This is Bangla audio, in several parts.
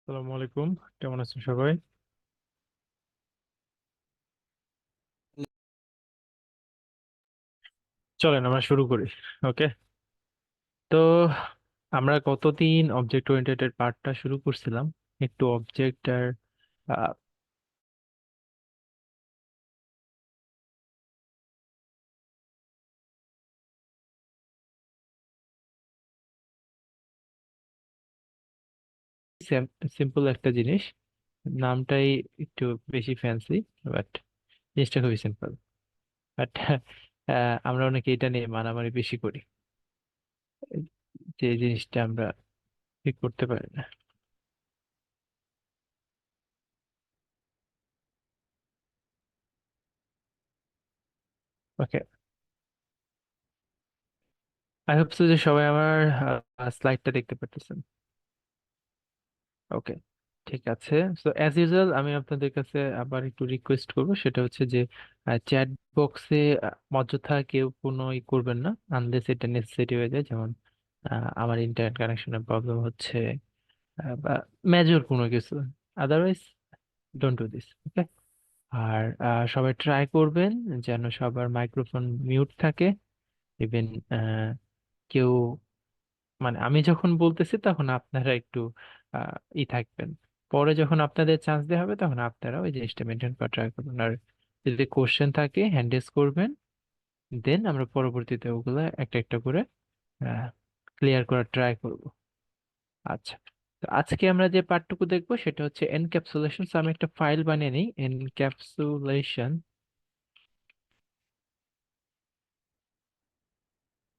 আসসালামু আলাইকুম। কেমন আছেন সবাই? চলেন আমরা শুরু করি। ওকে। তো আমরা কতদিন অবজেক্ট ওরিয়েন্টেড পার্টটা শুরু করছিলাম। একটু অবজেক্ট আর সিম্পল একটা জিনিস, নামটাই একটু বেশি ফ্যান্সি, বাট জিনিসটা খুবই সিম্পল। বাট আমরা অনেকে এটা নিয়ে মারামারি বেশি করি, যে জিনিসটা আমরা ঠিক করতে পারি না। ওকে, আই হোপ সো যে সবাই আমার স্লাইডটা দেখতে পারতেছেন। ওকে, ঠিক আছে। সো অ্যাজ ইউজুয়াল আমি আপনাদের কাছে আবার একটু রিকোয়েস্ট করব, সেটা হচ্ছে যে চ্যাট বক্সে অযথা কেউ কোনো করবেন না, আনলেস এটা নেসেসারি হয়ে যায়, যেমন আমার ইন্টারনেট কানেকশনের প্রবলেম হচ্ছে বা মেজর কোনো কিছু। আদারওয়াইজ ডোন্ট ডু দিস, ওকে। আর সবাই ট্রাই করবেন যেন সবার মাইক্রোফোন মিউট থাকে। ইভেন কেউ, মানে আমি যখন বলতেছি তখন আপনারা একটু ই থাকবেন। পরে যখন আপনাদের চান্স দেওয়া হবে তখন আপনারা ওই জিনিসটা মেনটেন করা ট্রাই করবেন। আর যদি কোশ্চেন থাকে হ্যান্ড রেজ করবেন, দেন আমরা পরবর্তীতে ওগুলা একটা একটা করে ক্লিয়ার করার ট্রাই করব। আচ্ছা, তো আজকে আমরা যে পার্টটুকু দেখবো সেটা হচ্ছে এনক্যাপসুলেশন। আমি একটা ফাইল বানিয়ে নিই, এনক্যাপসুলেশন।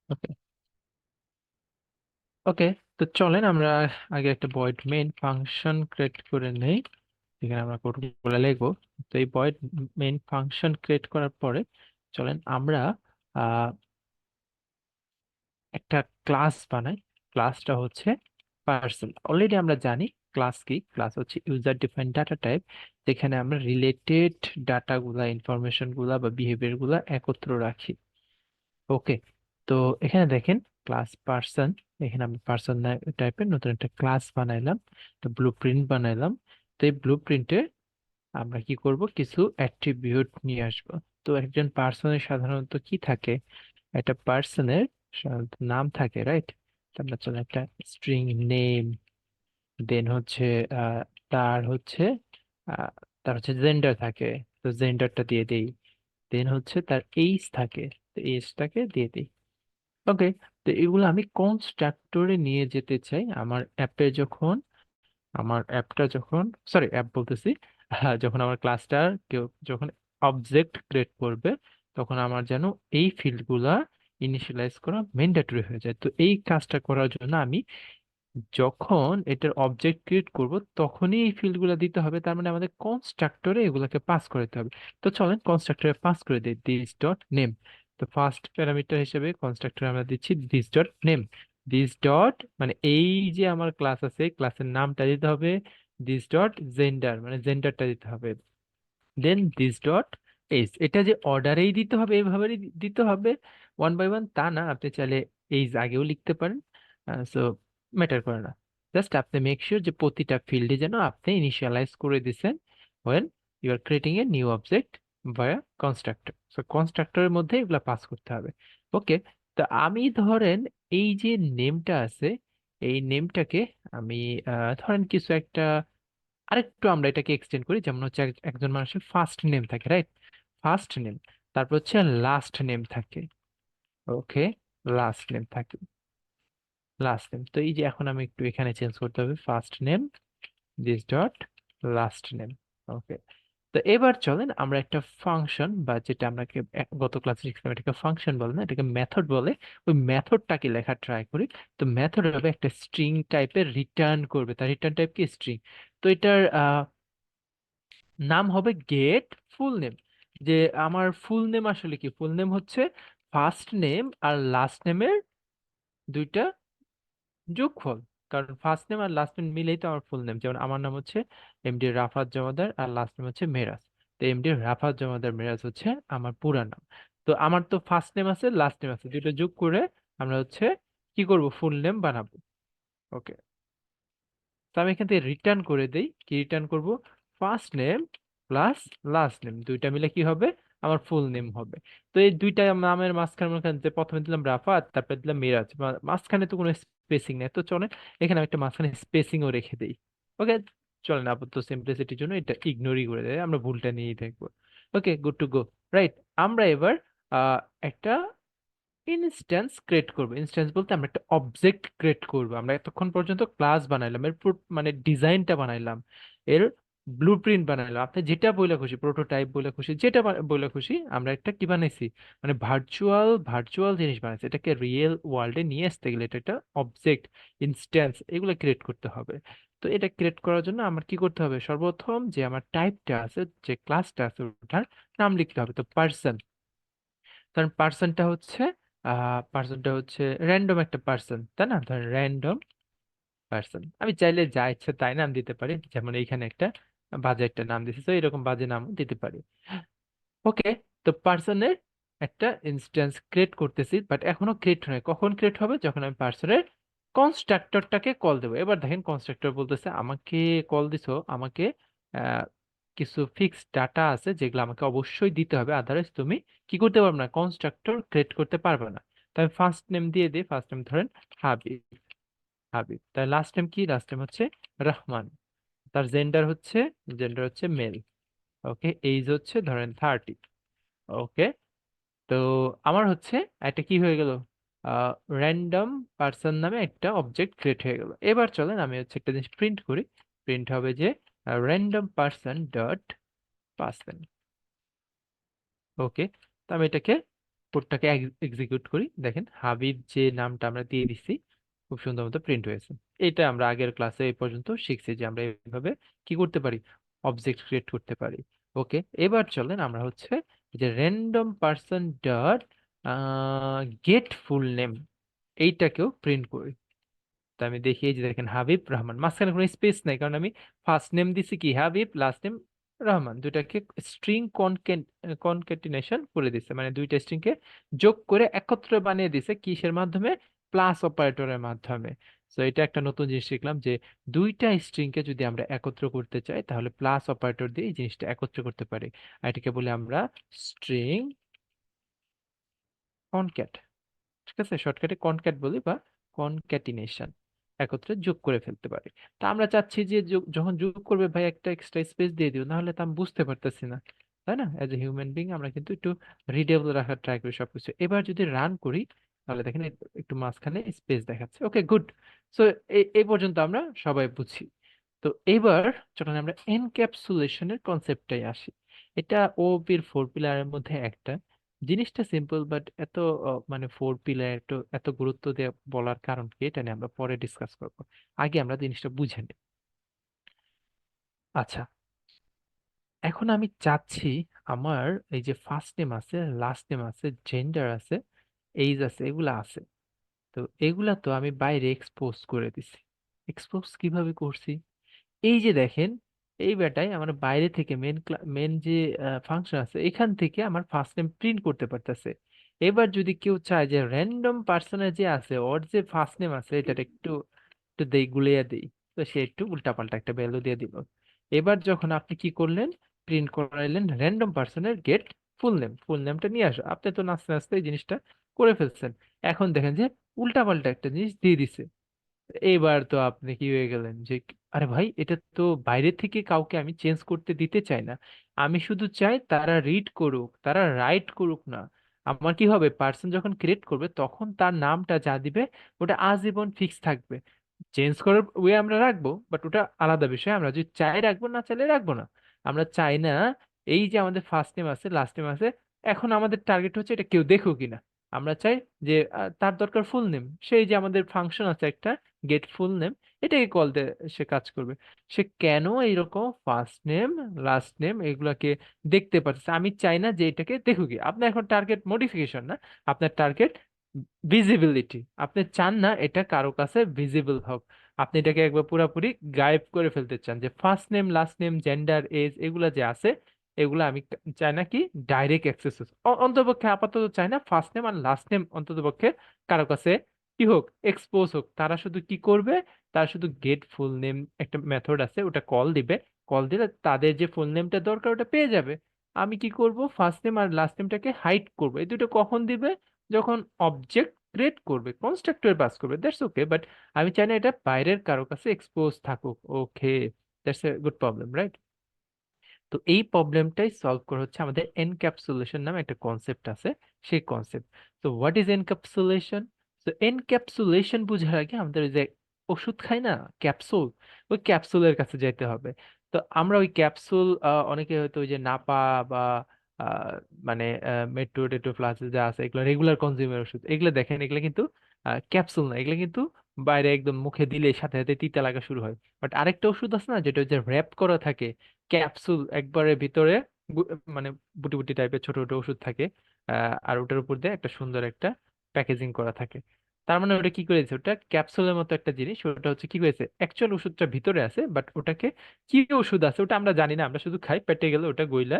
ওকে। ওকে, তো চলেন আমরা আগে একটা ভয়েড মেইন ফাংশন ক্রিয়েট করে নেই, এখানে আমরা কোডগুলো লিখবো। তো এই ভয়েড মেইন ফাংশন ক্রিয়েট করার পরে চলেন আমরা আহ, একটা ক্লাস বানাই। ক্লাসটা হচ্ছে পার্সন। অলরেডি আমরা জানি ক্লাস কি। ক্লাস হচ্ছে ইউজার ডিফাইন্ড ডাটা টাইপ, যেখানে আমরা রিলেটেড ডাটাগুলা, ইনফরমেশন গুলা বা বিহেভিয়ার গুলা একত্র রাখি। ওকে, তো এখানে দেখেন ক্লাস পার্সন। এখানে আমি পার্সন টাইপের নতুন একটা ক্লাস বানাইলাম, তো ব্লু প্রিন্ট বানাইলাম। তো এই ব্লু প্রিন্টে আমরা কি করব, কিছু অ্যাট্রিবিউট নিয়ে আসবো। তো একজন পার্সনের সাধারণত কি থাকে, একটা পার্সনের সাধারণত নাম থাকে, রাইট? আমরা চলে একটা স্ট্রিং নেম, দেন হচ্ছে আহ, তার হচ্ছে আহ, তার হচ্ছে জেন্ডার থাকে, তো জেন্ডারটা দিয়ে দেই। দেন হচ্ছে তার এইজ থাকে, তো এইজটাকে দিয়ে দিই। ওকে, তো এগুলো আমি কনস্ট্রাক্টরে নিয়ে যেতে চাই আমার অ্যাপে যখন, আমার অ্যাপটা যখন, সরি অ্যাপ বলতেছি, যখন আমার ক্লাসটা কেউ যখন অবজেক্ট ক্রিয়েট করবে, তখন আমার যেন এই ফিল্ডগুলা ইনিশিয়ালাইজ করা ম্যান্ডেটরি হয়ে যায়। তো এই কাজটা করার জন্য আমি যখন এটার অবজেক্ট ক্রিয়েট করব তখনই এই ফিল্ডগুলো দিতে হবে, তার মানে আমাদের কনস্ট্রাক্টরে এগুলোকে পাস করতে হবে। তো চলেন কনস্ট্রাক্টরে পাস করে দিই দিস ডট নেম। তো ফার্স্ট প্যারামিটার হিসেবে কনস্ট্রাক্টরে আমরা দিচ্ছি this dot name. This dot মানে এই যে আমার ক্লাস আছে, ক্লাসের নামটা দিতে হবে। দিস ডট জেন্ডার মানে জেন্ডারটা দিতে হবে। দেন দিস ডট এইজ, এটা যে অর্ডারেই দিতে হবে, এইভাবেই দিতে হবে ওয়ান বাই ওয়ান তা না, আপনি চাইলে এইজ আগেও লিখতে পারেন। সো ম্যাটার করে না, জাস্ট আপনি মেক শিওর যে প্রতিটা ফিল্ডে যেন আপনি ইনিশিয়ালাইজ করে দিছেন when you are creating a new object via constructor. So কনস্ট্রাক্টরের মধ্যে এগুলা পাস করতে হবে। ওকে, তো আমি ধরেন এই যে নেমটা আছে, এই নেমটাকে আমি ধরেন কিছু একটা আরেকটু আমরা এটাকে এক্সটেন্ড করি, যেমন হচ্ছে একজন মানুষের ফার্স্ট নেম থাকে, রাইট? ফার্স্ট নেম, তারপর হচ্ছে লাস্ট নেম থাকে। ওকে, লাস্ট নেম থাকে, লাস্ট নেম। তো এই যে এখন আমি একটু এখানে চেঞ্জ করতে হবে, first name this dot last name. Okay, তো এবার চলেন আমরা একটা ফাংশন, বা যেটা আমরা গত ক্লাসে শিখলাম এটাকে ফাংশন বলে না, এটাকে মেথড বলে, ওই মেথডটাকে লেখা ট্রাই করি। তো মেথড হবে একটা স্ট্রিং টাইপের, রিটার্ন করবে, তার রিটার্ন টাইপ কি স্ট্রিং। তো এটার নাম হবে গেট ফুল নেম। যে আমার ফুল নেম আসলে কি, ফুল নেম হচ্ছে ফার্স্ট নেম আর লাস্ট নেমের দুইটা যোগফল। কারণ ফার্স্ট নেম আর লাস্ট নেম মিলেই তো আমার ফুল নেম। যেমন আমার নাম হচ্ছে এমডি রাফাত জমাদার আর লাস্ট নেম হচ্ছে মেরাজ। তো এমডি রাফাত জমাদার মেরাজ হচ্ছে আমার পুরা নাম। তো আমার তো ফার্স্ট নেম আছে লাস্ট নেম আছে, দুটো যোগ করে আমরা হচ্ছে কি করব, ফুল নেম বানাবো। ওকে, তো আমি এখান থেকে রিটার্ন করে দেই, কি রিটার্ন করব, first name plus last name, দুইটা মিলে কি হবে, আমার ফুল নেম হবে। তো এই দুইটা নামের মাঝখানে মনে করেন যে প্রথমে দিলাম রাফাত, তারপরে দিলাম মিরাজ, মাঝখানে তো কোনো স্পেসিং নেই, তো চলে এখানে আমি একটা মাঝখানে স্পেসিংও রেখে দিই। ওকে, চলেন আপাতত সিম্পলিসিটির জন্য এটা ইগনোরই করে দেয়, আমরা ভুলটা নিয়েই দেখবো। ওকে, গুড টু গো। রাইট, আমরা এবার একটা ইনস্ট্যান্স ক্রিয়েট করব। ইনস্ট্যান্স বলতে আমরা একটা অবজেক্ট ক্রিয়েট করব। আমরা এতক্ষণ পর্যন্ত ক্লাস বানাইলাম, এর মানে ডিজাইনটা বানাইলাম, এর ব্লুপ্রিন্ট বানাইলাম, আপনি যেটা বলে খুশি, প্রোটোটাইপ বলে খুশি, যেটা বলে খুশি, আমরা একটা কি বানাইছি, মানে ভার্চুয়াল ভার্চুয়াল জিনিস বানাইছি। এটাকে রিয়েল ওয়ার্ল্ডে নিয়ে আসতে গেলে এটা একটা অবজেক্ট, ইনস্ট্যান্স, এগুলো ক্রিয়েট করতে হবে। তো এটা ক্রিয়েট করার জন্য আমার কি করতে হবে, সর্বপ্রথম যে আমার টাইপটা আছে, যে ক্লাসটা আছে, ওটার নাম লিখতে হবে। তো পার্সন, কারণ পার্সনটা হচ্ছে র্যান্ডম একটা পার্সন, তাই না, ধর র্যান্ডম পার্সন। আমি চাইলে যা ইচ্ছে তাই নাম দিতে পারি, যেমন এইখানে একটা বাজে একটা নাম দিছি, তো এরকম বাজে নাম দিতে পারি। ওকে, তো পার্সনের একটা ইনস্ট্যান্স ক্রিয়েট করতেছি, বাট এখনো ক্রিয়েট হয় নাই। কখন ক্রিয়েট হবে, যখন আমি পার্সনের কনস্ট্রাক্টরটাকে কল দেবো। এবার দেখেন কনস্ট্রাক্টর বলতেছে আমাকে কল দিছো, আমাকে আহ, কিছু ফিক্সড ডাটা আছে যেগুলো আমাকে অবশ্যই দিতে হবে, আদারওয়াইজ তুমি কি করতে পারবে না, কনস্ট্রাক্টর ক্রিয়েট করতে পারবে না। তাই ফার্স্ট নেম দিয়ে দিই, ফার্স্ট নেম ধরেন হাবিব, হাবিব। তার লাস্ট নেম কি, লাস্ট নেম হচ্ছে রহমান। তার জেন্ডার হচ্ছে মেল। ওকে, এইজ হচ্ছে ধরেন 30। ওকে, তো আমার হচ্ছে একটা কি হয়ে গেল, র্যান্ডম পার্সন নামে একটা অবজেক্ট ক্রিয়েট হয়ে গেল। এবার চলেন আমি হচ্ছে একটা জিনিস প্রিন্ট করি। প্রিন্ট হবে যে র্যান্ডম পার্সন ডট পার্সন। ওকে, তো আমি এটাকে কোডটাকে এক্সিকিউট করি, দেখেন হাবিব যে নামটা আমরা দিয়ে দিচ্ছি খুব সুন্দর মতো প্রিন্ট হয়েছে। এটা আমরা আগের ক্লাসে এই পর্যন্ত শিখছি যে আমরা এইভাবে কি করতে পারি, অবজেক্ট ক্রিয়েট করতে পারি। ওকে, এবার চলেন আমরা হচ্ছে যে random person dot get full name, এইটাকেও প্রিন্ট করি। তো আমি দেখি, এই যে দেখেন হাবিব রহমান, মাঝখানে কোনো স্পেস নাই, কারণ আমি ফার্স্ট নেম দিছি কি হাবিব, লাস্ট নেম রহমান, দুটাকে স্ট্রিং কনকেটিনেশন করে দিছে, মানে দুইটা স্ট্রিং কে যোগ করে একত্রে বানিয়ে দিছে, কিসের মাধ্যমে, প্লাস অপারেটরের মাধ্যমে। তো এটা একটা নতুন জিনিস শিখলাম যে দুইটা স্ট্রিং কে যদি আমরা একত্র করতে চাই তাহলে প্লাস অপারেটর দিয়ে এই জিনিসটা একত্র করতে পারি। আর এটাকে বলি আমরা স্ট্রিং কনক্যাট। ঠিক আছে, শর্টকাটে কনক্যাট বলি বা কনক্যাটিনেশন, একত্রে যোগ করে ফেলতে পারি। তা আমরা চাচ্ছি যে যখন যোগ করবে ভাই একটা এক্সট্রা স্পেস দিয়ে দিও, নাহলে তো আমি বুঝতে পারতেছি না, তাই না, অ্যাজ এ হিউম্যান বিং আমরা কিন্তু একটু রিডেবল রাখার ট্রাই করি সবকিছু। এবার যদি রান করি তাহলে দেখেন একটু মাঝখানে স্পেস দেখাচ্ছে। ওকে, গুড। সো এই পর্যন্ত আমরা সবাই বুঝি। তো এবার চলুন আমরা এনক্যাপসুলেশনের কনসেপ্টটাই আসি। এটা ওপির 4 পিলারের মধ্যে একটা। জিনিসটা সিম্পল, বাট এত মানে 4 পিলার এত এত গুরুত্ব দিয়ে বলার কারণ কি, এটা নিয়ে আমরা পরে ডিসকাস করব। আগে আমরা জিনিসটা বুঝে নিই। আচ্ছা, এখন আমি চাচ্ছি আমার এই যে ফার্স্ট নেম আছে, লাস্ট নেম আছে, জেন্ডার আছে, এইজ আছে, এগুলা আছে। তো এগুলা তো আমি বাইরে এক্সপোজ করে দিছি। এক্সপোজ কিভাবে করছি, এই যে দেখেন, এই বেটায় আমার বাইরে থেকে মেন যে ফাংশন আছে এখান থেকে আমার ফার্স্ট নেম প্রিন্ট করতে পারতেছে। এবার যদি কেউ চায় যে র্যান্ডম পার্সনের যে আছে ওর যে ফার্স্ট নেম আছে এটা একটু একটু দেই গুলিয়ে দেই, তো সে একটু উল্টাপাল্টা একটা ভ্যালু দিয়ে দিল। এবার যখন আপনি কি করলেন, প্রিন্ট করাইলেন র্যান্ডম পার্সনের গেট ফুল নেম, ফুল নেমটা নিয়ে আসো, আপনি তো নাচতে নাচতে এই জিনিসটা করে ফেলছেন। এখন দেখেন যে উল্টাপাল্টা একটা জিনিস দিয়ে দিছে। এইবার তো আপনি কি হয়ে গেলেন যে আরে ভাই, এটা তো বাইরে থেকে কাউকে আমি চেঞ্জ করতে দিতে চাই না, আমি শুধু চাই তারা রিড করুক, তারা রাইট করুক না। আমার কি হবে, পার্সন যখন ক্রিয়েট করবে তখন তার নামটা যা দিবে ওটা আজীবন ফিক্স থাকবে। চেঞ্জ করার ওয়ে আমরা রাখবো, বাট ওটা আলাদা বিষয়, আমরা যদি চাই রাখবো, না চাইলে রাখবো না। আমরা চাই না এই যে আমাদের ফার্স্ট নেম আছে, লাস্ট নেম আছে, এখন আমাদের টার্গেট হচ্ছে এটা কেউ দেখুক কিনা। আমরা চাই যে তার দরকার ফুল নেম, সেই যে আমাদের ফাংশন আছে একটা গেট ফুল নেম, এটাকে কল দিয়ে সে কাজ করবে। সে কেন এইরকম ফার্স্ট নেম লাস্ট নেম এগুলাকে দেখতে পাচ্ছে, আমি চাই না যে এটাকে দেখুক। আপনার এখন টার্গেট মডিফিকেশন না, আপনার টার্গেট ভিজিবিলিটি। আপনি চান না এটা কারো কাছে ভিজিবল হোক, আপনি এটাকে একবার পুরাপুরি গায়েব করে ফেলতে চান, যে first name last name gender age এগুলা যে আছে এগুলা আমি চাই না কি ডাইরেক্ট অ্যাক্সেস, অন্ততপক্ষে আপাতত চাই না ফার্স্ট নেম আর লাস্ট নেম অন্ততপক্ষে কারো কাছে কি হোক, এক্সপোজ হোক। তারা শুধু কি করবে, তার শুধু গেট ফুল নেম একটা মেথড আছে, ওটা কল দিবে। কল দিলে তাদের যে ফুল নেমটা দরকার ওটা পেয়ে যাবে। আমি কি করব, ফার্স্ট নেম আর লাস্ট নেমটাকে হাইড করবো। এই দুটো কখন দিবে? যখন অবজেক্ট ক্রিয়েট করবে, কনস্ট্রাক্টর পাস করবে, দ্যাটস ওকে। বাট আমি চাই না এটা বাইরের কারো কাছে এক্সপোজ থাকুক। Okay, that's a good problem, right? তো এই প্রবলেমটাই সলভ করা হচ্ছে আমাদের এনক্যাপসুলেশন নামে একটা কনসেপ্ট আছে, সেই কনসেপ্ট। তো হোয়াট ইজ এনক্যাপসুলেশন? তো এনক্যাপসুলেশন বোঝার আগে আমাদের ওই যে ওষুধ খাই না, ক্যাপসুল, ওই ক্যাপসুলের কাছে যেতে হবে। তো আমরা ওই ক্যাপসুল, অনেকে হয়তো ওই যে নাপা বা আহ, মানে মেট্রো টেট্রো প্লাস যা আছে এগুলো রেগুলার কনজিউমার ওষুধ, এগুলো দেখেন এগুলো কিন্তু ক্যাপসুল না, এগুলো কিন্তু বাইরে একদম মুখে দিলে সাথে সাথে তিতা লাগা শুরু হয়। বাট আরেকটা ওষুধ আছে না, যেটা হচ্ছে র্যাপ করা থাকে, ক্যাপসুল একবারে ভিতরে, গু- মানে বুটি বুটি টাইপের ছোট ছোট ওষুধ থাকে। আর ওটার উপর দিয়ে একটা সুন্দর একটা প্যাকেজিং করা থাকে। তার মানে ওটা কি করেছে, ওটা ক্যাপসুলের মতো একটা জিনিস, ওটা হচ্ছে কি করেছে, অ্যাকচুয়াল ওষুধটা ভিতরে আছে, বাট ওটাকে কি ওষুধ আছে ওটা আমরা জানি না, আমরা শুধু খাই, পেটে গেলে ওটা গইলা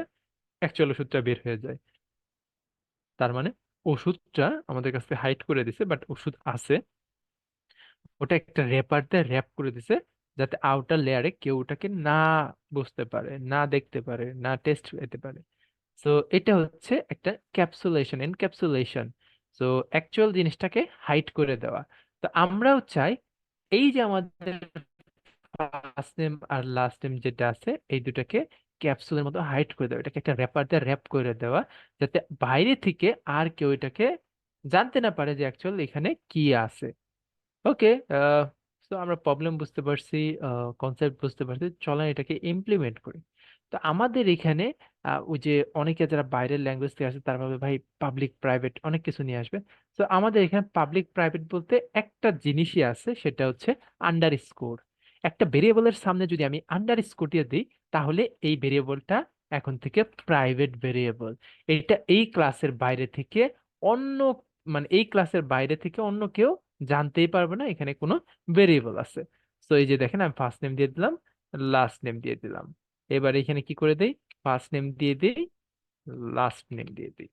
অ্যাকচুয়াল ওষুধটা বের হয়ে যায়। তার মানে ওষুধটা আমাদের কাছে হাইড করে দিছে, বাট ওষুধ আছে। ওটা একটা র্যাপার দিয়ে র্যাপ করে দিছে, যাতে আউটার লেয়ারে কেউ ওটাকে না বুঝতে পারে, না দেখতে পারে, না টেস্ট পেতে পারে। সো এটা হচ্ছে একটা ক্যাপসুলেশন, এনক্যাপসুলেশন। সো অ্যাকচুয়াল জিনিসটাকে হাইড করে দেওয়া। তো আমরাও চাই এই যে আমাদের ফার্স্ট নেম আর লাস্ট নেম যেটা আছে এই দুটাকে ক্যাপসুলের মতো হাইড করে দেওয়া, এটাকে একটা র্যাপার দিয়ে র্যাপ করে দেওয়া, যাতে বাইরে থেকে আর কেউ এটাকে জানতে না পারে যে অ্যাকচুয়াল এখানে কি আছে। ওকে, তো আমরা প্রবলেম বুঝতে পারছি, কনসেপ্ট বুঝতে পারছি, চলেন এটাকে ইমপ্লিমেন্ট করি। তো আমাদের এখানে ওই যে অনেকে যারা বাইরের ল্যাঙ্গুয়েজ থেকে আসে তারা ভাবে ভাই পাবলিক প্রাইভেট অনেক কিছু নিয়ে আসবে। তো আমাদের এখানে পাবলিক প্রাইভেট বলতে একটা জিনিসই আছে, সেটা হচ্ছে আন্ডার স্কোর। একটা ভেরিয়েবলের সামনে যদি আমি আন্ডার স্কোর দিয়ে দিই, তাহলে এই ভেরিয়েবলটা এখন থেকে প্রাইভেট ভেরিয়েবল। এটা এই ক্লাসের বাইরে থেকে অন্য, মানে এই ক্লাসের বাইরে থেকে অন্য কেউ জানতেই পারবে না এখানে কোনো ভেরিয়েবল আছে। তো এই যে দেখেন আমি ফার্স্ট নেম দিয়ে দিলাম, লাস্ট নেম দিয়ে দিলাম। এবার এখানে কি করে দেই, ফার্স্ট নেম দিয়ে দিই, লাস্ট নেম দিয়ে দিই।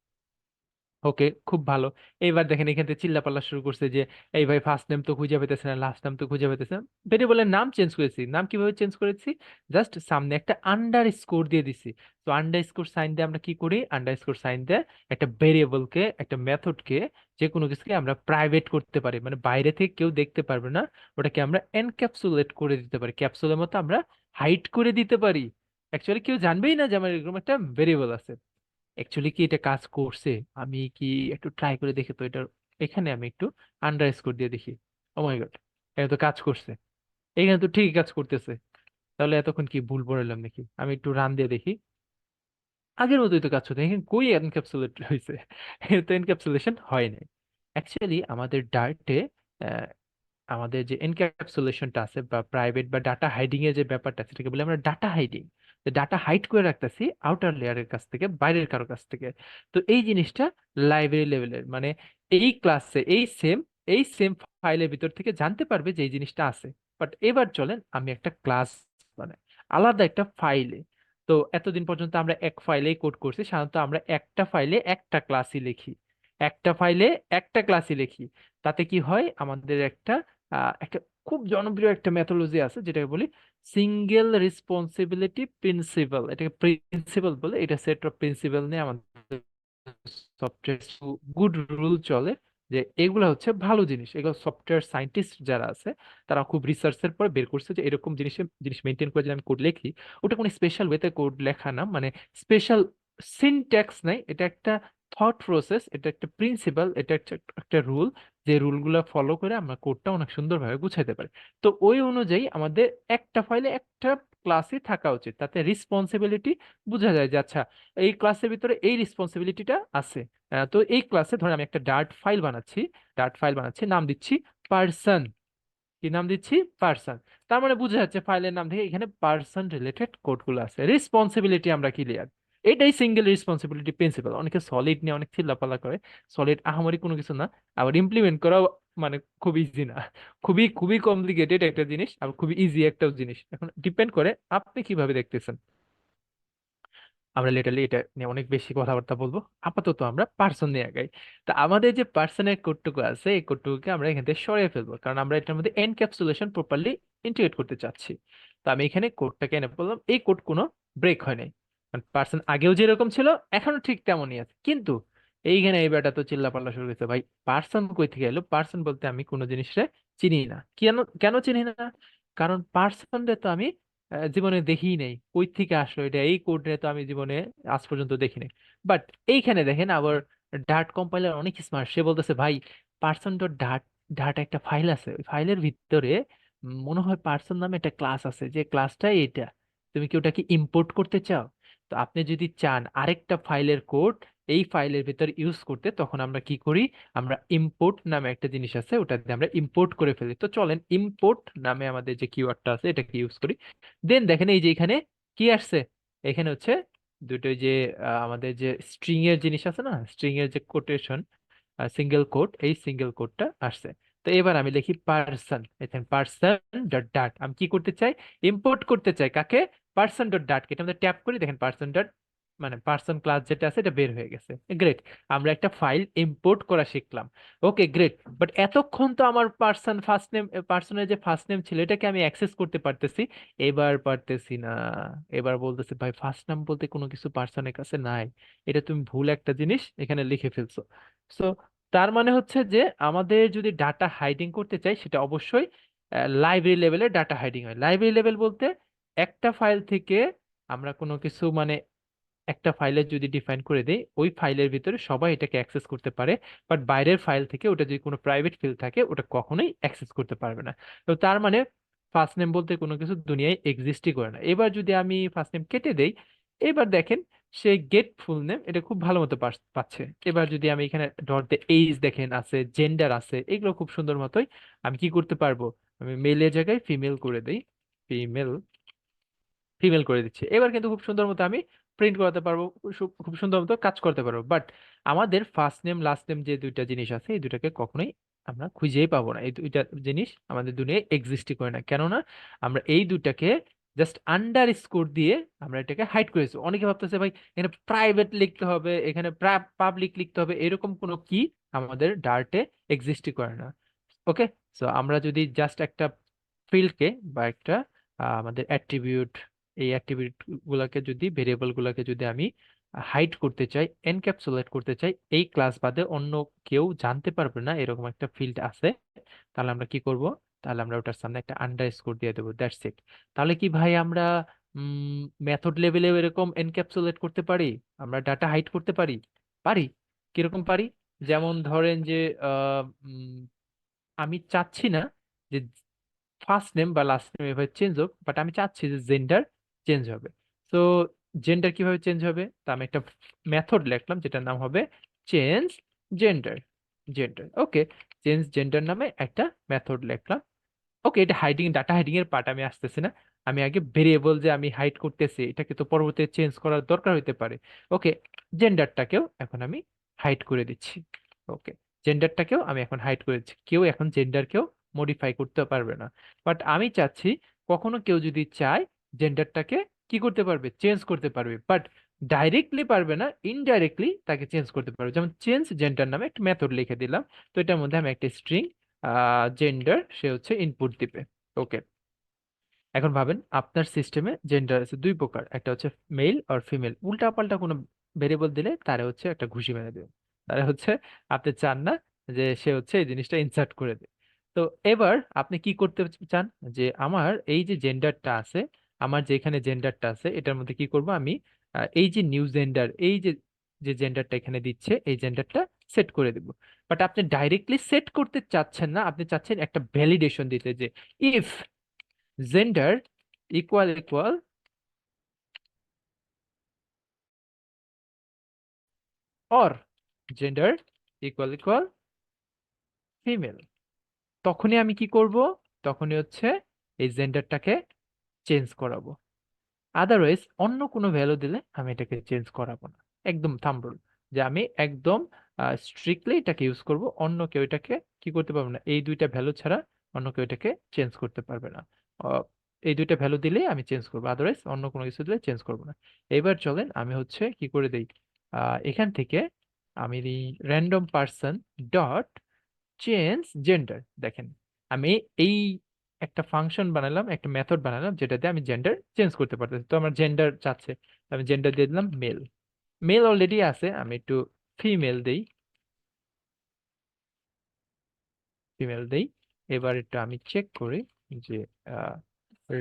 ওকে, খুব ভালো। এইবার দেখেন এখান থেকে চিল্লাপাল্লা শুরু করছে যে এই ভাই ফার্স্ট নেম তো খুঁজে পেতেছে না, লাস্ট নাম তো খুঁজে পেতেছে না। ভেরিয়েবলের নাম চেঞ্জ করেছি, নাম কিভাবে চেঞ্জ করেছি, জাস্ট সামনে একটা আন্ডার স্কোর দিয়ে দিছি। তো আন্ডার স্কোর সাইন দিয়ে আমরা কি করি, আন্ডার স্কোর সাইন দিয়ে একটা ভেরিয়েবলকে, একটা মেথডকে, যে কোনো কিছুকে আমরা প্রাইভেট করতে পারি, মানে বাইরে থেকে কেউ দেখতে পারবে না। ওটাকে আমরা এনক্যাপসুলেট করে দিতে পারি, ক্যাপসুলের মতো আমরা হাইড করে দিতে পারি। অ্যাকচুয়ালি কেউ জানবেই না যে আমার এরকম একটা ভেরিয়েবল আছে। অ্যাকচুয়ালি কি এটা কাজ করছে? আমি কি একটু ট্রাই করে দেখি তো এটা। এখানে আমি একটু আন্ডারস্কোর দিয়ে দেখি। ও মাই গড, এটা তো কাজ করছে, এখানে তো ঠিকই কাজ করতেছে। তাহলে এতক্ষণ কি ভুল পড়লাম নাকি? আমি একটু রান দিয়ে দেখি। আগের মতোই তো কাজ হতো, এখানে কই এনক্যাপসুলেট হয়েছে? এটা তো এনক্যাপসুলেশন হয় নাই। অ্যাকচুয়ালি আমাদের ডার্টে আমাদের যে এনক্যাপসুলেশনটা আছে বা প্রাইভেট বা ডাটা হাইডিং এর যে ব্যাপারটা আছে, সেটাকে বলে আমরা ডাটা হাইডিং। ডাটা হাইড করে রাখতেছি আউটার লেয়ারের কাছ থেকে, বাইরের কারো কাছ থেকে। তো এই জিনিসটা লাইব্রেরি লেভেলের, মানে এই ক্লাসে এই সেম ফাইলের ভিতর থেকে জানতে পারবে যে এই জিনিসটা আছে। বাট এবার চলেন আমি একটা ক্লাস বানাই আলাদা একটা ফাইলে। তো এতদিন পর্যন্ত আমরা এক ফাইলেই কোড করছি, সাধারণত আমরা একটা ফাইলে একটা ক্লাসই লিখি, একটা ফাইলে একটা ক্লাসই লিখি। তাতে কি হয়, আমাদের একটা খুব জনপ্রিয় একটা মেথোলজি আছে যেটাকে বলি সিঙ্গেল রেসপন্সিবিলিটি প্রিন্সিপাল। এটাকে প্রিন্সিপাল বলে, এটা সেট অফ প্রিন্সিপাল নিয়ে আমাদের সফটওয়্যার গুড রুল চলে, যে এগুলা হচ্ছে ভালো জিনিস। এগুলো সফটওয়্যার সায়েন্টিস্ট যারা আছে তারা খুব রিসার্চের পর বের করছে যে এরকম জিনিস মেনটেন করে যদি আমি কোড লিখি, ওটা কোনো স্পেশাল ওয়েতে কোড লেখা না, মানে স্পেশাল সিনট্যাক্স নাই, এটা একটা থট প্রসেস, এটা একটা প্রিন্সিপাল, এটা একটা একটা রুল, যে রুলগুলো ফলো করে আমরা কোডটা অনেক সুন্দরভাবে গুছাইতে পারি। তো ওই অনুযায়ী আমাদের একটা ফাইলে একটা ক্লাসই থাকা উচিত, তাতে রেসপন্সিবিলিটি বোঝা যায় যে আচ্ছা এই ক্লাসের ভিতরে এই রেসপন্সিবিলিটিটা আছে। তো এই ক্লাসে ধরেন আমি একটা ডার্ট ফাইল বানাচ্ছি, নাম দিচ্ছি পার্সন। কি নাম দিচ্ছি? পার্সন। তার মানে বুঝা যাচ্ছে ফাইলের নাম থেকে এখানে পার্সন রিলেটেড কোডগুলো আছে, রেসপন্সিবিলিটি আমরা ক্লিয়ার। এটাই সিঙ্গেল রেসপন্সিবিলিটি প্রিন্সিপাল। অনেকে সলিড নিয়ে অনেক চিল্লাপাল্লা করে, সলিড আহামরি কোনো কিছু না, আবার ইমপ্লিমেন্ট করাও মানে খুব ইজি না, খুবই খুবই কমপ্লিকেটেড একটা জিনিস, আবার খুবই ইজি একটাও জিনিস। এখন ডিপেন্ড করে আপনি কিভাবে দেখতেছেন। আমরা লিটারালি এটা নিয়ে অনেক বেশি কথাবার্তা বলবো। আপাতত আমরা পার্সন নিয়ে আগাই। তা আমাদের যে পার্সনের কোডটুকু আছে এই কোডটুকুকে আমরা এখান থেকে সরিয়ে ফেলবো, কারণ আমরা এটার মধ্যে এনক্যাপসুলেশন প্রপারলি ইন্টিগ্রেট করতে চাচ্ছি। তো আমি এখানে কোডটাকে এনে বললাম এই কোড কোনো ব্রেক হয় নাই, পার্সন আগেও যেরকম ছিল এখনো ঠিক তেমনই আছে। কিন্তু এইখানে এই বেটা তো চিল্লাপাল্লা শুরু করেছে, ভাই পার্সন কই থেকে এলো? পার্সন বলতে আমি কোনো জিনিসে চিনি না। কেন কেন চিনি না? কারণ পার্সনটা তো আমি জীবনে দেখিই নাই, কই থেকে আসলো এটা, এই কোডে তো আমি জীবনে আজ পর্যন্ত দেখি নাই। বাট এইখানে দেখেন আবার ডার্ট কম্পাইলার অনেক স্মার্ট, সে বলতেছে ভাই পার্সন ডট ডার্ট, ডার্ট একটা ফাইল আছে, ওই ফাইলের ভিতরে মনে হয় পার্সন নামে একটা ক্লাস আছে, যে ক্লাসটা এটা, তুমি কি ওটাকে ইম্পোর্ট করতে চাও? তো আপনি যদি চান আরেকটা ফাইলের কোড এই ফাইলের ভিতর ইউজ করতে, তখন আমরা কি করি, আমরা ইম্পোর্ট নামে একটা জিনিস আছে ওটা দিয়ে আমরা ইম্পোর্ট করে ফেলি। তো চলেন ইম্পোর্ট নামে আমাদের যে কিওয়ার্ডটা আছে এটাকে ইউজ করি। দেন দেখেন এই যে এখানে কি আসছে, এখানে হচ্ছে দুটো যে আমাদের যে স্ট্রিং এর জিনিস আছে না, স্ট্রিং এর যে কোটেশন, সিঙ্গেল কোট, এই সিঙ্গেল কোডটা আসছে। তো এবার আমি লিখি পার্সন, এখানে পার্সন ডট ডাট, আমি কি করতে চাই, ইম্পোর্ট করতে চাই কাকে, পার্সন ডট ডাট। এটা আমরা ট্যাপ করি, দেখেন পার্সন ডট মানে পার্সন ক্লাস যেটা আছে এটা বের হয়ে গেছে। গ্রেট, আমরা একটা ফাইল ইম্পোর্ট করা শিখলাম। ওকে গ্রেট, বাট এতক্ষণ তো আমার পার্সন ফার্স্ট নেম, পার্সনের যে ফার্স্ট নেম ছিল এটাকে আমি অ্যাক্সেস করতে পারতেছি, এবার পারতেছি না। এবার বলতেছে ভাই ফার্স্ট নাম বলতে কোনো কিছু পার্সনের কাছে নাই, এটা তুমি ভুল একটা জিনিস এখানে লিখে ফেলছো। সো তার মানে হচ্ছে যে আমাদের যদি ডাটা হাইডিং করতে চাই সেটা অবশ্যই লাইব্রেরি লেভেলে ডাটা হাইডিং হয়। লাইব্রেরি লেভেল বলতে একটা ফাইল থেকে আমরা কোনো কিছু মানে একটা ফাইলের যদি ডিফাইন করে দেই ওই ফাইলের ভিতরে সবাই এটাকে অ্যাক্সেস করতে পারে, বাট বাইরের ফাইল থেকে ওটা যদি কোনো প্রাইভেট ফাইল থাকে ওটা কখনোই অ্যাক্সেস করতে পারবে না। তো তার মানে ফার্স্ট নেম বলতে কোনো কিছু দুনিয়ায় এক্সিস্টই করে না। এবার যদি আমি ফার্স্ট নেম কেটে দেই, এবার দেখেন সে গেট ফুল নেম এটা খুব ভালো মতো পাচ্ছে। এবার যদি আমি এখানে ডট দে এইজ দেখেন আছে, জেন্ডার আছে, এগুলো খুব সুন্দর মতোই আমি কি করতে পারবো, আমি মেলের জায়গায় ফিমেল করে দেই, ফিমেল, ফিমেল করে দিচ্ছি। এবার কিন্তু খুব সুন্দর মতো আমি প্রিন্ট করাতে পারবো, খুব সুন্দর মতো কাজ করতে পারবো। বাট আমাদের ফার্স্ট নেম লাস্ট নেম যে দুইটা জিনিস আছে এই দুইটাকে কখনোই আমরা খুঁজেই পাবো না, এই দুইটা জিনিস আমাদের দুনিয়ায় এক্সিস্টই করে না। কেননা আমরা এই দুইটাকে জাস্ট আন্ডার স্কোর দিয়ে আমরা এটাকে হাইড করেছি। অনেকে ভাবতেছে ভাই এখানে প্রাইভেট লিখতে হবে, এখানে পাবলিক লিখতে হবে, এরকম কোনো কি আমাদের ডার্টে এক্সিস্টই করে না। ওকে, সো আমরা যদি জাস্ট একটা ফিল্ডকে বা একটা আমাদের অ্যাট্রিবিউট, এই অ্যাট্রিবিউট গুলাকে যদি ভেরিয়েবল গুলাকে যদি আমি হাইড করতে চাই, এনক্যাপসুলেট করতে চাই, এই ক্লাস বাদে অন্য কেউ জানতে পারবে না এরকম একটা ফিল্ড আছে, তাহলে আমরা কি করব, তাহলে আমরা ওটার সামনে একটা আন্ডারস্কোর দিয়ে দেবো, দ্যাটস ইট। তাহলে কি ভাই আমরা মেথড লেভেলেও এরকম এনক্যাপসুলেট করতে পারি, আমরা ডাটা হাইড করতে পারি? পারি। কিরকম পারি? যেমন ধরেন যে আহ, উম, আমি চাচ্ছি না যে ফার্স্ট নেম বা লাস্ট নেম এভাবে চেঞ্জ হোক, বাট আমি চাচ্ছি যে জেন্ডার চেঞ্জ হবে। তো জেন্ডার কিভাবে চেঞ্জ হবে, তা আমি একটা মেথড লিখলাম যেটার নাম হবে চেঞ্জ জেন্ডার। জেন্ডার ওকে, চেঞ্জ জেন্ডার নামে একটা মেথড লিখলাম। ওকে, এটা হাইডিং, ডাটা হাইডিং এর পার্ট আমি আসতেছি না, আমি আগে ভেরিয়েবল যে আমি হাইড করতেছি এটাকে তো পরবর্তীতে চেঞ্জ করার দরকার হইতে পারে। ওকে, জেন্ডারটাকেও এখন আমি হাইড করে দিচ্ছি। ওকে, জেন্ডারটাকেও আমি এখন হাইড করে দিচ্ছি, কেউ এখন জেন্ডারকেও মডিফাই করতে পারবে না। বাট আমি চাচ্ছি কখনো কেউ যদি চায় জেন্ডারটাকে কি করতে পারবে, চেঞ্জ করতে পারবে, বাট ডাইরেক্টলি পারবে না, ইনডাইরেক্টলি তাকে চেঞ্জ করতে পারবে। যেমন চেঞ্জ জেন্ডার নামে একটা মেথড লিখে দিলাম, তো এটার মধ্যে আমি একটা স্ট্রিং জেন্ডার সে হচ্ছে ইনপুট দিবে। ওকে, এখন ভাবেন আপনার সিস্টেমে জেন্ডার আছে দুই প্রকার, একটা হচ্ছে মেল আর ফিমেল, উল্টা পাল্টা কোনো ভেরিয়েবল দিলে তারা হচ্ছে একটা ঘুষি মেরে দেবে, তারা হচ্ছে আপনি চান না যে সে হচ্ছে এই জিনিসটা ইনসার্ট করে দেবে। তো এবার আপনি কি করতে চান, যে আমার এই যে জেন্ডারটা আছে, আমার যে এখানে জেন্ডারটা আছে এটার মধ্যে কি করব আমি, এই যে নিউ জেন্ডার, এই যে যে জেন্ডারটা এখানে দিচ্ছে এই জেন্ডারটা সেট করে দেব। বাট আপনি ডাইরেক্টলি সেট করতে চাচ্ছেন না, আপনি চাচ্ছেন একটা ভ্যালিডেশন দিতে, যে if gender equal or gender equal female, তখনই আমি কি করব, তখনই হচ্ছে এই জেন্ডারটাকে চেঞ্জ করাবো। আদারওয়াইজ অন্য কোনো ভ্যালু দিলে আমি এটাকে চেঞ্জ করাবো না। একদম থাম্ব রুল, যে আমি একদম স্ট্রিক্টলি এটাকে ইউজ করব, অন্য কেউ এটাকে কি করতে পারবে না, এই দুইটা ভ্যালু ছাড়া অন্য কেউ এটাকে চেঞ্জ করতে পারবে না। আহ, এই দুইটা ভ্যালু দিলে আমি চেঞ্জ করবো, আদারওয়াইজ অন্য কোনো কিছু দিলে চেঞ্জ করবো না। এবার চলেন আমি হচ্ছে কি করে দেই, এখান থেকে আমি random person dot change gender. দেখেন আমি এই একটা ফাংশন বানালাম, একটা মেথড বানালাম যেটা দিয়ে আমি জেন্ডার চেঞ্জ করতে পারতেছি। তো আমার জেন্ডার চাচ্ছে, তো আমি জেন্ডার দিয়ে দিলাম মেল। মেল অলরেডি আছে, আমি একটু ফিমেল দেই, ফিমেল দেই। এবার একটু আমি চেক করি যে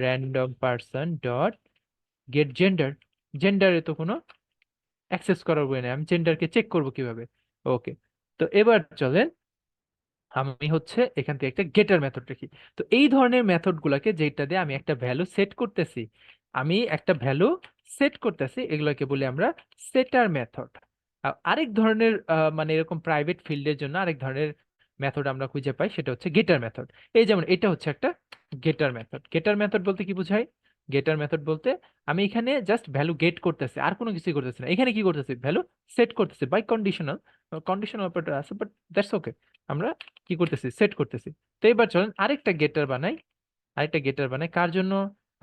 random person dot get gender, জেন্ডারে তো কোনো অ্যাক্সেস করার বই নেই, আমি জেন্ডারকে চেক করব কিভাবে? ওকে, তো এবার চলেন আমি হচ্ছে এখান থেকে একটা গেটার মেথড রাখি। তো এই ধরনের মেথড গুলাকে, যেটা দিয়ে আমি একটা ভ্যালু সেট করতেছি, আমি একটা ভ্যালু সেট করতেছি, এগুলোকে বলি আমরা সেটার মেথড। আরেক ধরনের মানে এরকম প্রাইভেট ফিল্ডের জন্য আরেক ধরনের মেথড আমরা খুঁজে পাই, সেটা হচ্ছে গেটার মেথড। এই যেমন এটা হচ্ছে একটা গেটার মেথড। গেটার মেথড বলতে কি বোঝায়? গেটার মেথড বলতে আমি এখানে জাস্ট ভ্যালু গেট করতেছি, আর কোনো কিছুই করতেছি না। এখানে কি করতেছি? ভ্যালু সেট করতেছি বাই কন্ডিশনাল, কন্ডিশনাল অপারেটর আছে, বাট দ্যাটস ওকে। আমরা কি করতেছি? সেট করতেছি। তো এবার চলেন আরেকটা গেটার বানাই, আরেকটা গেটার বানাই কার জন্য?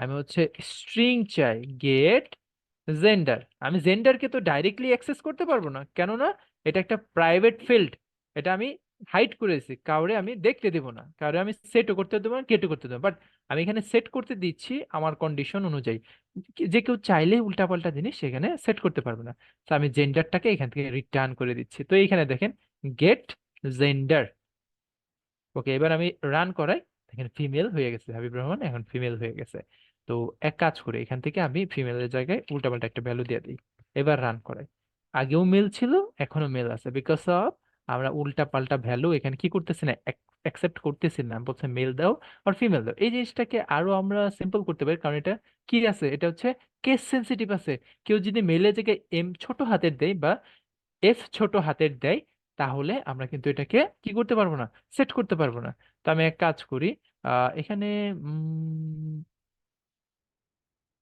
আমি হচ্ছে স্ট্রিং চাই গেট জেন্ডার। আমি জেন্ডারকে তো ডাইরেক্টলি অ্যাক্সেস করতে পারবো না, কেননা এটা একটা প্রাইভেট ফিল্ড, এটা আমি হাইড করেছি, কাউরে আমি দেখতে দেবো না, কাউরে আমি সেটও করতে দেবো না, গেটও করতে দেবো, বাট আমি এখানে সেট করতে দিচ্ছি আমার কন্ডিশন অনুযায়ী। যে কেউ চাইলে উল্টাপাল্টা জিনিস সেখানে সেট করতে পারবে না। তো আমি জেন্ডারটাকে এখান থেকে রিটার্ন করে দিচ্ছি। তো এইখানে দেখেন গেট জেন্ডার। ওকে, এবার আমি রান করাই, দেখেন ফিমেল হয়ে গেছে, হাবিব রহমান এখন ফিমেল হয়ে গেছে। তো এক কাজ করে এখান থেকে আমি ফিমেলের জায়গায় উল্টাপাল্টা একটা ভ্যালু দিয়ে দিই, এবার রান করাই। আগেও মেল ছিল, এখনো মেল আছে, বিকজ অফ আমরা উল্টাপাল্টা ভ্যালু এখানে কি করতেছি না, অ্যাকসেপ্ট করতেছি না। বলছে মেল দাও আর ফিমেল দাও। এই জিনিসটাকে আরো আমরা সিম্পল করতে পারি, কারণ এটা কি আছে, এটা হচ্ছে কেস সেন্সিটিভ আছে। কেউ যদি মেলের জায়গায় এম ছোট হাতের দেয় বা এফ ছোট হাতের দেয়, তাহলে আমরা কিন্তু এটাকে কি করতে পারবো না, সেট করতে পারবো না। তো আমি এক কাজ করি, এখানে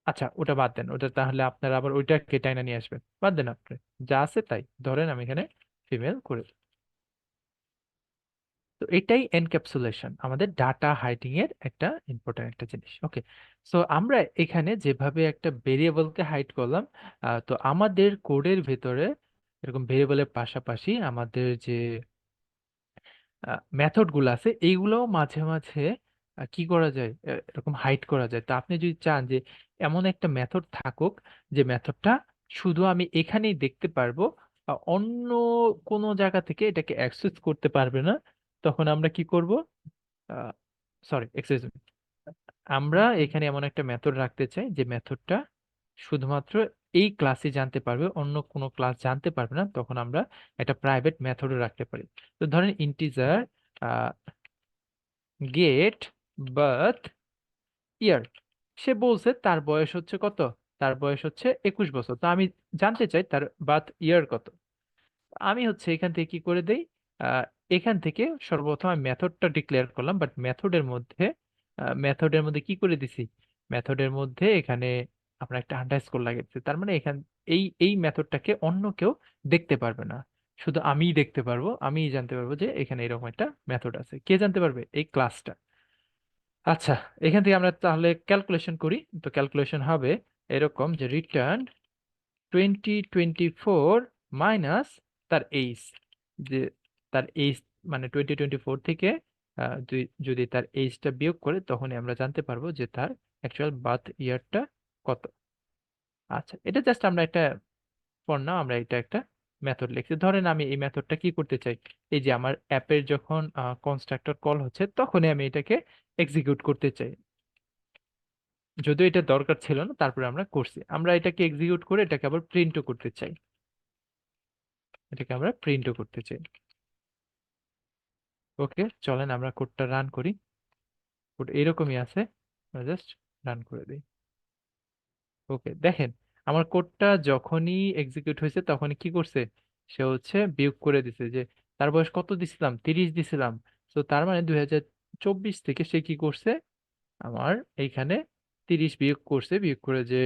আচ্ছা ওটা বাদ দেন, ওটা তাহলে আপনারা আবার ওইটাকে টাইনা নিয়ে আসবেন, বাদ দেন আপনি, যা আছে তাই ধরেন আমি এখানে ফিমেল করে দিই। তো এটাই এনক্যাপসুলেশন, আমাদের ডাটা হাইডিং এর একটা ইম্পর্টেন্ট একটা জিনিস। ওকে, সো আমরা এখানে যেভাবে একটা ভেরিয়েবলকে হাইড করলাম, তো আমাদের কোডের ভিতরে এরকম ভেরিয়েবলের পাশাপাশি আমাদের যে মেথড গুলো আছে এইগুলোও মাঝে মাঝে কি করা যায়, এরকম হাইড করা যায়। তো আপনি যদি চান যে এমন একটা মেথড থাকুক যে মেথডটা শুধু আমি এখানেই দেখতে পারবো, অন্য কোনো জায়গা থেকে এটাকে অ্যাক্সেস করতে পারবে না, তখন আমরা কি করব? সরি, এক্সকিউজ মি, আমরা এখানে এমন একটা মেথড রাখতে চাই যে মেথডটা শুধুমাত্র এই ক্লাসে জানতে পারবে, অন্য কোনো ক্লাস জানতে পারবে না, তখন আমরা একটা প্রাইভেট মেথডও রাখতে পারি। তো ধরেন ইন্টিজার গেট বার্থ ইয়ার, সে বলছে তার বয়স হচ্ছে কত, তার বয়স হচ্ছে 21 বছর, তো আমি জানতে চাই তার বার্থ ইয়ার কত। আমি হচ্ছে এখান থেকে কি করে দেই, আহ, এখান থেকে সর্বপ্রথম আমি মেথডটা ডিক্লেয়ার করলাম, বাট মেথডের মধ্যে কি করে দিছি, মেথডের মধ্যে এখানে আমরা একটা আন্ডারস্কোর লাগিয়েছি, তার মানে এখান এই মেথডটাকে অন্য কেউ দেখতে পারবে না, শুধু আমিই দেখতে পারবো, আমিই জানতে পারবো যে এখানে এরকম একটা মেথড আছে। কে জানতে পারবে? এই ক্লাসটা। আচ্ছা, এখান থেকে আমরা তাহলে ক্যালকুলেশন করি। তো ক্যালকুলেশন হবে এরকম যে রিটার্ন 2024 মাইনাস তার এইজ, যে তার এইজ মানে 2024 থেকে যদি তার এইজটা বিয়োগ করে, তখনই আমরা জানতে পারবো যে তার অ্যাকচুয়াল বার্থ ইয়ারটা কত। আচ্ছা, এটা জাস্ট আমরা একটা ফর নাও আমরা এটা একটা মেথড লিখছি। ধরেন আমি এই মেথডটা কি করতে চাই, এই যে আমার অ্যাপের যখন কনস্ট্রাক্টর কল হচ্ছে তখনই আমি এটাকে এক্সিকিউট করতে চাই, যদিও এটা দরকার ছিল না, তারপরে আমরা করছি, আমরা এটাকে এক্সিকিউট করে এটাকে আবার প্রিন্টও করতে চাই, এটাকে আমরা প্রিন্টও করতে চাই। ওকে, চলেন আমরা কোডটা রান করি। কোড এরকমই আছে, জাস্ট রান করে দিই। ওকে, দেখেন আমার কোডটা যখনই এক্সিকিউট হয়েছে তখনই কি করছে, সে হচ্ছে বিয়োগ করে দিছে যে তার বয়স কত দিছিলাম, 30 দিছিলাম। তো তার মানে 2024 থেকে সে কি করছে, আমার এইখানে 30 বিয়োগ করছে, বিয়োগ করে যে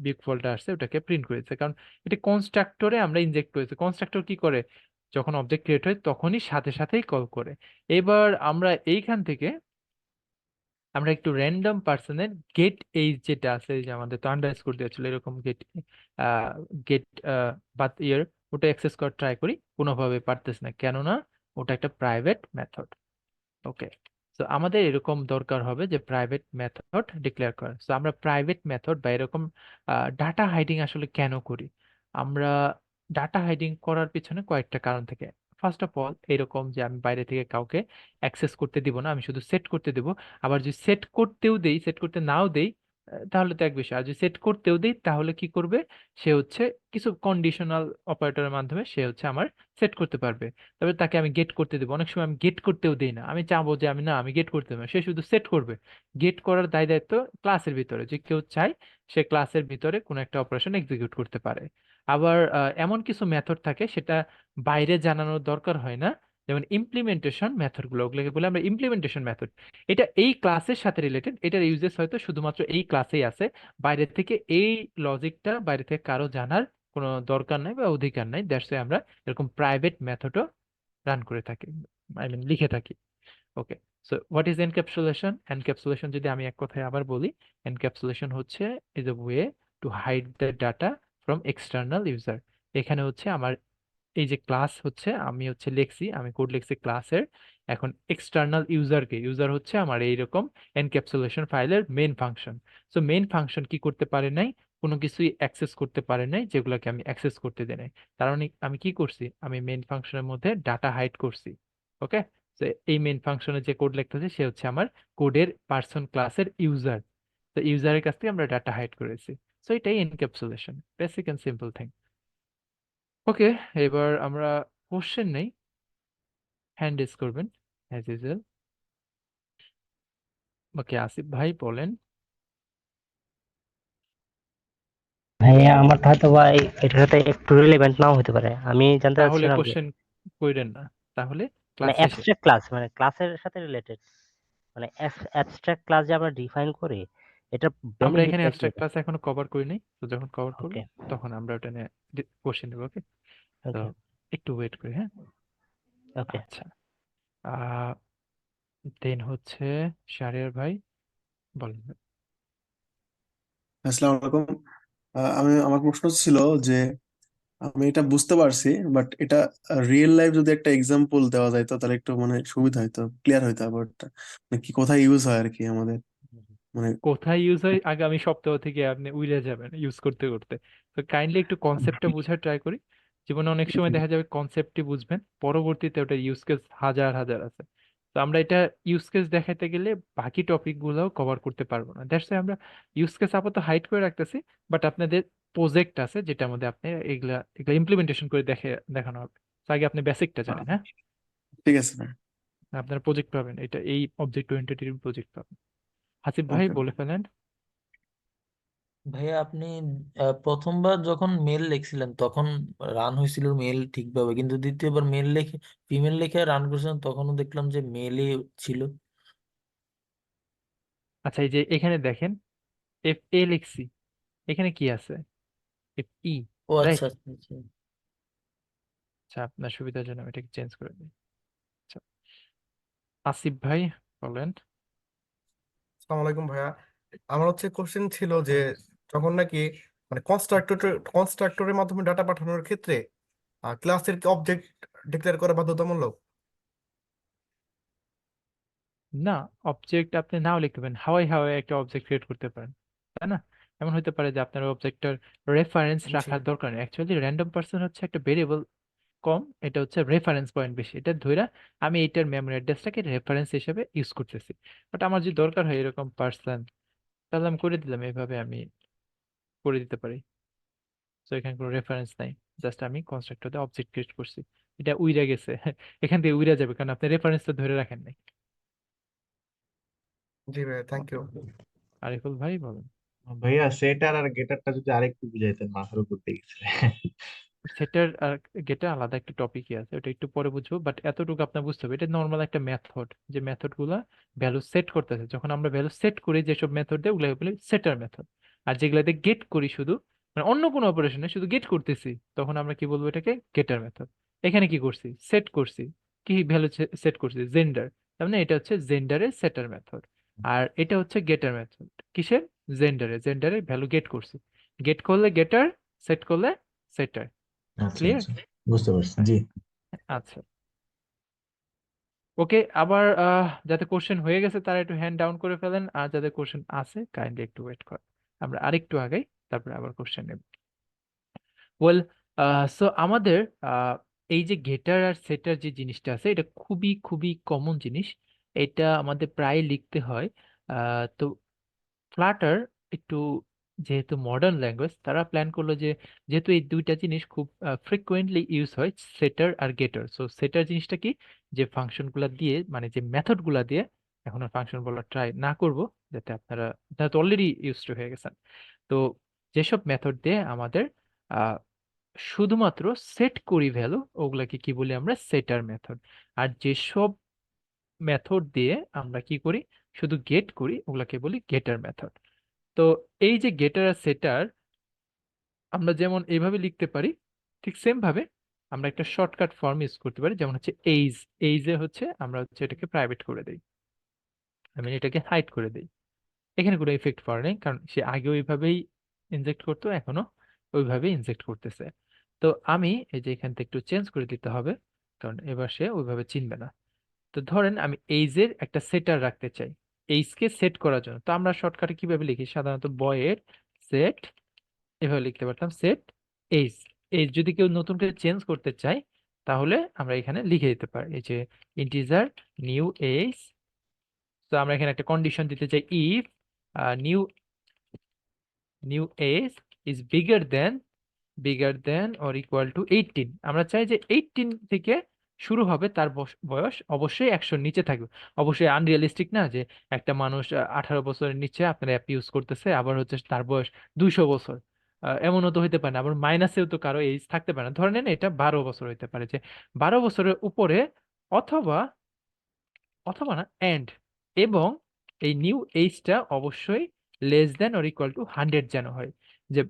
বিয়োগ ফলটা আসছে ওটাকে প্রিন্ট করেছে, কারণ এটা কনস্ট্রাক্টরে আমরা ইনজেক্ট করেছি। কনস্ট্রাক্টর কি করে, যখন অবজেক্ট ক্রিয়েট হয় তখনই সাথে সাথেই কল করে। এবার আমরা এইখান থেকে আমরা একটু র্যান্ডম পার্সনের গেট এইজ যেটা আছে, এই যে আমাদের তো আন্ডারস্কোর দেওয়া ছিল এরকম গেট গেট বার্থ ইয়ার, ওটা অ্যাক্সেস করার ট্রাই করি, কোনোভাবে পারতেছি না, কেননা ওটা একটা প্রাইভেট মেথড। ওকে, তো আমাদের এরকম দরকার হবে যে প্রাইভেট মেথড ডিক্লেয়ার করা। তো আমরা প্রাইভেট মেথড বা এরকম ডাটা হাইডিং আসলে কেন করি? আমরা ডাটা হাইডিং করার পিছনে কয়েকটা কারণ থাকে। ফার্স্ট অফ অল, এরকম যে আমি বাইরে থেকে কাউকে অ্যাক্সেস করতে দিব না, আমি শুধু সেট করতে দিব। আবার যদি সেট করতেও দেই, সেট করতে নাও দেই, তাহলে তো এক বিষয়। আর যদি সেট করতেও দেই তাহলে কি করবে? সে হচ্ছে কিছু কন্ডিশনাল অপারেটরের মাধ্যমে সে হচ্ছে আমার সেট করতে পারবে। তবে তাকে আমি গেট করতে দেবো, অনেক সময় আমি গেট করতেও দেই না, আমি চাবো যে আমি না, আমি গেট করতে দেবো না, সে শুধু সেট করবে। গেট করার দায় দায়িত্ব ক্লাসের ভিতরে, যে কেউ চায় সে ক্লাসের ভিতরে কোনো একটা অপারেশন এক্সিকিউট করতে পারে। আবার এমন কিছু মেথড থাকে সেটা বাইরে জানানোর দরকার হয় না, যেমন ইমপ্লিমেন্টেশন মেথড গুলো, ওগুলোকে বলে আমরা ইমপ্লিমেন্টেশন মেথড। এটা এই ক্লাসের সাথে রিলেটেড, এটার ইউজেস হয়তো শুধুমাত্র এই ক্লাসেই আছে, বাইরে থেকে এই লজিকটা বাইরে থেকে কারো জানার কোনো দরকার নাই বা অধিকার নাই। দ্যাটস আমরা এরকম প্রাইভেট মেথডও রান করে থাকি, আই মিন লিখে থাকি। Okay, so what is encapsulation? Encapsulation যদি আমি এক কথায় আবার বলি, এনক্যাপসুলেশন হচ্ছে is a way to hide the data from external user. এখানে হচ্ছে আমার এই যে ক্লাস হচ্ছে, আমি হচ্ছে লিখছি, আমি কোড লিখছি ক্লাসের, এখন এক্সটার্নাল ইউজারকে, ইউজার হচ্ছে আমার এইরকম এনক্যাপসুলেশন ফাইলের main function. So main function কি করতে পারে নাই? কোনো কিছুই অ্যাক্সেস করতে পারে নাই যেগুলোকে আমি অ্যাক্সেস করতে দেই নাই। তার মানে আমি কি করছি? আমি মেইন ফাংশনের মধ্যে ডাটা হাইড করছি। ওকে, তো এই মেইন ফাংশনে যে কোড লিখতেছে সে হচ্ছে আমার কোডের পার্সন ক্লাসের ইউজার। তো ইউজারের কাছ থেকে আমরা ডাটা হাইড করেছি। সো এটাই encapsulation, basic and simple thing. Okay, এবার আমরা কোশ্চেন নেই, হ্যান্ড রেজ করবেন অ্যাজ ইউজুয়াল। ওকে, আসিফ ভাই বলেন। ভাইয়া আমার হয়তো বা এটার সাথে একটু রিলেভেন্ট নাও হতে পারে, আমি জানতে তাহলে চাচ্ছিলাম যে কোশ্চেন কইরেন না, তাহলে মানে ক্লাস শেষে। অ্যাবস্ট্রাক্ট ক্লাস মানে ক্লাসের সাথে রিলেটেড, মানে অ্যাবস্ট্রাক্ট ক্লাস যে আমরা ডিফাইন করি, এটা আমরা এখানে বেনিফিটটা কি অ্যাবস্ট্রাক্ট এটা? ক্লাস এখনো কভার করি নাই, তো যখন কভার করব ওকে, তখন আমরা ওটা নিয়ে কোশ্চেন দেবো। ওকে, তো ওকে, একটু ওয়েট করি, হ্যাঁ। ওকে। আচ্ছা, আহ দেন হচ্ছে শাহরিয়ার ভাই, বলেন। আসসালামু আলাইকুম। আমি আমার প্রশ্ন ছিল যে আমি এটা বুঝতে পারছি, বাট এটা রিয়েল লাইফ যদি একটা এক্সাম্পল দেওয়া যায় তো তাহলে একটু মানে সুবিধা হইতো, ক্লিয়ার হইতো ব্যাপারটা, মানে কি কোথায় ইউজ হয় আর কি আমাদের, মানে কোথায় ইউজ হয় আগামী সপ্তাহ থেকে আপনি উড়ে যাবেন ইউজ করতে করতে। তো কাইন্ডলি একটু কনসেপ্টটা বোঝার ট্রাই করি। জীবনে অনেক সময় দেখা যাবে কনসেপ্টই বুঝবেন, পরবর্তীতে ওটা ইউজ কেস হাজার হাজার আছে। তো আমরা এটা ইউজ কেস দেখাতে গেলে বাকি টপিক গুলোও কভার করতে পারবো না, দ্যাটস আমরা ইউজ কেস আপাতত হাইড করে রাখতেছি। বাট আপনাদের প্রজেক্ট আছে যেটার মধ্যে আপনি এগুলা এগুলা ইমপ্লিমেন্টেশন করে দেখানো হবে। তো আগে আপনি বেসিকটা জানেন, হ্যাঁ। ঠিক আছে ভাই। আপনার প্রজেক্ট পাবেন, এটা এই অবজেক্ট ওরিয়েন্টেড প্রজেক্ট পাবেন। হাসিব ভাই ওকে। বলে ফেলেন। ভাইয়া আপনি প্রথমবার যখন মেল লিখছিলেন তখন রান হয়েছিল মেল ঠিকভাবে, কিন্তু দ্বিতীয়বার মেল লিখে ফিমেল লিখে রান করছিলেন তখনও দেখলাম যে মেলই ছিল। আচ্ছা, এই যে এখানে দেখেন, এফ এ লিখছি, এখানে কি আছে? এফ ই, ও রাইট? আচ্ছা আচ্ছা আচ্ছা। আচ্ছা, আপনার সুবিধার জন্য আমি এটাকে চেঞ্জ করে দিই। আচ্ছা, আসিফ ভাই বলেন। আসসালামু আলাইকুম ভাইয়া। আমার হচ্ছে কোশ্চেন ছিল যে ওয়ালাইকুম আসসালাম। যখন নাকি মানে কনস্ট্রাক্টরের মাধ্যমে ডাটা পাঠানোর ক্ষেত্রে ক্লাসের কি অবজেক্ট ডিক্লেয়ার করা বাধ্যতামূলক? না, অবজেক্ট আপনি নাও লিখতে পারেন, হাওয়াই হাওয়াই একটা অবজেক্ট ক্রিয়েট করতে পারেন, তাই না? এমন হতে পারে যে আপনার অবজেক্টটার রেফারেন্স জি। রাখার দরকার নেই। অ্যাকচুয়ালি র্যান্ডম পার্সন হচ্ছে একটা ভেরিয়েবল কম, এটা হচ্ছে রেফারেন্স পয়েন্ট বেশি, এটা ধইরা আমি এইটার মেমরি অ্যাড্রেসটাকে রেফারেন্স হিসেবে ইউজ করতেছি। বাট আমার যদি দরকার হয় এরকম পার্সন, তাহলে আমি করে দিলাম, এইভাবে আমি করে দিতে পারি। তো এখানে কোনো রেফারেন্স নাই, জাস্ট আমি কনস্ট্রাক্টরে অবজেক্ট ক্রিয়েট করছি, এটা উইরা গেছে এখান থেকে উইরা যাবে কারণ আপনি রেফারেন্সটা ধরে রাখেন নাই। জি ভাইয়া, থ্যাংক ইউ। আরিফুল ভাই বলেন। ভাইয়া সেটার আর গেটারটা যদি আরেকটু বুঝাইতেন, মাথার উপর দিয়ে গেছে। সেটার আর গেটার আলাদা একটা টপিকই আছে, ওটা একটু পরে বুঝবো, বাট এতটুকু আপনার বুঝতে হবে এটা নর্মাল একটা মেথড, যে মেথড গুলা ভ্যালু সেট করতেছে। যখন আমরা ভ্যালু সেট করি যেসব মেথড দেয় ওগুলো বলি সেটার মেথড। আর যেগুলাতে গেট করি শুধু, মানে অন্য কোনো অপারেশনে শুধু গেট করতেছি, তখন আমরা কি বলবো? এটাকে গেটার মেথড। এখানে কি করছি? সেট করছি। কি ভ্যালু সেট করছি? জেন্ডার, তার মানে এটা হচ্ছে জেন্ডারের সেটার মেথড। আর এটা হচ্ছে গেটার মেথড কিসের জেন্ডারে ভ্যালু গেট করছি গেট করলে গেটার সেট করলে সেটার আচ্ছা ক্লিয়ার আচ্ছা, বুঝতে পারছি, জি। আচ্ছা ওকে আবার যাতে কোশ্চেন হয়ে গেছে তারা একটু হ্যান্ড ডাউন করে ফেলেন আর যাদের কোশ্চেন আছে কাইন্ডলি একটু ওয়েট করেন আমরা আরেকটু আগাই তারপরে আবার কোশ্চেন নেব ওয়েল সো আমাদের আহ, এই যে গেটার আর সেটার যে জিনিসটা আছে এটা খুবই খুবই কমন জিনিস এটা আমাদের প্রায় লিখতে হয় তো ফ্লাটার একটু যেহেতু মডার্ন ল্যাঙ্গুয়েজ তারা প্ল্যান করলো যে যেহেতু এই দুইটা জিনিস খুব ফ্রিকুয়েন্টলি ইউজ হয় সেটার আর গেটার সো সেটার জিনিসটা কি যে ফাংশনগুলা দিয়ে মানে যে মেথডগুলা দিয়ে এখন আর ফাংশন বলা ট্রাই না করব যাতে আপনারা তো অলরেডি ইউজ টু হয়ে গেছেন তো যেসব মেথড দিয়ে আমাদের আহ, শুধুমাত্র সেট করি ভ্যালু ওগুলাকে কি বলি আমরা সেটার মেথড আর যেসব মেথড দিয়ে আমরা কি করি শুধু গেট করি ওগুলাকে বলি গেটার মেথড তো এই যে গেটার আর সেটার আমরা যেমন এইভাবে লিখতে পারি ঠিক সেম ভাবে আমরা একটা শর্টকাট ফর্ম ইউজ করতে পারি যেমন হচ্ছে এইজে হচ্ছে আমরা হচ্ছে এটাকে প্রাইভেট করে দেই আমি এটাকে হাইড করে দেই এখানে কোনো ইফেক্ট পড়ে নাই কারণ সে আগেও ওইভাবেই ইনজেক্ট করতো এখনো ওইভাবেই ইনজেক্ট করতেছে তো আমি এই যে এখান থেকে একটু চেঞ্জ করে দিতে হবে কারণ এবার সে ওইভাবে চিনবে না তো ধরেন আমি এইজের একটা সেটার রাখতে চাই এইজকে সেট করার জন্য তো আমরা শর্টকাটে কিভাবে লিখি সাধারণত বয়ের সেট এভাবে লিখতে পারতাম সেট এইজ এইজ যদি কেউ নতুন করে চেঞ্জ করতে চায় তাহলে আমরা এখানে লিখে দিতে পারি এই যে ইন্টিজার নিউ এইজ তো আমরা এখানে একটা কন্ডিশন দিতে চাই if new new age is bigger than or equal to 18 আমরা চাই যে 18 থেকে শুরু হবে তার বয়স অবশ্যই 100 নিচে থাকবে অবশ্যই আনরিয়ালিস্টিক না যে একটা মানুষ 18 বছরের নিচে আপনার অ্যাপ ইউজ করতেছে আবার হচ্ছে তার বয়স 200 বছর এমনও তো হইতে পারে না আবার মাইনাসেও তো কারো এজ থাকতে পারে না ধরে নেন এটা 12 বছর হইতে পারে যে 12 বছরের উপরে অথবা অথবা না এন্ড এবং এই নিউ এইজটা অবশ্যই less than or equal two 100 যেন হয় যে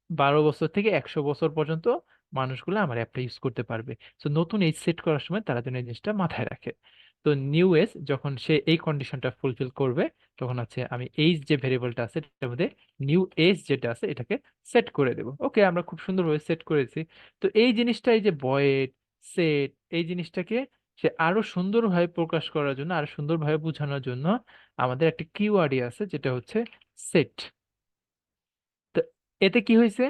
12 বছর থেকে 100 বছর পর্যন্ত মানুষগুলো আমার অ্যাপটা ইউজ করতে পারবে তো নতুন এজ সেট করার সময় তারা যেন এই জিনিসটা মাথায় রাখে তো নিউ এজ যখন সে এই কন্ডিশনটা ফুলফিল করবে তখন আছে আমি এইজ যে ভেরিয়েবলটা আছে এটার মধ্যে নিউ এজ যেটা আছে এটাকে সেট করে দেবো ওকে আমরা খুব সুন্দরভাবে সেট করেছি তো এই জিনিসটা এই যে ভয়েড সেট এই জিনিসটাকে সে আরো সুন্দরভাবে প্রকাশ করার জন্য আরো সুন্দরভাবে বোঝানোর জন্য আমাদের একটা কিওয়ার্ডই আছে যেটা হচ্ছে সেট তো এতে কি হয়েছে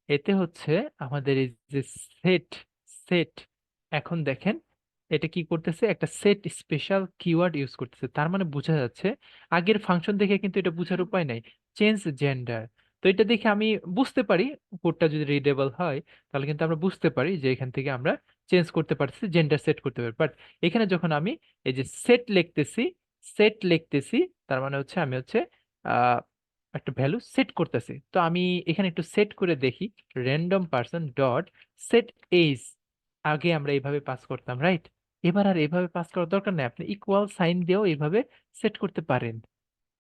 এতে হচ্ছে আমাদের এই যে সেট সেট এখন দেখেন এটা কি করতেছে একটা সেট স্পেশাল কিওয়ার্ড ইউজ করতেছে তার মানে বোঝা যাচ্ছে আগের ফাংশন দেখে কিন্তু এটা বোঝার উপায় নাই চেঞ্জ জেন্ডার তো এটা দেখে আমি বুঝতে পারি কোডটা যদি রিডেবল হয় তাহলে কিন্তু আমরা বুঝতে পারি যে এখান থেকে আমরা চেঞ্জ করতে পারতেছি জেন্ডার সেট করতে পারি বাট এখানে যখন আমি এই যে সেট লিখতেছি তার মানে হচ্ছে আমি হচ্ছে একটা ভ্যালু সেট করতেছি তো আমি এখানে একটু সেট করে দেখি random person dot set age আগে আমরা এইভাবে পাস করতাম রাইট এবার আর এইভাবে পাস করার দরকার নেই আপনি ইকুয়াল সাইন দিয়েও এইভাবে সেট করতে পারেন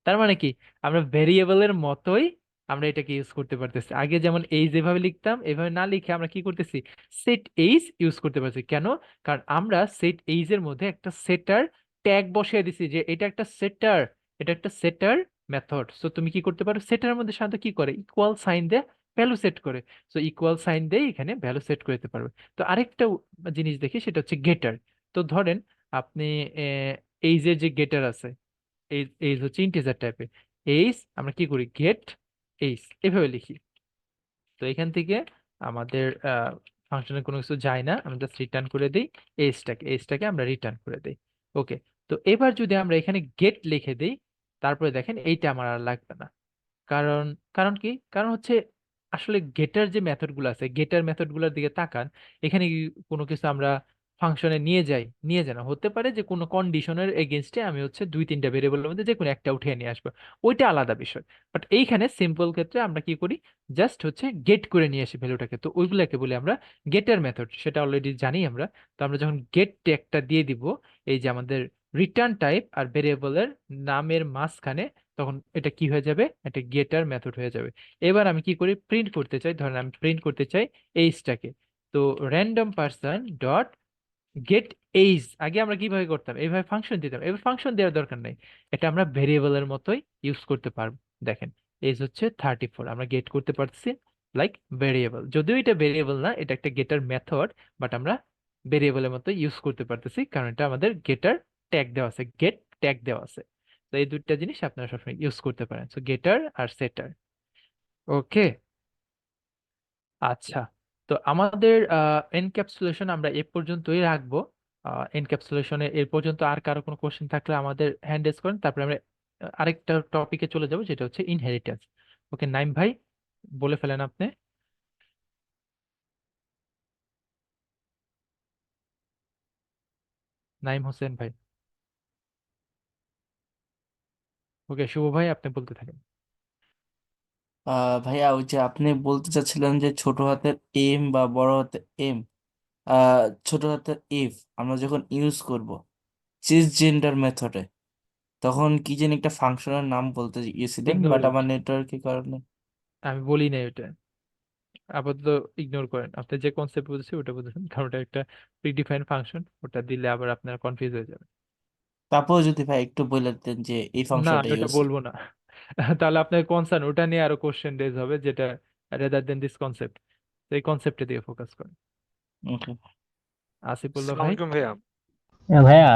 তার মানে কি আমরা ভেরিয়েবলের মতোই আমরা এটাকে ইউজ করতে পারতেছি আগে যেমন এইজ এভাবে লিখতাম এভাবে না লিখে আমরা কি করতেছি সেট এইজ ইউজ করতে পারছি কেন কারণ আমরা সেট এইজ এর মধ্যে একটা সেটার ট্যাগ বসিয়ে দিছি যে এটা একটা সেটার মেথড সো তুমি কি করতে পারো সেটার মধ্যে সাধারণত কি করে ইকুয়াল সাইন দিয়ে ভ্যালু সেট করে সো ইকুয়াল সাইন দিয়ে এখানে ভ্যালু সেট করে দিতে পারবে তো আরেকটা জিনিস দেখি সেটা হচ্ছে গেটার তো ধরেন আপনি এইজের যে গেটার আছে এইজ এইজ হচ্ছে ইন্টিজার টাইপের এইজ আমরা কি করি গেট এইজ এভাবে লিখি তো এখান থেকে আমাদের ফাংশনে কোনো কিছু যায় না আমরা জাস্ট রিটার্ন করে দিই এইজটাকে আমরা রিটার্ন করে দিই ওকে তো এবার যদি আমরা এখানে গেট লিখে দিই তারপরে দেখেন এইটা আমার আর লাগবে না কারণ কারণ কি কারণ হচ্ছে আসলে গেটার যে মেথড গুলো আছে গেটার মেথড গুলোর দিকে তাকান এখানে কি কোনো কিছু আমরা ফাংশনে নিয়ে যাই না হতে পারে যে কোনো কন্ডিশনের এগেনস্টে আমি হচ্ছে 2-3টা ভেরিয়েবলের মধ্যে যে কোনো একটা উঠিয়ে নিয়ে আসবো ওইটা আলাদা বিষয় বাট এইখানে সিম্পল ক্ষেত্রে আমরা কি করি জাস্ট হচ্ছে গেট করে নিয়ে আসি ভ্যালুটাকে তো ওইগুলাকে বলি আমরা গেটার মেথড সেটা অলরেডি জানি আমরা তো আমরা যখন গেট ট্যাগটা দিয়ে দিব এই যে আমাদের রিটার্ন টাইপ আর ভেরিয়েবলের নামের মাঝখানে তখন এটা কি হয়ে যাবে একটা গেটার মেথড হয়ে যাবে এবার আমি কি করি প্রিন্ট করতে চাই ধরেন আমি প্রিন্ট করতে চাই এইজটাকে তো random person dot gate age আগে আমরা কিভাবে করতাম, এইভাবে ফাংশন দিতাম, এবার ফাংশন দেওয়ার দরকার নেই, এটা আমরা ভেরিয়েবলের মতোই ইউজ করতে পারবো। দেখেন এইজ হচ্ছে 34, আমরা গেট করতে পারছি লাইক ভেরিয়েবল, যদিও এটা ভেরিয়েবল না, এটা একটা গেটার মেথড, বাট আমরা ভেরিয়েবলের মতো ইউজ করতে পারতেছি, কারণ এটা আমাদের গেটার ট্যাগ দেওয়া আছে, গেট ট্যাগ দেওয়া আছে। তো এই দুইটা জিনিস আপনারা সবসময় ইউজ করতে পারেন, সো গেটার আর সেটার। ওকে, আচ্ছা, তো আমাদের এনক্যাপসুলেশন আমরা এ পর্যন্তই রাখবো। এনক্যাপসুলেশনে এর পর্যন্ত আর কারো কোনো কোশ্চেন থাকলে আমাদের হ্যান্ড রেজ করেন, তারপরে আমরা আরেকটা টপিকে চলে যাব, যেটা হচ্ছে ইনহেরিটেন্স। ওকে নাইম ভাই, বলে ফেলেন আপনি। নাইম হোসেন ভাই। ওকে শুভ ভাই, আপনি বলতে থাকেন। ভাইয়া ওই যে আপনি বলতে চাচ্ছিলেন যে ছোট হাতের এম বা বড় হাতের এম, ছোট হাতের এফ আমরা যখন ইউজ করব সিসজেন্ডার মেথডে, তখন কি যেন একটা ফাংশনের নাম বলতে গিয়েছিলেন, ইগনোর বাট ইট, আমার নেটওয়ার্কের কারণে। আমি বলি না ওটা, আপাতত ইগনোর করেন। আপনি যে কনসেপ্ট বলছেন ওটা বলছেন, কারণ ওটা একটা প্রিডিফাইন্ড ফাংশন, ওটা দিলে আবার আপনার কনফিউজ হয়ে যাবে। তারপর যদি ভাই একটু বলে দিতেন যে এই না ফাংশনটা ওটা ইউজ। বলবো না। তাহলে আপনার কনসার্ন ওটা নিয়ে আরো কোশ্চেন রেজ হবে, যেটা রেদার দেন দিস কনসেপ্ট। তো এই কনসেপ্টে দিয়ে ফোকাস করেন। ওকে। আসিফুল্লাহ আসসালামু ভাই। আলাইকুম ভাইয়া। ভাইয়া,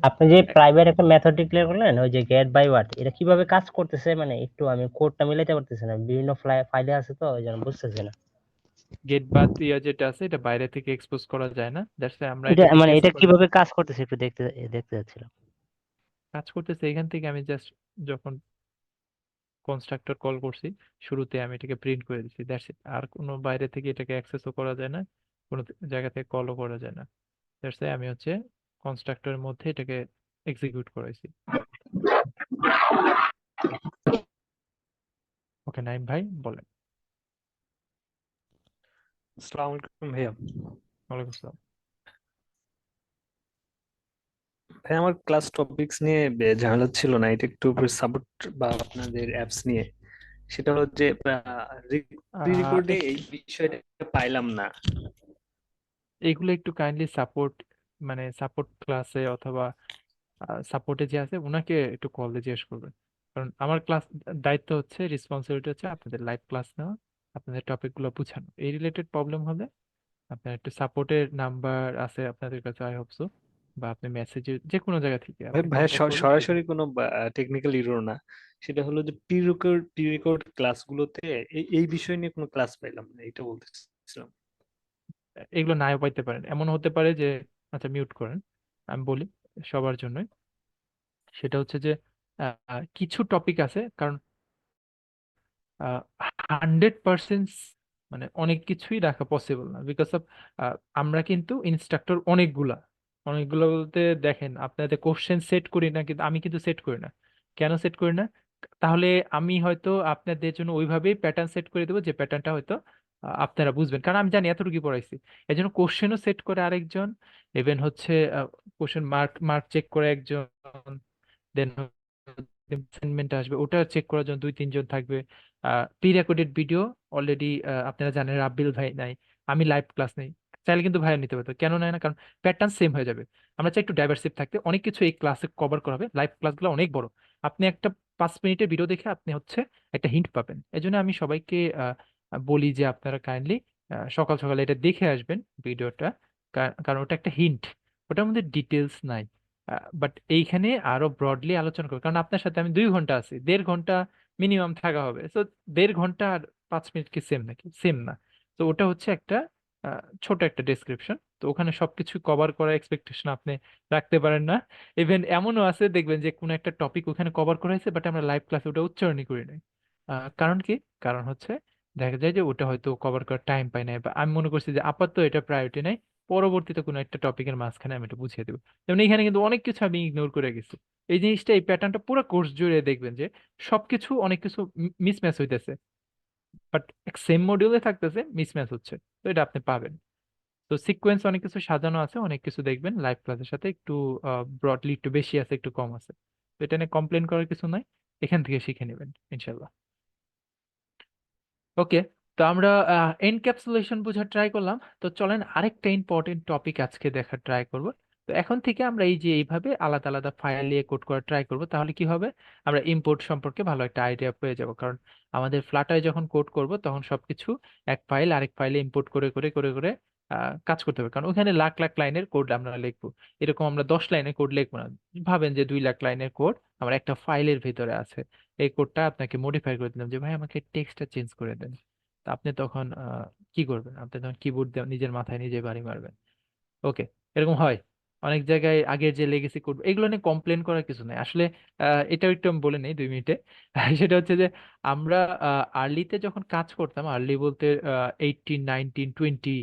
আপনি যে এ- প্রাইভেট একটা মেথড ডিক্লেয়ার করলেন, ওই যে গেট বাই ওয়াট, এটা কিভাবে কাজ করতেছে? মানে একটু আমি কোডটা মিলাইতে পারতেছি না, বিভিন্ন ফাইলে আছে তো ওই জন্য বুঝতেছি না। গেট বাদ দিয়া যেটা আছে এটা বাইরে থেকে এক্সপোজ করা যায় না, দ্যাটস আমরা এটা এটাকে মানে টেস্ট এটা করে কিভাবে কাজ করতেছে একটু দেখতে দেখতে যাচ্ছিলাম। কাজ করতেছে। এখান থেকে আমি জাস্ট যখন কনস্ট্রাক্টর কল করছি শুরুতে, আমি এটাকে প্রিন্ট করে দিচ্ছি, দ্যাটস ইট। আর কোনো বাইরে থেকে এটাকে অ্যাক্সেসও করা যায় না, কোনো জায়গা থেকে কলও করা যায় না। দ্যাটস আমি হচ্ছে কনস্ট্রাক্টরের মধ্যে এটাকে এক্সিকিউট করাইছি। ওকে নাইম ভাই বলেন। আসসালামু আলাইকুম ভাইয়া। ওয়ালাইকুম আসসালাম। ভাই আমার ক্লাস টপিকস নিয়ে ঝামেলা ছিল না, এটা একটু সাপোর্ট বা আপনাদের অ্যাপস নিয়ে, সেটা হলো যে প্রি রেকর্ডে এই বিষয়টা পাইলাম না। এগুলো একটু কাইন্ডলি সাপোর্ট, মানে সাপোর্ট ক্লাসে অথবা সাপোর্টে যে আছে ওনাকে একটু কল দিয়ে জিজ্ঞেস করবেন, কারণ আমার ক্লাস দায়িত্ব হচ্ছে, রেসপন্সিবিলিটি হচ্ছে আপনাদের লাইভ ক্লাস নেওয়া, আপনাদের টপিক গুলো বুঝানো। এই রিলেটেড প্রবলেম হলে আপনার একটু সাপোর্টের নাম্বার আছে আপনাদের কাছে, আই হোপ সো, বা আপনি মেসেজে যে কোনো জায়গা থেকে ভাই আপনি ভাইয়া কন্ট্যাক্ট করবেন। সরাসরি কোনো টেকনিক্যাল ইরর না, সেটা হলো যে প্রি রেকর্ড ক্লাসগুলোতে এই বিষয় নিয়ে কোনো ক্লাস পাইলাম না, এটা বলতেছিলাম। এগুলো নাও পাইতে পারেন, এমন হতে পারে যে, আচ্ছা মিউট করেন, আমি বলি সবার জন্য। সেটা হচ্ছে যে কিছু টপিক আছে, কারণ 100% মানে অনেক কিছুই রাখা পসিবল না, বিকজ অফ আমরা কিন্তু ইনস্ট্রাক্টর অনেকগুলা, অনেকগুলো বলতে দেখেন আপনাদের কোশ্চেন সেট করি না, কিন্তু আমি কিন্তু সেট করি না। কেন সেট করি না? তাহলে আমি হয়তো আপনাদের জন্য ওইভাবেই প্যাটার্ন সেট করে দেবো, যে প্যাটার্নটা হয়তো আপনারা বুঝবেন, কারণ আমি জানি এতটুকু পড়াইছি। এই জন্য কোশ্চেনও সেট করে আরেকজন, ইভেন হচ্ছে কোশ্চেন মার্ক মার্ক চেক করে একজন, দেন অ্যাসাইনমেন্ট আসবে ওটা চেক করার জন্য 2-3 জন থাকবে। প্রি রেকর্ডেড ভিডিও অলরেডি আপনারা জানেন রাব্বিল ভাই নাই, আমি লাইভ ক্লাস নেই, চাইলে কিন্তু ভাইয়া নিতে পারতো, কেন নেয় না? কারণ প্যাটার্ন সেম হয়ে যাবে। আমরা চাই একটু ডাইভার্সিভ থাকতে, অনেক কিছু এই ক্লাসে কভার করা হবে, লাইভ ক্লাসগুলো অনেক বড়। আপনি একটা 5 মিনিটের ভিডিও দেখে আপনি হচ্ছে একটা হিন্ট পাবেন। এই জন্য আমি সবাইকে বলি যে আপনারা কাইন্ডলি সকাল সকালে এটা দেখে আসবেন ভিডিওটা, কারণ ওটা একটা হিন্ট, ওটার মধ্যে ডিটেলস নাই। বাট এইখানে আরো ব্রডলি আলোচনা করবো, কারণ আপনার সাথে আমি 2 ঘন্টা আছি, 1.5 ঘন্টা মিনিমাম থাকা হবে। তো 1.5 ঘন্টা আর 5 মিনিট কি সেম নাকি? সেম না। তো ওটা হচ্ছে একটা ছোট একটা ডেসক্রিপশন, তো ওখানে সবকিছু কভার করার এক্সপেকটেশন আপনি রাখতে পারেন না। ইভেন এমনও আছে দেখবেন যে কোনো একটা টপিক ওখানে কভার করা হয়েছে, বাট আমরা লাইভ ক্লাসে ওটা উচ্চারণই করি নাই। কারণ কি? কারণ হচ্ছে দেখা যায় যে ওটা হয়তো কভার করার টাইম পাই নাই, বা আমি মনে করছি যে আপাতত এটা প্রায়োরিটি নাই, পরবর্তীতে কোনো একটা টপিকের মাঝখানে আমি এটা বুঝিয়ে দেবো। যেমন এখানে কিন্তু অনেক কিছু আমি ইগনোর করে গেছি। এই জিনিসটা, এই প্যাটার্নটা পুরো কোর্স জুড়ে দেখবেন যে সবকিছু অনেক কিছু মিসম্যাচ হইতেছে, বাট সেম মডিউলে থাকতেছে, মিসম্যাচ হচ্ছে। তো এটা আপনি পাবেন। তো সিকোয়েন্স অনেক কিছু সাজানো আছে, অনেক কিছু দেখবেন লাইভ ক্লাসের সাথে একটু ব্রডলি একটু বেশি আছে, একটু কম আছে। তো এটা নিয়ে কমপ্লেন করার কিছু নাই, এখান থেকে শিখে নেবেন ইনশাল্লাহ। ওকে, তো আমরা এনক্যাপসুলেশন বোঝার ট্রাই করলাম, তো চলেন আরেকটা ইম্পর্টেন্ট টপিক আজকে দেখার ট্রাই করব। তো এখন থেকে আমরা এই যে এইভাবে আলাদা আলাদা ফাইল নিয়ে কোড করার ট্রাই করব, তাহলে কি হবে, আমরা ইম্পোর্ট সম্পর্কে ভালো একটা আইডিয়া পেয়ে যাব। কারণ আমাদের ফ্লাটারে যখন কোড করব তখন সবকিছু এক ফাইল আরেক ফাইলে ইম্পোর্ট করে করে করে করে কাজ করতে হবে, কারণ ওখানে লাখ লাখ লাইনের কোড আমরা লিখবো। এরকম আমরা 10 লাইনের কোড লিখবো না। ভাবেন যে 2 লাখ লাইনের কোড আমার একটা ফাইলের ভিতরে আছে। এই কোডটা আপনাকে মডিফাই করে দিলাম যে ভাই আমাকে টেক্সটটা চেঞ্জ করে দেন। তা আপনি তখন কি করবেন, আপনি তখন কিবোর্ড দিয়ে নিজের মাথায় নিজে বাড়ি মারবেন। ওকে, এরকম হয় অনেক জায়গায়। আগের যে লেগেসি কোড, এগুলো নিয়ে কমপ্লেন করার কিছু নাই আসলে। এটাও একটু আমি বলে নেই 2 মিনিটে। সেটা হচ্ছে যে আমরা আর্লিতে যখন কাজ করতাম, আর্লি বলতে 18, 19, 20,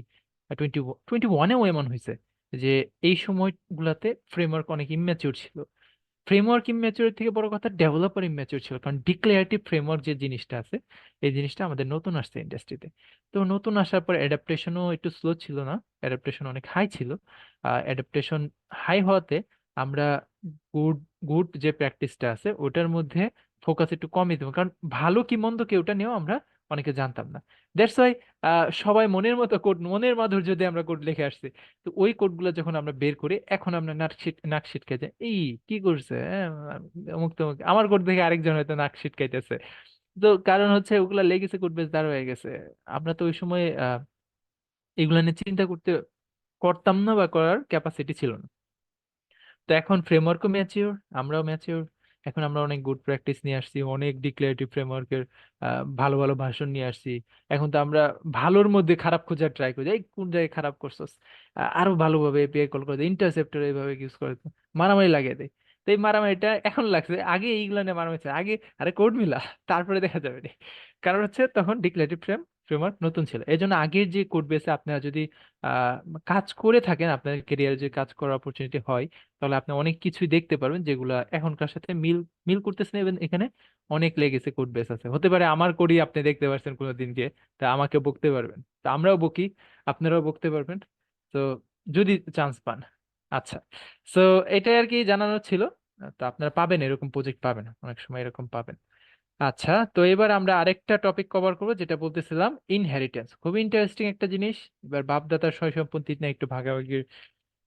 21এও এমন হয়েছে যে এই সময়গুলাতে ফ্রেমওয়ার্ক অনেক ইম্যাচিউর ছিল। ফ্রেমওয়ার্ক ইম্যাচিউর থেকে বড় কথা ডেভেলপার ইম্যাচিউর ছিল, কারণ ডিক্লারেটিভ ফ্রেমওয়ার্ক যে জিনিসটা আছে, এই জিনিসটা আমাদের নতুন আসছে ইন্ডাস্ট্রিতে। তো নতুন আসার পর অ্যাডাপ্টেশনও একটু স্লো ছিল না, অ্যাডাপ্টেশন অনেক হাই ছিল। অ্যাডাপ্টেশন হাই হওয়াতে আমরা গুড গুড যে প্র্যাকটিসটা আছে ওটার মধ্যে ফোকাস একটু কমই দেবো, কারণ ভালো কি মন্দ কি ওটা নিয়েও আমরা অনেকে জানতাম না। দ্যাটস ওয়াই সবাই মনের মতো কোড, মনের মাধুর্য দিয়ে আমরা কোড লিখে আসছি। তো ওই কোডগুলো যখন আমরা বের করি, এখন আমরা নাক সিটকে যাই, এই কি করছে, অমুক তমুক, আমার কোড দেখে আরেকজন হয়তো নাক সিটকাইতেছে। তো কারণ হচ্ছে ওগুলা লেগেছে, কোড বেস দাঁড় হয়ে গেছে। আমরা তো ওই সময় এগুলা নিয়ে চিন্তা করতাম না, বা করার ক্যাপাসিটি ছিল না। তো এখন ফ্রেমওয়ার্কও ম্যাচিওর, আমরাও ম্যাচিওর। এখন আমরা অনেক গুড প্র্যাকটিস নিয়ে আসছি, অনেক ডিক্লারেটিভ ফ্রেমওয়ার্কের ভালো ভালো ভার্সন নিয়ে আসছি। এখন তো আমরা ভালোর মধ্যে খারাপ খোঁজার ট্রাই করি, এই কোন জায়গায় খারাপ করছস, আরো ভালোভাবে এপিআই কল করে দেয়, ইন্টারসেপ্টর এইভাবে ইউজ করে দেয়, মারামারি লাগিয়ে দেয়। তো এই মারামারিটা এখন লাগছে, আগে এইগুলো নিয়ে মারামারি ছিল, আগে আরে কোড মিলা তারপরে দেখা যাবে রে। কারণ হচ্ছে তখন ডিক্লারেটিভ ফ্রেমওয়ার্ক নতুন ছিল। এই জন্য আগের যে কোড বেসে আপনারা যদি আহ কাজ করে থাকেন, আপনার ক্যারিয়ারে যে কাজ করার অপরচুনিটি হয়, তাহলে আপনি অনেক কিছুই দেখতে পারবেন যেগুলা এখনকার সাথে মিল মিল করতেছে না। even এখানে অনেক লেগেছে কোড বেস আছে, হতে পারে আমার কোডই আপনি দেখতে পারছেন কোনোদিন গিয়ে, তা আমাকে বকতে পারবেন, তা আমরাও বকি, আপনারাও বকতে পারবেন। তো যদি চান্স পান। আচ্ছা, সো এটাই আর কি জানানো ছিল। তো আপনারা পাবেন, এরকম প্রজেক্ট পাবেন, অনেক সময় এরকম পাবেন। আচ্ছা, তো এবার আমরা আরেকটা টপিক কভার করবো, যেটা বলতেছিলাম ইনহেরিটেন্স। খুবই ইন্টারেস্টিং একটা জিনিস। এবার বাপ দাদার সয় সম্পত্তি নিয়ে একটু ভাগাভাগি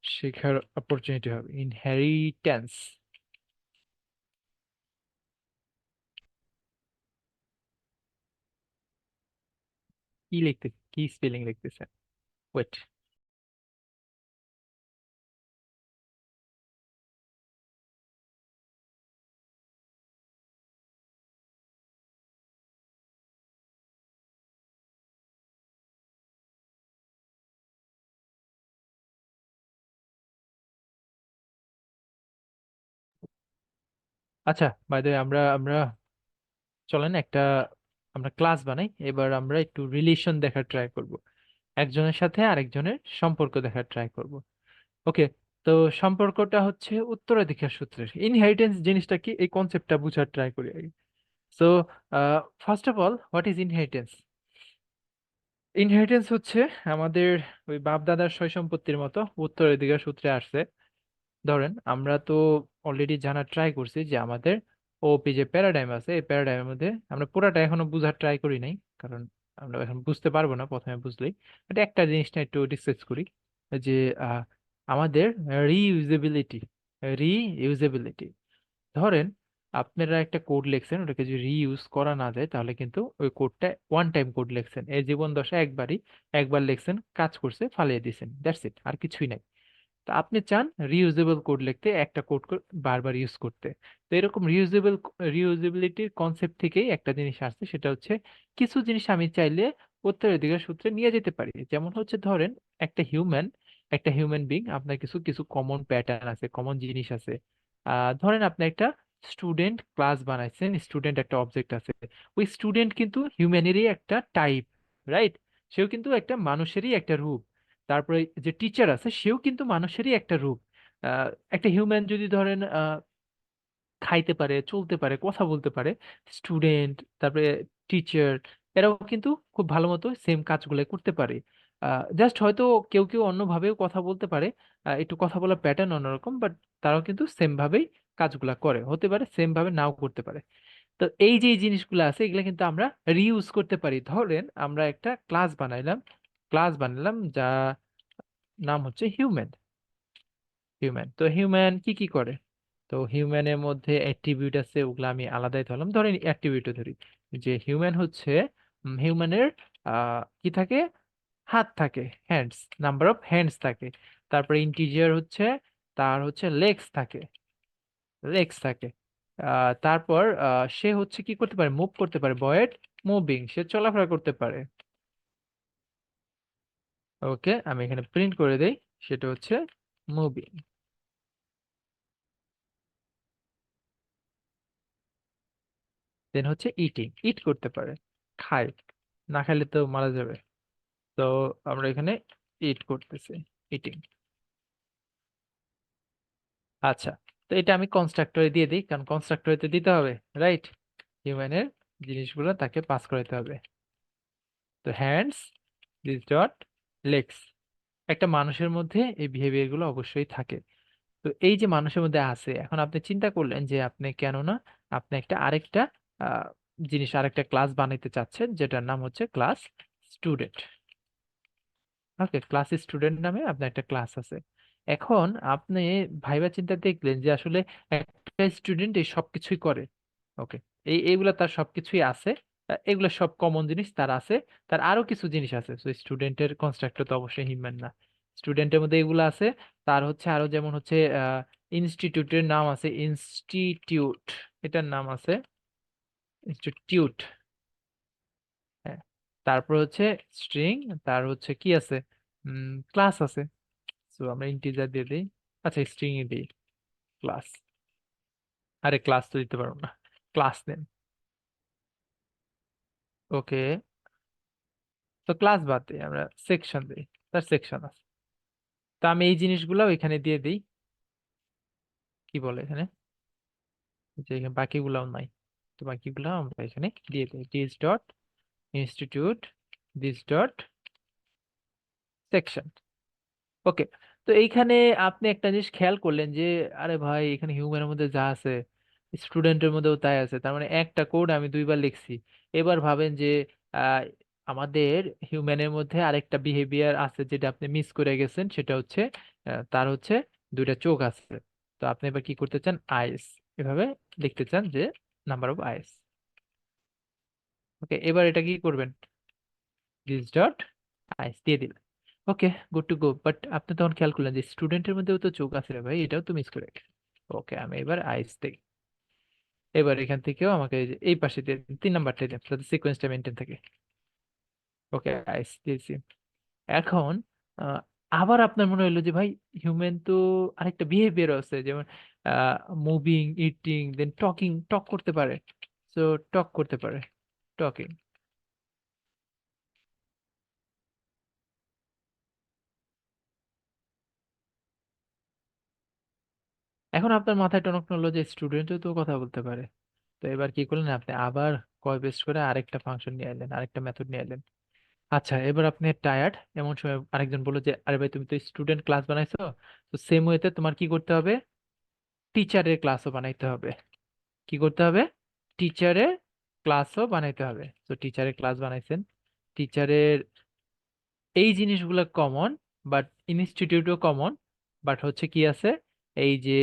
শেখার অপরচুনিটি হবে। ইনহেরিটেন্স কি লিখতে, কি স্পেলিং লিখতেছে, ওয়েট। আচ্ছা, বাই দ্য আমরা আমরা চলেন একটা আমরা ক্লাস বানাই। এবার আমরা একটু রিলেশন দেখার ট্রাই করব, একজনের সাথে আরেকজনের সম্পর্ক দেখার ট্রাই করব। ওকে, তো সম্পর্কটা হচ্ছে উত্তরাধিকার সূত্রের। ইনহেরিটেন্স জিনিসটা কি, এই কনসেপ্টটা বুঝার ট্রাই করি আগে। So first of all, what is inheritance? Inheritance হচ্ছে আমাদের ওই বাপ দাদার সয় সম্পত্তির মতো উত্তরাধিকার সূত্রে আসছে। ধরেন আমরা তো অলরেডি জানার ট্রাই করছি যে আমাদের ওপি যে প্যারাডাইম আছে, এই প্যারাডাইমের মধ্যে আমরা পুরাটা এখনো বুঝার ট্রাই করি নাই, কারণ আমরা এখন বুঝতে পারবো না প্রথমে বুঝলেই। বাট একটা জিনিসটা একটু ডিসকাস করি, যে আহ, আমাদের রিইউজেবিলিটি, রিইউজেবিলিটি ধরেন আপনারা একটা কোড লিখছেন, ওটাকে যদি রিইউজ করা না যায় তাহলে কিন্তু ওই কোডটা ওয়ান টাইম কোড লিখছেন, এই জীবন দশা একবার লিখছেন, কাজ করছে, ফালিয়ে দিয়েছেন, দ্যাটস ইট, আর কিছুই নাই। তো আপনি চান রিউজেবল কোড লিখতে, একটা কোড বারবার ইউজ করতে। তো এরকম রিউজেবিলিটির কনসেপ্ট থেকেই একটা জিনিস আসছে, সেটা হচ্ছে কিছু জিনিস আমি চাইলে উত্তরাধিকার সূত্রে নিয়ে যেতে পারি। যেমন হচ্ছে ধরেন একটা হিউম্যান বিং, আপনার কিছু কিছু কমন প্যাটার্ন আছে, কমন জিনিস আছে। ধরেন আপনি একটা স্টুডেন্ট ক্লাস বানাইছেন, স্টুডেন্ট একটা অবজেক্ট আছে, ওই স্টুডেন্ট কিন্তু হিউম্যানেরই একটা টাইপ, রাইট? সেও কিন্তু একটা মানুষেরই একটা রূপ। তারপরে যে টিচার আছে সেও কিন্তু মানুষেরই একটা রূপ। আহ, একটা হিউম্যান যদি ধরেন খাইতে পারে, চলতে পারে, কথা বলতে পারে, স্টুডেন্ট তারপরে টিচার এরাও কিন্তু খুব ভালো মতো সেম কাজগুলো করতে পারে। জাস্ট হয়তো কেউ কেউ অন্যভাবেও কথা বলতে পারে, একটু কথা বলার প্যাটার্ন অন্যরকম, বাট তারাও কিন্তু সেম ভাবেই কাজগুলা করে, হতে পারে সেম ভাবে নাও করতে পারে। তো এই যে এই জিনিসগুলো আছে এগুলো কিন্তু আমরা রিইউজ করতে পারি। ধরেন আমরা একটা ক্লাস বানালাম যা নাম হচ্ছে হিউম্যান। তো হিউম্যান কি কি করে? তো হিউম্যানের মধ্যে অ্যাট্রিবিউট আছে, ওগুলো আমি আলাদাই ধরলাম। ধরেন অ্যাট্রিবিউটও ধরি, যে হিউম্যান হচ্ছে হিউম্যানের কি থাকে, হাত থাকে, হ্যান্ডস, নাম্বার অফ হ্যান্ডস থাকে। তারপরে ইন্টিজার হচ্ছে তার হচ্ছে লেগস থাকে। তারপর সে হচ্ছে কি করতে পারে, মুভ করতে পারে, বয়েড মুভিং, সে চলাফেরা করতে পারে। ওকে, আমি এখানে প্রিন্ট করে দেই, সেটা হচ্ছে মুভিং। দেন হচ্ছে ইট করতে পারে, খায়, না খাইলে তো মারা যাবে। তো আমরা এখানে ইট করতেছি, ইটিং। আচ্ছা, তো এটা আমি কনস্ট্রাক্টরে দিয়ে দিই, কারণ কনস্ট্রাক্টরে তো দিতে হবে, রাইট? হিউম্যানের জিনিসগুলো তাকে পাস করাতে হবে। তো হ্যান্ডস, দিস ডট লেগস। একটা মানুষের মধ্যে এই বিহেভিয়ার গুলো অবশ্যই থাকে। তো এই যে মানুষের মধ্যে আছে, এখন আপনি চিন্তা করলেন যে আপনি কেন না আপনি আরেকটা আহ, আরেকটা ক্লাস বানাইতে চাচ্ছেন, যেটার নাম হচ্ছে ক্লাস স্টুডেন্ট। ওকে, ক্লাস স্টুডেন্ট নামে আপনার একটা ক্লাস আছে। এখন আপনি ভাইবা চিন্তা দেখলেন যে আসলে একটা স্টুডেন্ট এই সবকিছুই করে। ওকে, এইগুলা তার সবকিছুই আছে, এগুলো সব কমন জিনিস তার আছে। তার আরো কিছু জিনিস আছে, তো স্টুডেন্টের কনস্ট্রাক্টর তো অবশ্যই হিউম্যান না। স্টুডেন্টের মধ্যে এগুলো আছে। তার হচ্ছে আরো যেমন হচ্ছে ইনস্টিটিউটের নাম আছে, ইনস্টিটিউট, এটার নাম আছে ইনস্টিটিউট। হ্যাঁ, তারপর হচ্ছে স্ট্রিং, তার হচ্ছে কি আছে, ক্লাস আছে। তো আমরা ইন্টিজার দিয়ে দিই, আচ্ছা স্ট্রিং এ দিই ক্লাস। আরে ক্লাস তো দিতে পারবো না, ক্লাস নেম। ওকে, তো ক্লাস বাদ দিই, আমরা সেকশন দিই, তার সেকশন আছে। তো আমি এই জিনিসগুলো এখানে দিয়ে দিই, কি বলে এখানে, যে এখানে বাকিগুলাও নাই, তো বাকিগুলো আমরা এখানে দিয়ে দিই, this dot institute, this dot section. Okay, তো এইখানে আপনি একটা জিনিস খেয়াল করলেন যে আরে ভাই এখানে হিউম্যানের মধ্যে যা আছে স্টুডেন্টের মধ্যেও তাই আছে, তার মানে একটা কোড আমি দুইবার লিখছি। এবার ভাবেন যে আহ, আমাদের হিউম্যানের মধ্যে আরেকটা বিহেভিয়ার আছে যেটা আপনি মিস করে গেছেন, সেটা হচ্ছে তার হচ্ছে দুইটা চোখ আছে। তো আপনি এবার কি করতে চান, আইস, এভাবে লিখতে চান যে নাম্বার অফ আইস। ওকে, এবার এটা কি করবেন, দিস ডট আইস দিয়ে দিলেন। ওকে, গুড টু গো। বাট আপনি তখন খেয়াল করলেন যে স্টুডেন্টের মধ্যেও তো চোখ আছে রে ভাই, এটাও তো মিস করে গেছেন। ওকে, আমি এবার আইস দিই। এবার এখান থেকেও আমাকে এই পাশে দিয়ে দিন, 3 নাম্বারটা দিন, যাতে সিকোয়েন্সটা মেনটেন থাকে। ওকে, আইস দিয়েছি। এখন আহ, আবার আপনার মনে হলো যে ভাই হিউম্যান তো আরেকটা বিহেভিয়ার আছে, যেমন মুভিং, ইটিং, দেন টক করতে পারে। তো টক করতে পারে, টকিং। এখন আপনার মাথায় টনক নড়লো যে স্টুডেন্টও তো কথা বলতে পারে। তো এবার কি করলেন, আপনি আবার কপি পেস্ট করে আরেকটা ফাংশন নিয়ে এলেন, আরেকটা মেথড নিয়ে এলেন। আচ্ছা, এবার আপনি টায়ার্ড, এমন সময় আরেকজন বললো যে আরে ভাই তুমি তো স্টুডেন্ট ক্লাস বানাইছো, তো সেম ওয়েতে তোমার কি করতে হবে, টিচারের ক্লাসও বানাইতে হবে। কি করতে হবে, টিচারের ক্লাসও বানাইতে হবে। তো টিচারের ক্লাস বানাইছেন, টিচারের এই জিনিসগুলো কমন, বাট ইনস্টিটিউটও কমন। বাট হচ্ছে কি আছে, এই যে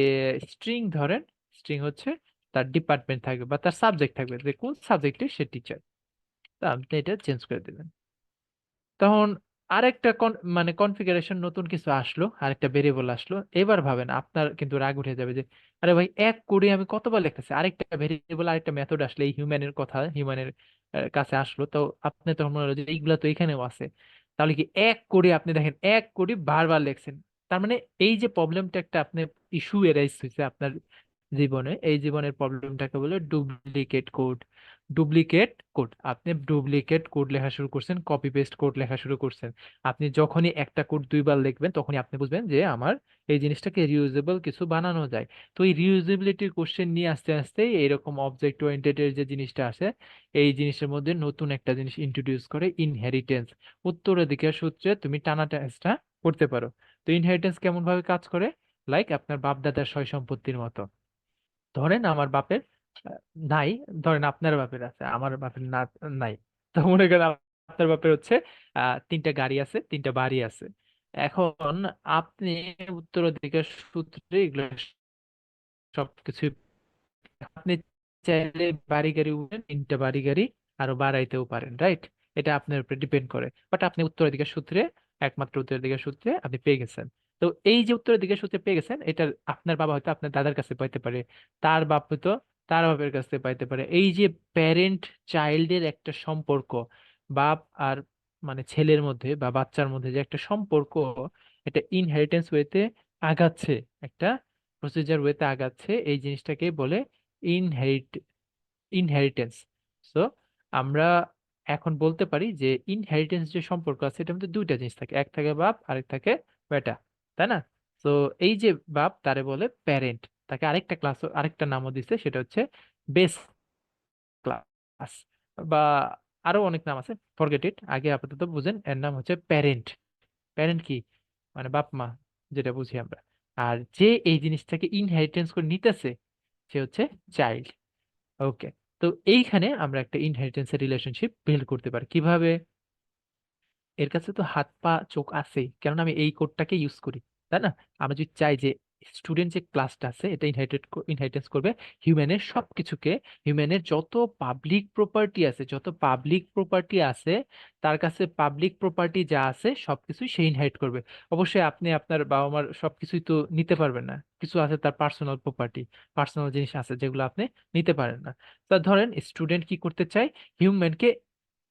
স্ট্রিং ধরেন, স্ট্রিং হচ্ছে তার ডিপার্টমেন্ট থাকবে বা তার সাবজেক্ট থাকবে, যে কোন সাবজেক্টে সে টিচার। তা আপনি এটা চেঞ্জ করে দিবেন। তখন আরেকটা মানে কনফিগারেশন, নতুন কিছু আসলো, আরেকটা ভেরিয়েবল আসলো। এবার ভাবেন আপনার কিন্তু রাগ উঠে যাবে যে আরে ভাই এক কোডে আমি কতবার লিখতেছি, আরেকটা ভেরিয়েবল আরেকটা মেথড আসলে এই হিউম্যানের কথা হিউম্যানের কাছে আসলো। তো আপনি তখন মনে হলো যে এইগুলা তো এখানেও আছে, তাহলে কি এক কোডে আপনি দেখেন এক কোডে বারবার লেখছেন। তার মানে এই যে প্রবলেমটা একটা আপনি ইস্যু এরাইজ হয়েছে আপনার জীবনে, এই জীবনের প্রবলেমটাকে বলে ডুপ্লিকেট কোড। আপনি ডুপ্লিকেট কোড লেখা শুরু করছেন, কপি পেস্ট কোড লেখা শুরু করছেন। আপনি যখনই একটা কোড দুইবার লিখবেন তখনই আপনি বুঝবেন যে আমার এই জিনিসটাকে রিউজেবল কিছু বানানো যায়। তো এই রিউজেবিলিটির কোশ্চেন নিয়ে আস্তে আস্তে এইরকম অবজেক্ট ওরিয়েন্টেড এর যে জিনিসটা আছে, এই জিনিসের মধ্যে নতুন একটা জিনিস ইন্ট্রোডিউস করে, ইনহেরিটেন্স। উত্তরাধিকার সূত্রে তুমি টানা টেস্টটা করতে পারো। তো ইনহেরিটেন্স কেমন ভাবে কাজ করে, লাইক আপনার বাপ দাদার সয় সম্পত্তির মতো। ধরেন আমার বাপের আহ, নাই, ধরেন আপনার বাপের আছে, আমার বাপের না, নাই। তো মনে করেন আপনার বাপের হচ্ছে 3টা গাড়ি আছে, 3টা বাড়ি আছে। এখন আপনি উত্তরাধিকার সূত্রে এগুলো সবকিছু, আপনি চাইলে বাড়ি গাড়ি উঠেন, 3টা বাড়ি গাড়ি আরো বাড়াইতেও পারেন, রাইট? এটা আপনার উপরে ডিপেন্ড করে, বাট আপনি উত্তরাধিকার সূত্রে, একমাত্র উত্তরাধিকার সূত্রে আপনি পেয়ে গেছেন। তো এই যে উত্তরাধিকার সূত্রে পেয়ে গেছেন, এটা আপনার বাবা হয়তো আপনার দাদার কাছে পাইতে পারে, তার বাপ হয়তো তার বাপের কাছে পাইতে পারে। এই যে প্যারেন্ট চাইল্ডের একটা সম্পর্ক, বাপ আর মানে ছেলের মধ্যে বা বাচ্চার মধ্যে যে একটা সম্পর্ক, এটা ইনহেরিটেন্স ওয়েতে আগাচ্ছে, একটা প্রসিজার ওয়েতে আগাচ্ছে, এই জিনিসটাকে বলে ইনহেরিট ইনহেরিটেন্স। সো আমরা এখন বলতে পারি যে ইনহেরিটেন্স যে সম্পর্ক আছে, এটার মধ্যে 2টা জিনিস থাকে, এক থাকে বাপ, আরেক থাকে বেটা, তাই না? তো এই যে বাপ, তারে বলে প্যারেন্ট, তাকে আরেকটা ক্লাস, আরেকটা নামও দিছে, সেটা হচ্ছে বেস ক্লাস, বা আরো অনেক নাম আছে, ফরগেট ইট, আগে আপাতত বুঝেন এর নাম হচ্ছে প্যারেন্ট। প্যারেন্ট কি মানে বাপ মা, যেটা বুঝি আমরা। আর যে এই জিনিসটাকে ইনহেরিটেন্স করে নিতেছে, সে হচ্ছে চাইল্ড। ওকে, তো এইখানে আমরা একটা ইনহেরিটেন্সের রিলেশনশিপ বিল্ড করতে পারি কিভাবে? এর কাছে তো হাত পা চোখ আছেই, কেননা আমি এই কোডটাকে ইউজ করি, তাই না? আমরা যদি চাই যে স্টুডেন্ট যে ক্লাসটা আছে এটা ইনহেরিটেন্স করবে হিউম্যানের সবকিছুকে, হিউম্যানের যত পাবলিক প্রপার্টি আছে, যত পাবলিক প্রপার্টি আছে, তার কাছে পাবলিক প্রপার্টি যা আছে সবকিছুই সে ইনহেরিট করবে। অবশ্যই আপনি আপনার বাবা মার সবকিছুই তো নিতে পারবেন না, কিছু আছে তার পার্সোনাল প্রপার্টি, পার্সোনাল জিনিস আছে যেগুলো আপনি নিতে পারেন না। তা ধরেন স্টুডেন্ট কি করতে চায়, হিউম্যানকে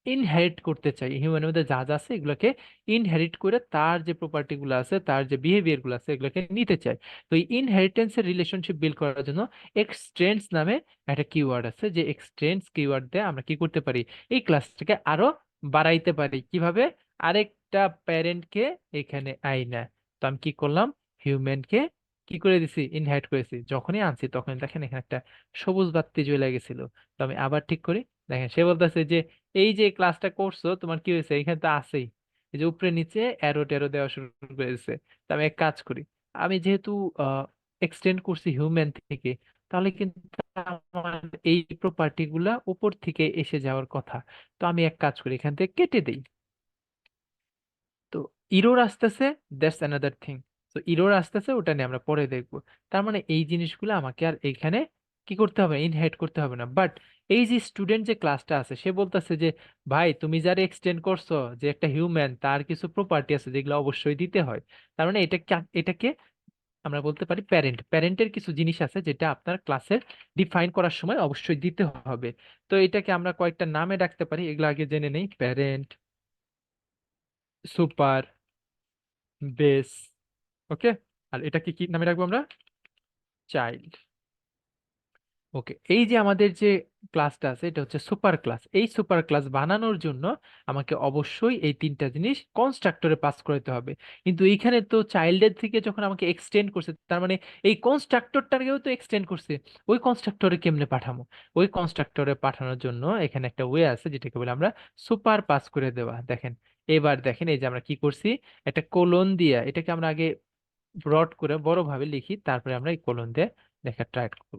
ইনহেরিট করতে চাই, হিউম্যানের মধ্যে যা যা আছে এগুলোকে ইনহেরিট করে তার যে প্রপার্টি গুলো আছে, তার যে বিহেভিয়ার গুলো আছে, এগুলোকে নিতে চাই। তো এই ইনহেরিটেন্সের রিলেশনশিপ বিল্ড করার জন্য এক্সটেন্স নামে একটা কিওয়ার্ড আছে, যে এক্সটেন্স কিওয়ার্ড দিয়ে আমরা কি করতে পারি, এই ক্লাসটাকে আরো বাড়াইতে পারি। কিভাবে? আরেকটা প্যারেন্টকে এখানে আইনা, তো আমি কি করলাম, হিউম্যানকে কি করে দিছি, ইনহেরিট করেছি। যখনই আনছি তখন দেখেন এখানে একটা সবুজ বাতি জ্বলে গেছিল। তো আমি আবার ঠিক করি, দেখেন সে বলতেছে যে এই যে ক্লাসটা করছো তোমার কি হয়েছে, এখানে তো আছেই, এই যে উপরে নিচে অ্যারো ট্যারো দেওয়া শুরু করে দিচ্ছে। তো আমি এক কাজ করি, আমি যেহেতু এক্সটেন্ড করছি হিউম্যান থেকে, তাহলে কিন্তু আমার এই প্রপার্টি গুলা উপর থেকে এসে যাওয়ার কথা। তো আমি এক কাজ করি, এখান থেকে কেটে দেই। তো ইরোর আসতেছে, দ্যাটস অ্যানাদার থিং। তো ইরোর আসতেছে, ওটা নিয়ে আমরা পরে দেখবো। তার মানে এই জিনিসগুলো আমাকে আর এখানে কি করতে হবে, ইনহেরিট করতে হবে না। বাট এই যে স্টুডেন্ট যে ক্লাসটা আছে, সে বলতেছে যে ভাই তুমি যারা এক্সটেন্ড করছো, যে একটা হিউম্যান তার কিছু প্রপার্টি আছে যেগুলো অবশ্যই দিতে হয়। তার মানে এটাকে আমরা বলতে পারি প্যারেন্ট, প্যারেন্টের কিছু জিনিস আছে যেটা আপনার ক্লাসের ডিফাইন করার সময় অবশ্যই দিতে হবে। তো এটাকে আমরা কয়েকটা নামে ডাকতে পারি, এগুলো আগে জেনে নেই। প্যারেন্ট, সুপার, বেস, ওকে। আর এটাকে কি নামে রাখবো আমরা? চাইল্ড। ওকে, এই যে আমাদের যে ক্লাসটা আছে এটা হচ্ছে সুপার ক্লাস। এই সুপার ক্লাস বানানোর জন্য আমাকে অবশ্যই এই 3টা জিনিস কনস্ট্রাক্টরে পাস করতে হবে। কিন্তু এইখানে তো চাইল্ডের থেকে যখন আমাকে এক্সটেন্ড করছে, তার মানে এই কনস্ট্রাক্টরটাকেও তো এক্সটেন্ড করছে। ওই কনস্ট্রাক্টরে কেমনে পাঠাবো? ওই কনস্ট্রাক্টরে পাঠানোর জন্য এখানে একটা ওয়ে আছে যেটাকে বলে আমরা সুপার পাস করে দেওয়া। দেখেন, এবার দেখেন এই যে আমরা কি করছি, একটা কোলন দিয়া এটাকে আমরা আগে ব্রড করে বড় ভাবে লিখি, তারপরে আমরা এই কোলন দিয়ে লেখা ট্রাই করব।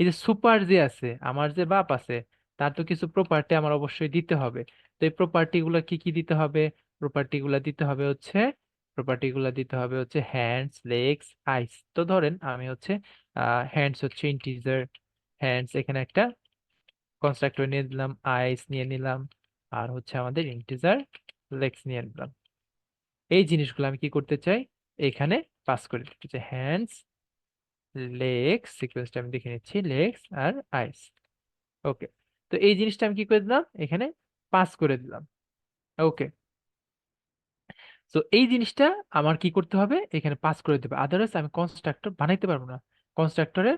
এই যে সুপার যে আছে, আমার যে বাপ আছে, তার তো কিছু প্রপার্টি আমার অবশ্যই দিতে হবে। তো এই প্রপার্টি গুলো কি কি দিতে হবে? প্রপার্টি গুলা দিতে হবে হচ্ছে হ্যান্ডস, লেগস, আইস। তো ধরেন আমি হচ্ছে হ্যান্ডস হচ্ছে ইন্টিজার, হ্যান্ডস এখানে একটা কনস্ট্রাক্টর নিয়ে দিলাম, আইস নিয়ে নিলাম, আর হচ্ছে আমাদের ইন্টিজার লেগস নিয়ে নিলাম। এই জিনিসগুলো আমি কি করতে চাই, এখানে পাস করে দিতে চাই। হ্যান্ডস, লেগস, সিকোয়েন্সটা আমি দেখে নিচ্ছি, লেগস আর আইস। ওকে, তো এই জিনিসটা আমি কি করে দিলাম, এখানে পাস করে দিলাম। ওকে, তো এই জিনিসটা আমার কি করতে হবে, এখানে পাস করে দেবে, আদারওয়াইজ আমি কনস্ট্রাক্টর বানাইতে পারবো না। কনস্ট্রাক্টরে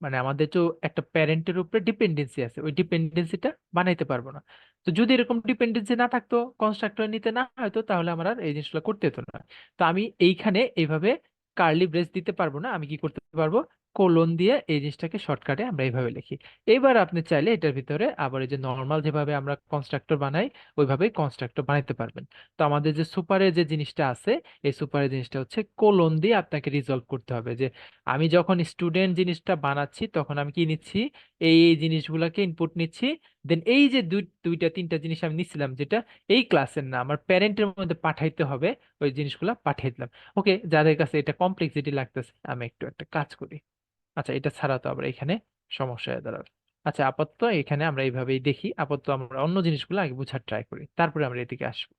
মানে আমাদের তো একটা প্যারেন্টের উপরে ডিপেন্ডেন্সি আছে, ওই ডিপেন্ডেন্সিটা বানাইতে পারবো না। তো যদি এরকম ডিপেন্ডেন্সি না থাকতো, কনস্ট্রাক্টর নিতে না হয়তো, তাহলে আমার আর এই জিনিসগুলো করতে হতো না। তো আমি এইখানে এইভাবে কার্লি ব্রেস দিতে পারবো না, আমি কি করতে পারবো, কোলন দিয়ে এই জিনিসটাকে শর্টকাটে আমরা এইভাবে লিখি। এবার আপনি চাইলে এটার ভিতরে আবার এই যে নর্মাল যেভাবে আমরা কনস্ট্রাক্টর বানাই ওইভাবেই কনস্ট্রাক্টর বানাইতে পারবেন। তো আমাদের যে সুপারের যে জিনিসটা আছে এই সুপারের জিনিসটা হচ্ছে কোলন দিয়ে আপনাকে রিজলভ করতে হবে যে আমি যখন স্টুডেন্ট জিনিসটা বানাচ্ছি তখন আমি কি নিচ্ছি, এই জিনিসগুলোকে ইনপুট নিচ্ছি, দেন এই যে দুইটা তিনটা জিনিস আমি নিচ্ছিলাম যেটা এই ক্লাসের না আমার প্যারেন্টের মধ্যে পাঠাইতে হবে, ওই জিনিসগুলো পাঠিয়ে দিলাম। ওকে, যাদের কাছে এটা কমপ্লেক্সিটি লাগতেছে আমি একটু একটা কাজ করি। আচ্ছা, এটা ছাড়া তো আবার এখানে সমস্যা হয়ে দাঁড়াবে। আচ্ছা, আপাতত এখানে আমরা এইভাবেই দেখি, আপাতত আমরা অন্য জিনিসগুলো আগে বোঝার ট্রাই করি, তারপরে আমরা এদিকে আসবো।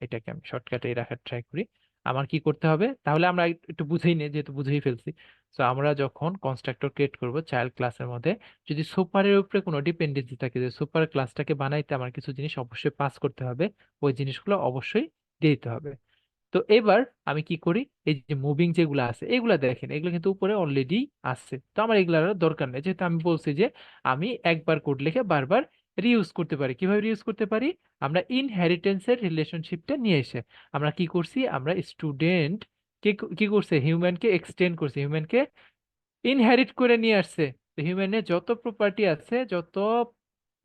এটাকে আমি শর্টকাটে রাখার ট্রাই করি। আমার কি করতে হবে তাহলে, আমরা একটু বুঝেই নিই যেহেতু বুঝেই ফেলছি। তো আমরা যখন কনস্ট্রাক্টর ক্রিয়েট করব চাইল্ড ক্লাসের মধ্যে, যদি সুপারের উপরে কোনো ডিপেন্ডেন্সি থাকে, যে সুপার ক্লাসটাকে বানাইতে আমার কিছু জিনিস অবশ্যই পাস করতে হবে, ওই জিনিসগুলো অবশ্যই দিয়ে দিতে হবে। তো এবার আমি কি করি, এই যে মুভিং যেগুলো আছে এগুলা দেখেন, এগুলো কিন্তু উপরে অলরেডি আছে, তো আমার এগুলার দরকার নেই, যেহেতু আমি বলছি যে আমি একবার কোড লিখে বারবার রিইউজ করতে পারি। কিভাবে রিইউজ করতে পারি, আমরা ইনহেরিটেন্সের রিলেশনশিপটা নিয়ে এসে আমরা কি করছি, আমরা স্টুডেন্ট কে কি করছে, হিউম্যানকে এক্সটেন্ড করছে, হিউম্যানকে ইনহেরিট করে নিয়ে আসছে। তো হিউম্যানের যত প্রপার্টি আছে, যত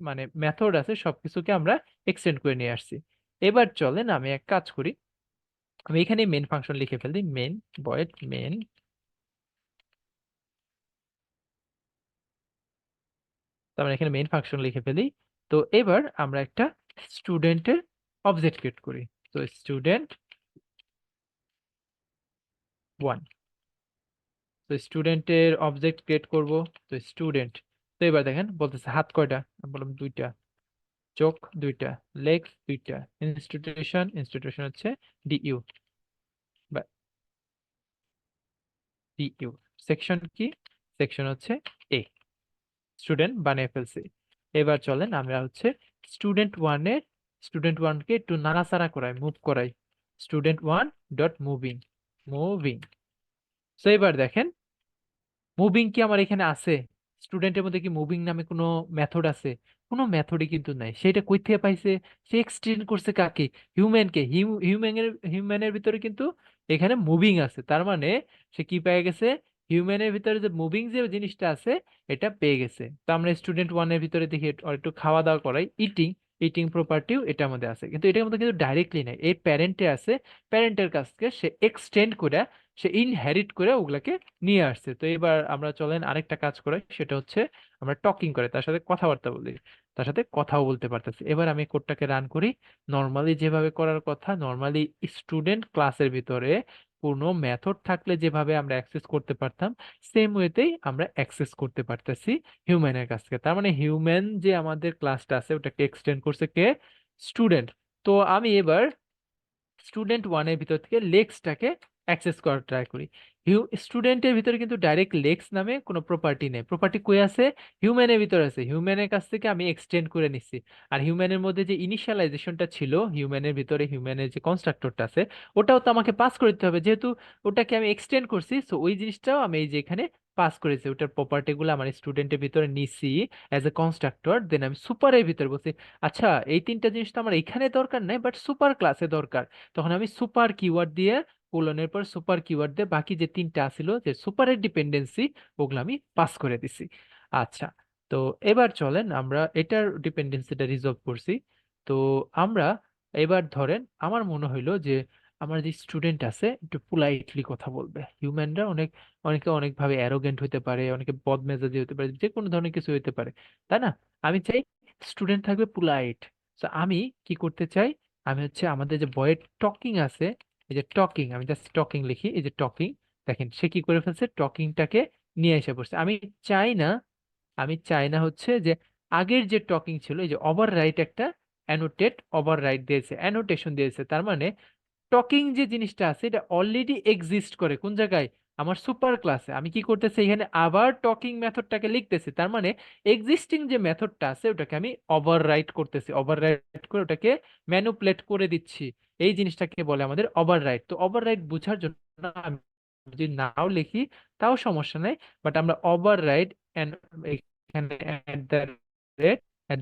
মানে মেথড আছে সবকিছুকে আমরা এক্সটেন্ড করে নিয়ে আসছি। এবার চলেন আমি এক কাজ করি, আমি এখানে মেন ফাংশন লিখে ফেলি, মেন ভয়েড মেন, তারপরে এখানে মেন ফাংশন লিখে ফেলি। তো এবার আমরা একটা স্টুডেন্টের অবজেক্ট ক্রিয়েট করি। তো স্টুডেন্ট 1, তো স্টুডেন্টের অবজেক্ট ক্রিয়েট করব। তো স্টুডেন্ট, তো এবার দেখেন বলতেছে হাত কয়টা, আমি বললাম 2টা, চোখ 2টা, লেগস 2টা, ইনস্টিটিউশন, ইনস্টিটিউশন হচ্ছে ডিইউ বা ডিইউ, সেকশন কি, সেকশন হচ্ছে এ, স্টুডেন্ট বানিয়ে ফেলছি। এবার চলেন আমরা হচ্ছে স্টুডেন্ট ওয়ানকে একটু নাড়াচাড়া করাই, মুভ করাই, স্টুডেন্ট 1 ডট মুভিং, মুভিং। তো এবার দেখেন মুভিং কি আমার এখানে আছে, স্টুডেন্টের মধ্যে কি মুভিং নামে কোনো মেথড আছে? কোনো মেথডই কিন্তু নাই। সেটা কই থেকে পাইছে? সে এক্সটেন্ড করছে কাকে, হিউম্যানকে। হিউম্যানের ভিতরে কিন্তু এখানে মুভিং আছে, তার মানে সে কি পেয়ে গেছে, হিউম্যানের ভিতরে যে মুভিং যে জিনিসটা আছে এটা পেয়ে গেছে। তো আমরা স্টুডেন্ট ওয়ানের ভিতরে দেখি ওর একটু খাওয়া দাওয়া করাই, ইটিং, ইটিং প্রপার্টিও এটার মধ্যে আছে, কিন্তু এটার মধ্যে কিন্তু ডাইরেক্টলি নাই, এই প্যারেন্টে আছে, প্যারেন্টের কাছ থেকে সে এক্সটেন্ড করে, সে ইনহেরিট করে ওগুলাকে নিয়ে আসছে। তো এবার আমরা চলেন আরেকটা কাজ করি, সেটা হচ্ছে আমরা টকিং করে তার সাথে কথাবার্তা বলি, তার সাথে কথাও বলতে পারতেছি। এবার আমি কোডটাকে রান করি, নর্মালি যেভাবে করার কথা, নর্মালি স্টুডেন্ট ক্লাসের ভিতরে কোনো মেথড থাকলে যেভাবে আমরা অ্যাক্সেস করতে পারতাম, সেম ওয়েতেই আমরা অ্যাক্সেস করতে পারতেছি হিউম্যানের কাছ থেকে। তার মানে হিউম্যান যে আমাদের ক্লাসটা আছে ওটাকে এক্সটেন্ড করছে কে, স্টুডেন্ট। তো আমি এবার স্টুডেন্ট ওয়ানের ভিতর থেকে লেক্সটাকে অ্যাক্সেস করার ট্রাই করি। স্টুডেন্টের ভিতরে কিন্তু ডাইরেক্ট লেক্স নামে কোনো প্রপার্টি নেই, প্রপার্টি কই আছে, হিউম্যানের ভিতরে আছে, হিউম্যানের কাছ থেকে আমি এক্সটেন্ড করে নিচ্ছি। আর হিউম্যানের মধ্যে যে ইনিশিয়ালাইজেশনটা ছিল, হিউম্যানের ভিতরে হিউম্যানের যে কনস্ট্রাক্টরটা আছে ওটাও তো আমাকে পাস করতে হবে, যেহেতু ওটাকে আমি এক্সটেন্ড করছি, সো ওই জিনিসটাও আমি এই যে এখানে পাস করেছি, ওটার প্রপার্টিগুলো আমার স্টুডেন্টের ভিতরে নিছি অ্যাজ এ কনস্ট্রাক্টর, দেন আমি সুপারের ভিতরে বলছি আচ্ছা এই তিনটা জিনিস তো আমার এখানে দরকার নাই, বাট সুপার ক্লাসে দরকার। তখন আমি সুপার কিওয়ার্ড দিয়ে, কোলনের পর সুপার কিওয়ার্ড দিয়ে বাকি যে তিনটা ছিল যে সুপারের ডিপেন্ডেন্সি, ওগুলো আমি পাস করে দিছি। আচ্ছা, তো এবার চলেন আমরা এটার ডিপেন্ডেন্সিটা রিজলভ করছি। তো আমরা এবার ধরেন আমার মনে হইলো যে আমার যে স্টুডেন্ট আছে একটু পোলাইটলি কথা বলবে, হিউম্যানরা অনেকে অনেকভাবে অ্যারোগেন্ট হতে পারে, অনেকে বদমেজাজি হতে পারে, যে কোনো ধরনের কিছু হতে পারে, তাই না? আমি চাই স্টুডেন্ট থাকবে পোলাইট। তো আমি কি করতে চাই, আমি হচ্ছে আমাদের যে বয়ের টকিং আছে, এই যে টকিং, আমি জাস্ট টকিং লিখি, এই যে টকিং, দেখেন সে কি করে ফেলছে, টকিংটাকে নিয়ে এসে পড়ছে। আমি চাই না হচ্ছে যে আগের যে টকিং ছিল, এই যে ওভার রাইট একটা অ্যানোটেট ওভার রাইট দিয়েছে, অ্যানোটেশন দিয়েছে, তার মানে টকিং যে জিনিসটা আছে এটা অলরেডি এক্সিস্ট করে কোন জায়গায়, আমার সুপার ক্লাসে। আমি কি করতেছি, এখানে আবার টকিং মেথডটাকে লিখতেছি, তার মানে এক্সিস্টিং যে মেথডটা আছে ওটাকে আমি ওভাররাইট করতেছি, ওভাররাইট করে ওটাকে ম্যানুপুলেট করে দিচ্ছি। এই জিনিসটাকে বলে আমাদের ওভাররাইট। তো ওভাররাইট বোঝার জন্য আমি যদি নাও লিখি তাও সমস্যা নেই, বাট আমরা ওভাররাইট এখানে এট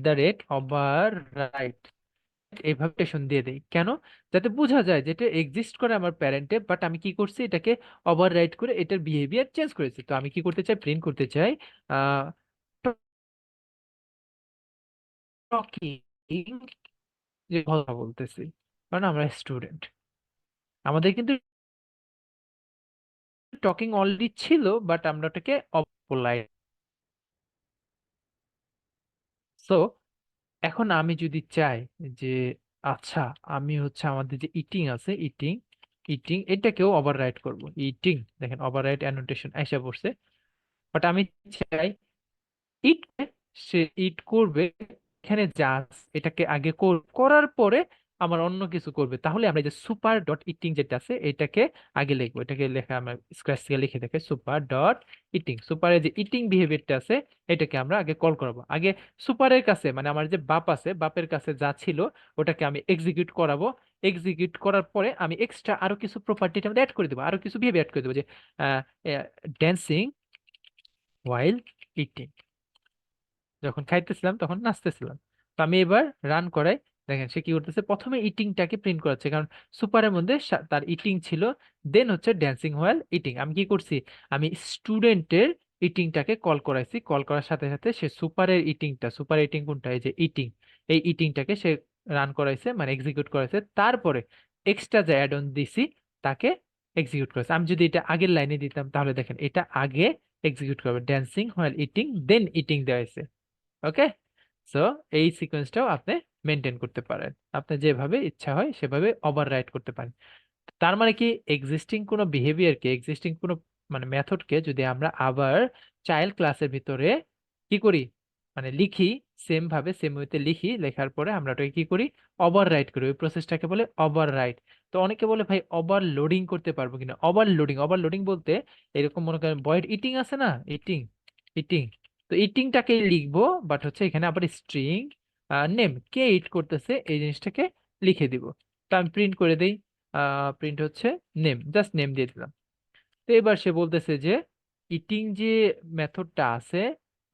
দ্য রেট ওভাররাইট, এইভাবে নোটেশন দিয়ে দেই কেন, যাতে বোঝা যায় যে এটা এক্সিস্ট করে আমার প্যারেন্টে, বাট আমি কি করছি এটাকে ওভাররাইড করে এটার বিহেভিয়ার চেঞ্জ করেছি। তো আমি কি করতে চাই, প্রিন্ট করতে চাই টকিং, যে কথা বলতেছি, কারণ আমরা স্টুডেন্ট, আমাদের কিন্তু টকিং অলরেডি ছিল, বাট আমরা ওটাকে অপোলাইট। সো এখন আমি যদি চাই যে আচ্ছা আমি হচ্ছে আমাদের যে ইটিং আছে, ইটিং ইটিং এটাকেও ওভাররাইট করব, ইটিং দেখেন ওভাররাইট অ্যানোটেশন এসে পড়ছে, বাট আমি চাই ইট, সে ইট করবে এখানে জাস্ট এটাকে আগে করার পরে আমার অন্য কিছু করবে, তাহলে আমরা এই যে সুপার ডট ইটিং যেটা আছে এটাকে আগে লিখবো, এটাকে লেখা আমরা স্ক্র্যাচ থেকে লিখে দেখে সুপার ডট ইটিং, সুপারের যে ইটিং বিহেভিয়ারটা আছে এটাকে আমরা আগে কল করবো। আগে সুপারের কাছে মানে আমার যে বাপ আছে, বাপের কাছে যা ছিল ওটাকে আমি এক্সিকিউট করাবো, এক্সিকিউট করার পরে আমি এক্সট্রা আরো কিছু প্রপার্টি মধ্যে অ্যাড করে দেবো, আরো কিছু বিহেভিয়ার অ্যাড করে দেবো, যে ড্যান্সিং ওয়াইল ইটিং, যখন খাইতেছিলাম তখন নাচতেছিলাম। তো আমি এবার রান করাই, দেখেন সে কি করতেছে, প্রথমে ইটিংটাকে প্রিন্ট করাচ্ছে, কারণ সুপারের মধ্যে তার ইটিং ছিল, দেন হচ্ছে ড্যান্সিং হোয়াইল ইটিং। আমি কি করছি, আমি স্টুডেন্টের ইটিংটাকে কল করাইছি, কল করার সাথে সাথে সে সুপারের ইটিংটা, সুপার ইটিং কোনটা, এই যে ইটিং, এই ইটিংটাকে সে রান করাইছে মানে এক্সিকিউট করাইছে, তারপরে এক্সট্রা যে অ্যাড অন দিছি তাকে এক্সিকিউট করেছে। আমি যদি এটা আগের লাইনে দিতাম তাহলে দেখেন এটা আগে এক্সিকিউট করবে, ড্যান্সিং হোয়াইল ইটিং দেন ইটিং দেওয়া হয়েছে। ওকে, সো এই সিকোয়েন্সটাও আপনি মেনটেন করতে পারেন, আপনি যেভাবে ইচ্ছা হয় সেভাবে ওভাররাইট করতে পারেন। তার মানে কি, এক্সিস্টিং কোনো বিহেভিয়ারকে, এক্সিস্টিং কোনো মানে মেথডকে যদি আমরা আবার চাইল্ড ক্লাসের ভিতরে কি করি, মানে লিখি, সেম ভাবে সেম ওয়েতে লিখি, লেখার পরে আমরা ওটাকে কি করি, ওভাররাইট করি, ওই প্রসেসটাকে বলে ওভাররাইট। তো অনেকে বলে ভাই ওভারলোডিং করতে পারবো কিনা, ওভারলোডিং, ওভারলোডিং বলতে এরকম মনে করেন ভয়েড ইটিং আছে না, ইটিং ইটিং, তো ইটিংটাকে লিখবো, বাট হচ্ছে এখানে আবার স্ট্রিং নেম, কে ইট করতেছে এই জিনিসটাকে লিখে দিব। তো আমি প্রিন্ট করে দিই, প্রিন্ট হচ্ছে নেম, জাস্ট নেম দিয়ে দিলাম। তো এবার সে বলতেছে যে ইটিং যে মেথডটা আছে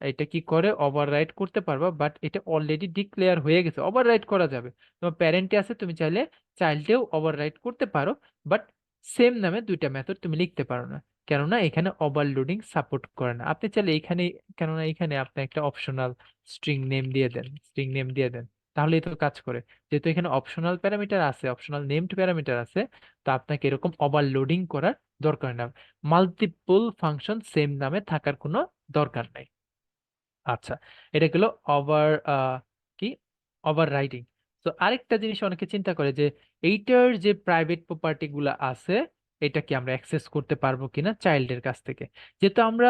এটা কি করে, ওভাররাইট করতে পারবা, বাট এটা অলরেডি ডিক্লেয়ার হয়ে গেছে, ওভাররাইট করা যাবে, তোমার প্যারেন্টে আছে তুমি চাইলে চাইল্ডেও ওভাররাইট করতে পারো, বাট সেম নামে দুইটা মেথড তুমি লিখতে পারো না, কেননা এখানে ওভারলোডিং সাপোর্ট করে না। আপনি চাইলে এখানে, কেননা এখানে আপনি একটা অপশনাল স্ট্রিং নেম দিয়ে দেন, স্ট্রিং নেম দিয়ে দেন, তাহলেই তো কাজ করে। যেহেতু এখানে অপশনাল প্যারামিটার আছে, অপশনাল নেমড প্যারামিটার আছে, তো আপনাকে এরকম ওভারলোডিং করার দরকার না, মাল্টিপল ফাংশন সেম নামে থাকার কোনো দরকার নাই। আচ্ছা, এটা গেল ওভার কি ওভার রাইডিং। তো আরেকটা জিনিস অনেকে চিন্তা করে যে এইটার যে প্রাইভেট প্রপার্টি গুলা আছে এটা কি আমরা অ্যাক্সেস করতে পারবো কিনা চাইল্ডের কাছ থেকে, যেহেতু আমরা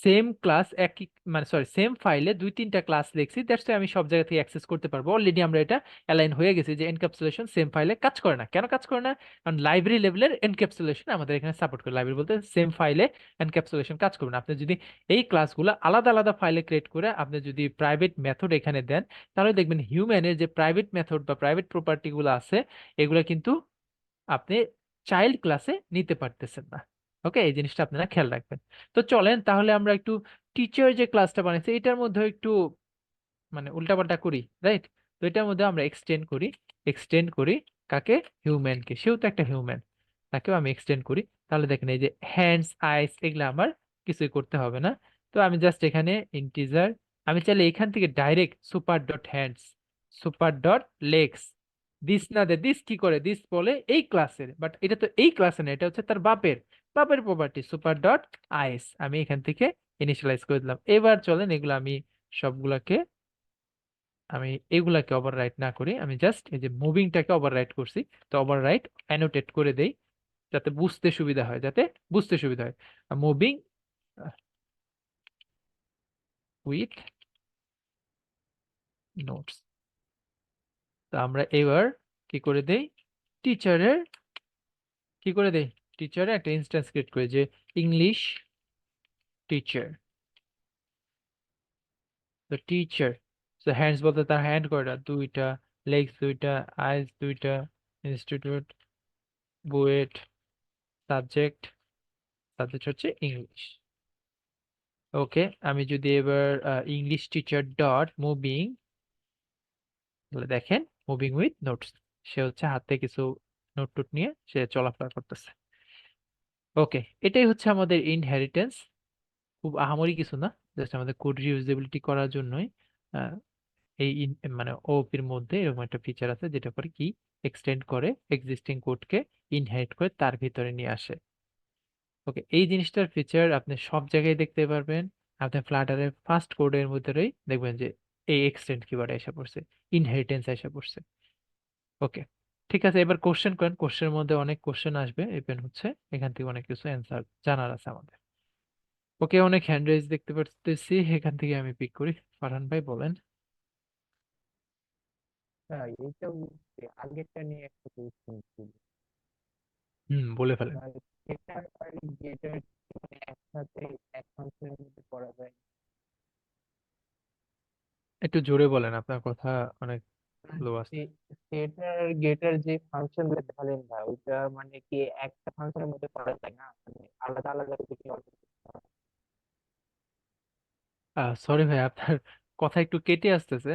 সেম ক্লাস একই মানে সরি সেম ফাইলে দুই তিনটা ক্লাস লিখছি, দ্যাটস আমি সব জায়গা থেকে অ্যাক্সেস করতে পারবো, অলরেডি আমরা এটা অ্যালাইন হয়ে গেছি যে এনক্যাপসুলেশন সেম ফাইলে কাজ করে না। কেন কাজ করে না, কারণ লাইব্রেরি লেভেলের এনক্যাপসুলেশন আমাদের এখানে সাপোর্ট করে, লাইব্রেরি বলতে সেম ফাইলে এনক্যাপসুলেশন কাজ করবে না। আপনি যদি এই ক্লাসগুলো আলাদা আলাদা ফাইলে ক্রিয়েট করে আপনি যদি প্রাইভেট মেথড এখানে দেন, তাহলে দেখবেন হিউম্যানের যে প্রাইভেট মেথড বা প্রাইভেট প্রপার্টি গুলো আছে এগুলো কিন্তু আপনি চাইল্ড ক্লাসে নিতে পারতেছেন না। ওকে, এই জিনিসটা আপনারা খেয়াল রাখবেন। তো চলেন তাহলে আমরা একটু টিচার যে ক্লাসটা বানাইছি এটার মধ্যে একটু মানে উল্টাপাল্টা করি, রাইট? তো এটার মধ্যে আমরা এক্সটেন্ড করি, এক্সটেন্ড করি কাকে, হিউম্যানকে, সেও তো একটা হিউম্যান, তাকেও আমি এক্সটেন্ড করি। তাহলে দেখেন এই যে হ্যান্ডস আইস এগুলো আমার কিছুই করতে হবে না। তো আমি জাস্ট এখানে ইন্টিজার, আমি চাইলে এখান থেকে direct super dot hands, super dot legs, this না দে, দিস কি করে, দিস বলে এই ক্লাসের, বাট এটা তো এই ক্লাসে না, এটা হচ্ছে তার বাপের, বাপের প্রপার্টি সুপার ডট আইস, আমি এখান থেকে ইনিশিয়ালাইজ করে দিলাম। এবার চলেন এগুলো আমি সবগুলাকে, আমি এগুলাকে ওভাররাইট না করি, আমি জাস্ট এই যে মুভিংটাকে ওভাররাইট করছি, তো ওভাররাইট অ্যানোটেট করে দেই যাতে বুঝতে সুবিধা হয়, যাতে বুঝতে সুবিধা হয়, মুভিং উইথ নোটস। তো আমরা এবার কি করে দেই, টিচারের কি করে দেই, টিচারের একটা ইনস্ট্যান্স ক্রিয়েট করে যে ইংলিশ টিচার, তো টিচার, তো হ্যান্ডস বলতে তার হ্যান্ড কয়টা, দুইটা, লেগস দুইটা, আইস দুইটা, ইনস্টিটিউট, বুয়েট, সাবজেক্ট, সাবজেক্ট হচ্ছে ইংলিশ। ওকে, আমি যদি এবার ইংলিশ টিচার ডট মুভিং, দেখেন মুভিং উইথ নোটস, সে হচ্ছে হাতে কিছু নোট টোট নিয়ে সে চলাফেরা করতেছে। ওকে, এটাই হচ্ছে আমাদের ইনহেরিটেন্স। খুব আহামরি কিছু না, জাস্ট আমাদের কোড রিউজেবিলিটি করার জন্যই আহ, এই মানে ওপির মধ্যে এরকম একটা ফিচার আছে যেটা করে কি এক্সটেন্ড করে এক্সিস্টিং কোডকে ইনহেরিট করে তার ভিতরে নিয়ে আসে। ওকে, এই জিনিসটার ফিচার আপনি সব জায়গায় দেখতে পারবেন। আপনি ফ্লাটারের ফার্স্ট কোডের মধ্যেই দেখবেন যে এই এক্সটেন্ড কিওয়ার্ড এসে পড়ছে, ইনহেরিটেন্স এসে পড়ছে। ওকে, ঠিক আছে, এবার কোশ্চেন করেন। কোশ্চেনের মধ্যে অনেক কোশ্চেন আসবে, ইভেন হচ্ছে এখান থেকে অনেক কিছু অ্যান্সার জানার আছে আমাদের। ওকে, অনেক হ্যান্ড রেজ দেখতে পাচ্ছি, এখান থেকে আমি পিক করি। ফারহান ভাই বলেন। এইটা আগেরটা নিয়ে একটা কোয়েশ্চেন ছিল, বলে ফেলেন। সেটার আর গেটের একসাথে এক ফাংশনের মধ্যে করা যায়? একটু জোরে বলেন, আপনার কথা অনেক লো আসছে। সেটার গেটের যে ফাংশন দেখালেন ভাই, ওইটা মানে কি একটা ফাংশনের মধ্যে করা যায় না, মানে আলাদা আলাদা করে কি অল্প কিছু করা যায়? সরি ভাই, আপনার কথা একটু কেটে আসতেছে।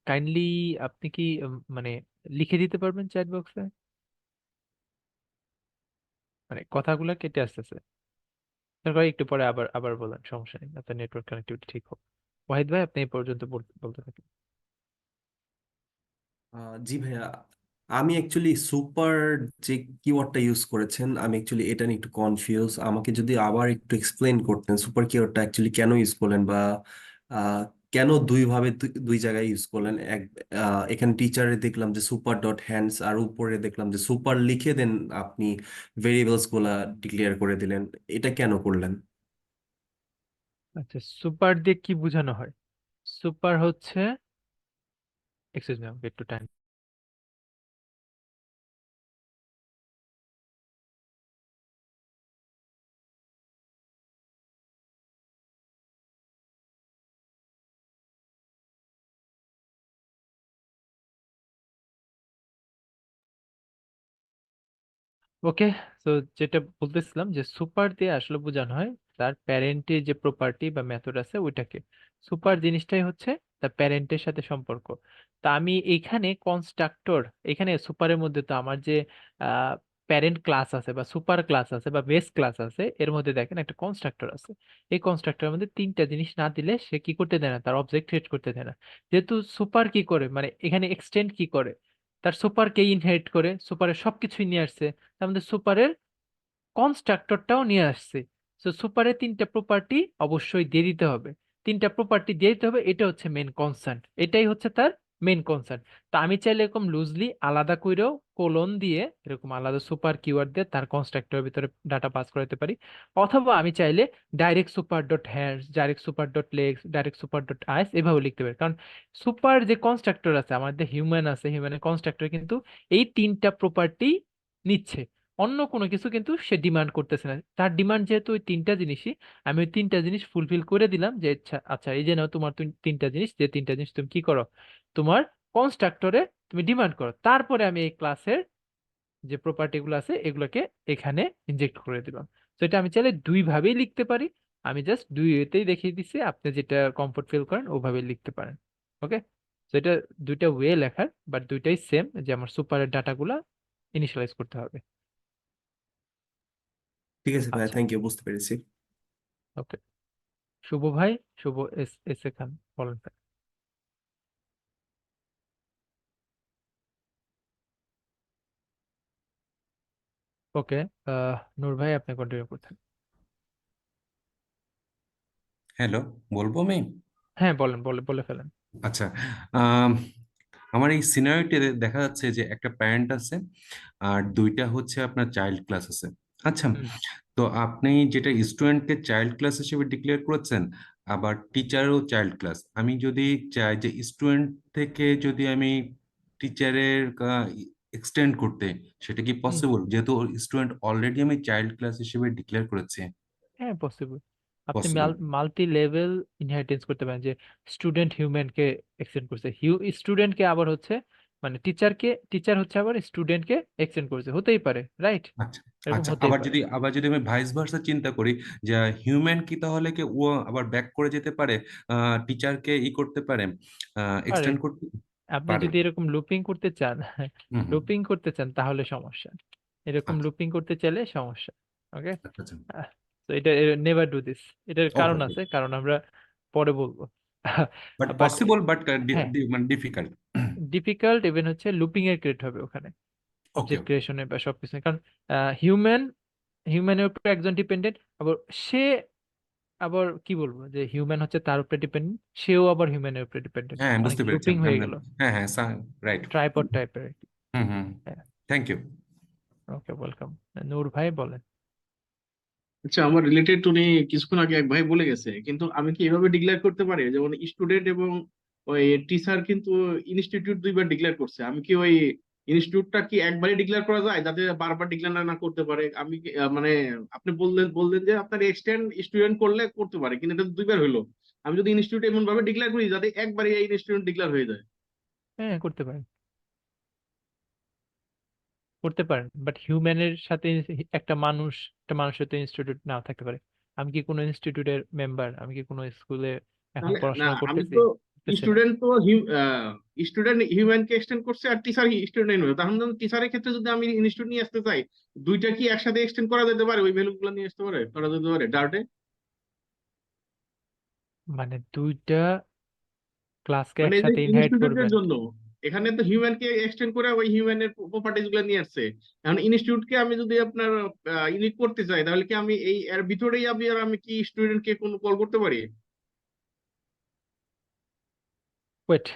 কাইন্ডলি আপনি কি মানে লিখে দিতে পারবেন চ্যাট বক্সে? মানে কথাগুলো কেটে আসতেছে। তারপর একটু পরে আবার আবার বলেন, সমস্যা নেই, আপনার নেটওয়ার্ক কানেক্টিভিটি ঠিক হোক। ওয়াহিদ ভাই, আপনি এই পর্যন্ত বলতে থাকেন। জি ভাইয়া, আমি অ্যাকচুয়ালি সুপার যে কিওয়ার্ডটা ইউজ করেছেন, আমি অ্যাকচুয়ালি এটা নিয়ে একটু কনফিউজ। আমাকে যদি আবার একটু এক্সপ্লেন করতেন সুপার কিওয়ার্ডটা অ্যাকচুয়ালি কেন ইউজ করলেন, বা আহ, কেন দুই ভাবে দুই জায়গায় ইউজ করলেন। এখানে টিচারে দেখলাম যে সুপার ডট হ্যান্ডস, আর উপরে দেখলাম যে সুপার লিখে দেন আপনি ভেরিয়েবলস গুলা ডিক্লেয়ার করে দিলেন। এটা কেন করলেন? আচ্ছা, সুপার দিয়ে কি বোঝানো হয়? সুপার হচ্ছে, এক্সকিউজ মি, আমাকে একটু টাইম। ওকে, তো যেটা বলতেছিলাম যে সুপার দিয়ে আসলে বোঝানো হয় তার প্যারেন্টের যে প্রপার্টি বা মেথড আছে ওইটাকে। সুপার জিনিসটাই হচ্ছে তার প্যারেন্টের সাথে সম্পর্ক। তা আমি এখানে কনস্ট্রাক্টর, এখানে সুপারের মধ্যে তো আমার যে প্যারেন্ট ক্লাস আছে বা সুপার ক্লাস আছে বা বেস ক্লাস আছে, এর মধ্যে দেখেন একটা কনস্ট্রাক্টর আছে। এই কনস্ট্রাক্টরের মধ্যে তিনটা জিনিস না দিলে সে কি করতে দেয় না, তার অবজেক্ট ক্রিয়েট করতে দেয় না। যেহেতু সুপার কি করে, মানে এখানে এক্সটেন্ড কি করে, তার সুপারকে ইনহেরিট করে সুপারের সবকিছুই নিয়ে আসছে, তার মধ্যে সুপারের কনস্ট্রাক্টরটাও নিয়ে আসছে। তো সুপারের তিনটা প্রপার্টি অবশ্যই দিয়ে দিতে হবে, তিনটা প্রপার্টি দিয়ে দিতে হবে, এটা হচ্ছে মেন কনসার্ন, এটাই হচ্ছে তার মেন কনসার্ন। তো আমি চাইলে এরকম লুজলি আলাদা কইরেও কোলন দিয়ে এরকম আলাদা সুপার কিওয়ার্ড দিয়ে তার কনস্ট্রাক্টরের ভিতরে ডাটা পাস করাতে পারি। অথবা আমি চাইলে direct super dot hands, direct super dot legs, direct super dot eyes এভাবে লিখতে পারি। কারণ সুপার যে কনস্ট্রাক্টর আছে, আমাদের হিউম্যান আছে, হিউম্যানের কনস্ট্রাক্টর কিন্তু এই তিনটা প্রপার্টি নিচ্ছে, অন্য কোনো কিছু কিন্তু সে ডিমান্ড করতেছে না। তার ডিমান্ড যেহেতু ওই তিনটা জিনিসই, আমি ওই তিনটা জিনিস ফুলফিল করে দিলাম যে আচ্ছা আচ্ছা, এই যে নাও তোমার তিনটা জিনিস, যে তিনটা জিনিস তুমি কি করো, তোমার কনস্ট্রাক্টরে তুমি ডিমান্ড করো, তারপরে আমি এই ক্লাসের যে প্রপার্টি গুলো আছে এগুলোকে এখানে ইনজেক্ট করে দিলাম। তো এটা আমি চাইলে দুই ভাবেই লিখতে পারি, আমি জাস্ট দুই ওয়েতেই দেখিয়ে দিচ্ছি, আপনি যেটা কমফোর্ট ফিল করেন ওভাবে লিখতে পারেন। ওকে, তো এটা দুইটা ওয়ে লেখার, বাট দুইটাই সেম, যে আমার সুপারের ডাটাগুলা ইনিশিয়ালাইজ করতে হবে। ঠিক আছে ভাইয়া, আচ্ছা, থ্যাংক ইউ, বুঝতে পেরেছি। ওকে, শুভ ভাই, শুভ এস এ খান, বলেন ভাই। ওকে, নূর ভাই আপনি কন্টিনিউ করতেন। হ্যালো, বলবো আমি? হ্যাঁ বলেন, বলে ফেলেন। আচ্ছা, আম, আমার এই সিনারিওতে দেখা যাচ্ছে যে একটা প্যারেন্ট আছে আর দুইটা হচ্ছে আপনার চাইল্ড ক্লাস আছে। আচ্ছা, হুম তো আপনি যেটা স্টুডেন্টকে চাইল্ড ক্লাস হিসেবে ডিক্লেয়ার করেছেন, আবার টিচারও চাইল্ড ক্লাস। আমি যদি চাই যে স্টুডেন্ট থেকে যদি আমি টিচারের এক্সটেন্ড করতে, সেটা কি হুম পসিবল, যেহেতু স্টুডেন্ট অলরেডি আমি চাইল্ড ক্লাস হিসেবে ডিক্লেয়ার করেছি? হ্যাঁ পসিবল। আপনি পসিবল। মাল্টি লেভেল ইনহেরিটেন্স করতে পারেন, যে স্টুডেন্ট হিউম্যানকে এক্সটেন্ড করছে, স্টুডেন্টকে আবার হচ্ছে, মানে টিচার হচ্ছে আবার স্টুডেন্টকে এক্সটেন্ড করছে, হতেই পারে, রাইট? আচ্ছা, এরকম আচ্ছা, হতেই পারে। আবার যদি আমি ভাইস ভার্সা চিন্তা করি, যে হিউম্যান কি তাহলে কি ও আবার ব্যাক করে যেতে পারে, টিচারকে করতে পারে, পারে, এক্সটেন্ড করতে? আপনি পারি যদি এরকম লুপিং করতে চান হুম হুম লুপিং করতে চান তাহলে সমস্যা, এরকম আচ্ছা লুপিং করতে চাইলে সমস্যা। ওকে, আচ্ছা আচ্ছা তো এটা নেভার ডু দিস, এটার ওকে কারণ ওকে আছে, কারণ আমরা পরে বলবো। বাট বাট পসিবল বাট হ্যাঁ, মানে ডিফিকাল্ট ডিফিকাল্ট ইভেন হচ্ছে লুপিং এর ক্রিয়েট হবে ওখানে, ওকে অবজেক্ট ওকে ক্রিয়েশনে বা সবকিছু, কারণ হিউম্যানের উপরে একজন ডিপেন্ডেন্ট, আবার সে আবার কি বলবো যে হিউম্যান হচ্ছে তার উপরে ডিপেন্ডেন্ট, সেও আবার হিউম্যানের উপরে ডিপেন্ডেন্ট, হ্যাঁ মানে বুঝতে কি পেরেছি লুপিং হয়ে আমরা গেল, হ্যাঁ হ্যাঁ রাইট ট্রাইপড টাইপের আর কি। হুম হুম হ্যাঁ, থ্যাংক ইউ ওকে, ওয়েলকাম। নূর ভাই বলেন। আচ্ছা, আমার রিলেটেড উনি কিছুক্ষণ আগে এক ভাই বলে গেছে, কিন্তু আমি কি এভাবে ডিক্লেয়ার করতে পারি যেমন স্টুডেন্ট এবং ওই টিচার কিন্তু ইনস্টিটিউট দুইবার ডিক্লেয়ার করছে, আমি কি ওই ইনস্টিটিউটটা কি একবারই ডিক্লেয়ার করা যায় যাতে বারবার ডিক্লেয়ার না করতে পারে? আমি মানে আপনি বললেন যে আপনার এক্সটেন্ড স্টুডেন্ট করলে করতে পারে, কিন্তু এটা তো দুইবার হইলো। আমি যদি ইনস্টিটিউট এমন ভাবে ডিক্লেয়ার করি যাতে একবারই এই ইনস্টিটিউট ডিক্লেয়ার হয়ে যায়। হ্যাঁ, করতে পারেন, করতে পারেন, বাট হিউম্যানের সাথে একটা মানুষের তো ইনস্টিটিউট নাও থাকতে পারে। আমি কি কোনো ইনস্টিটিউটের মেম্বার? আমি কি কোনো স্কুলে এখন তাহলে না, পড়াশোনা আমি করতেছি? তো করতেছি না। স্টুডেন্ট তো স্টুডেন্ট হিউম্যানকে এক্সটেন্ড করছে আর টিচার স্টুডেন্ট হলো, তখন টিচারের ক্ষেত্রে যদি আমি ইনস্টিটিউট নিয়ে আসতে চাই, দুইটা কি একসাথে এক্সটেন্ড করা যেতে পারে? ওই ভ্যালু গুলো নিয়ে আসতে পারে, করা যেতে পারে ডার্টে? মানে দুইটা ক্লাসকে মানে এই যে একসাথে ইনহাইট ইনস্টিটিউটের করবেন? জন্য এখানে তো হিউম্যানকে এক্সটেন্ড করে ওই হিউম্যানের প্রপার্টিজ গুলো নিয়ে আসছে, এখন ইনস্টিটিউটকে আমি যদি আপনার ইউনিক করতে চাই, তাহলে কি আমি এই এর ভিতরেই আমি কি স্টুডেন্টকে কোনো কল করতে পারি? ওয়েট,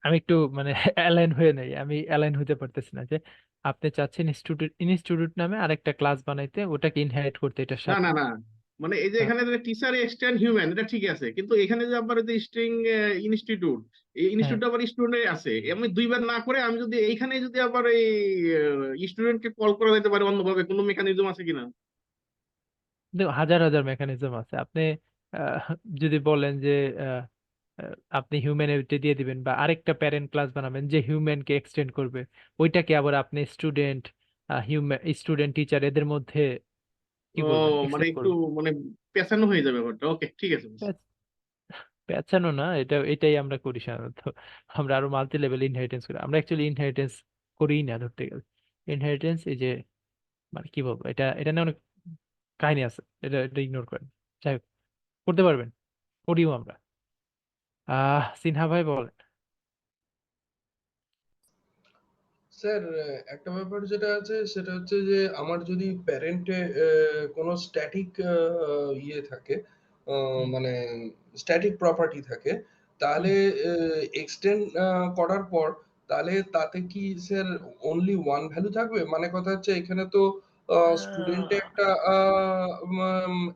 আমি একটু মানে অ্যালাইন হয়ে নাই, আমি অ্যালাইন হতে পারতেছি না যে আপনি চাচ্ছেন ইনস্টিটিউট নামে আরেকটা ক্লাস বানাইতে, ওটাকে ইনহাইট করতে এটার না সাথে। না না, মানে এই যে হ্যাঁ, এখানে টিচার এক্সটেন্ড হিউম্যান এটা ঠিক আছে, কিন্তু এখানে যে আবার যে স্ট্রিং ইনস্টিটিউট, এই হ্যাঁ, ইনস্টিটিউট আবার স্টুডেন্ট আছে, আমি দুইবার না করে আমি যদি এইখানে যদি আবার এই স্টুডেন্টকে কল করা যেতে পারে অন্যভাবে, কোনো মেকানিজম আছে কিনা? কিন্তু হাজার হাজার মেকানিজম আছে। আপনি আহ, যদি বলেন যে আহ, আহ, আপনি হিউম্যানিটি দিয়ে দিবেন বা আরেকটা প্যারেন্ট ক্লাস বানাবেন যে হিউম্যানকে এক্সটেন্ড করবে, ওইটাকে আবার আপনি স্টুডেন্ট টিচার এদের মধ্যে কি ও, করবেন, মানে এক্সটেন্ড একটু করবেন। মানে পেঁচানো হয়ে যাবে ব্যাপারটা। ওকে, ঠিক আছে বুঝছি। পেঁচানো না, এটাই আমরা করি সাধারণত। আমরা আরো মাল্টি লেভেল ইনহেরিটেন্স করি, আমরা অ্যাকচুয়ালি ইনহেরিটেন্স করিই না ধরতে গেলে। ইনহেরিটেন্স এই যে মানে কি বলবো, এটা নিয়ে অনেক কাহিনী আছে, এটা ইগনোর করেন। যাই হোক, করতে পারবেন, করিও আমরা। সিনহা ভাই বলেন। স্যার, একটা ব্যাপার যেটা আছে সেটা হচ্ছে যে আমার যদি প্যারেন্টে কোনো স্ট্যাটিক ইয়ে থাকে, হুম। মানে স্ট্যাটিক প্রপার্টি থাকে, তাহলে এক্সটেন্ড করার পর তাহলে তাতে কি স্যার অনলি ওয়ান ভ্যালু থাকবে? মানে কথা হচ্ছে এখানে তো স্টুডেন্টে আহ, একটা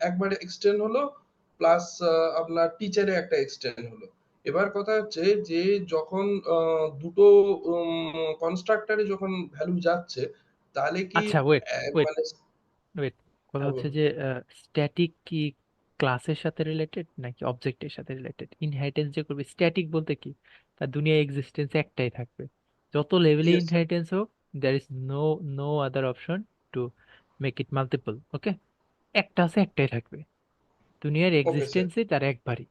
একবার এক্সটেন্ড হলো, প্লাস আপনার টিচারে একটা এক্সটেন্ড হলো। এবার কথা হচ্ছে যে যখন দুটো কনস্ট্রাক্টরে যখন ভ্যালু যাচ্ছে, তাহলে কি আচ্ছা, ওয়েট ওয়েট মানে ওয়েট, কথা হ্যাঁ, হচ্ছে বলুন। যে স্ট্যাটিক কি ক্লাসের সাথে রিলেটেড নাকি অবজেক্টের সাথে রিলেটেড? ইনহেরিটেন্স যে করবে, স্ট্যাটিক বলতে কি, তার দুনিয়া এক্সিস্টেন্স একটাই থাকবে, যত লেভেলে ইয়েস স্যার। ইনহেরিটেন্স হোক, there is no other option to make it multiple. Okay, একটা আছে, একটাই থাকবে, দুনিয়ার ওকে স্যার। এক্সিস্টেন্সে তার একবারই।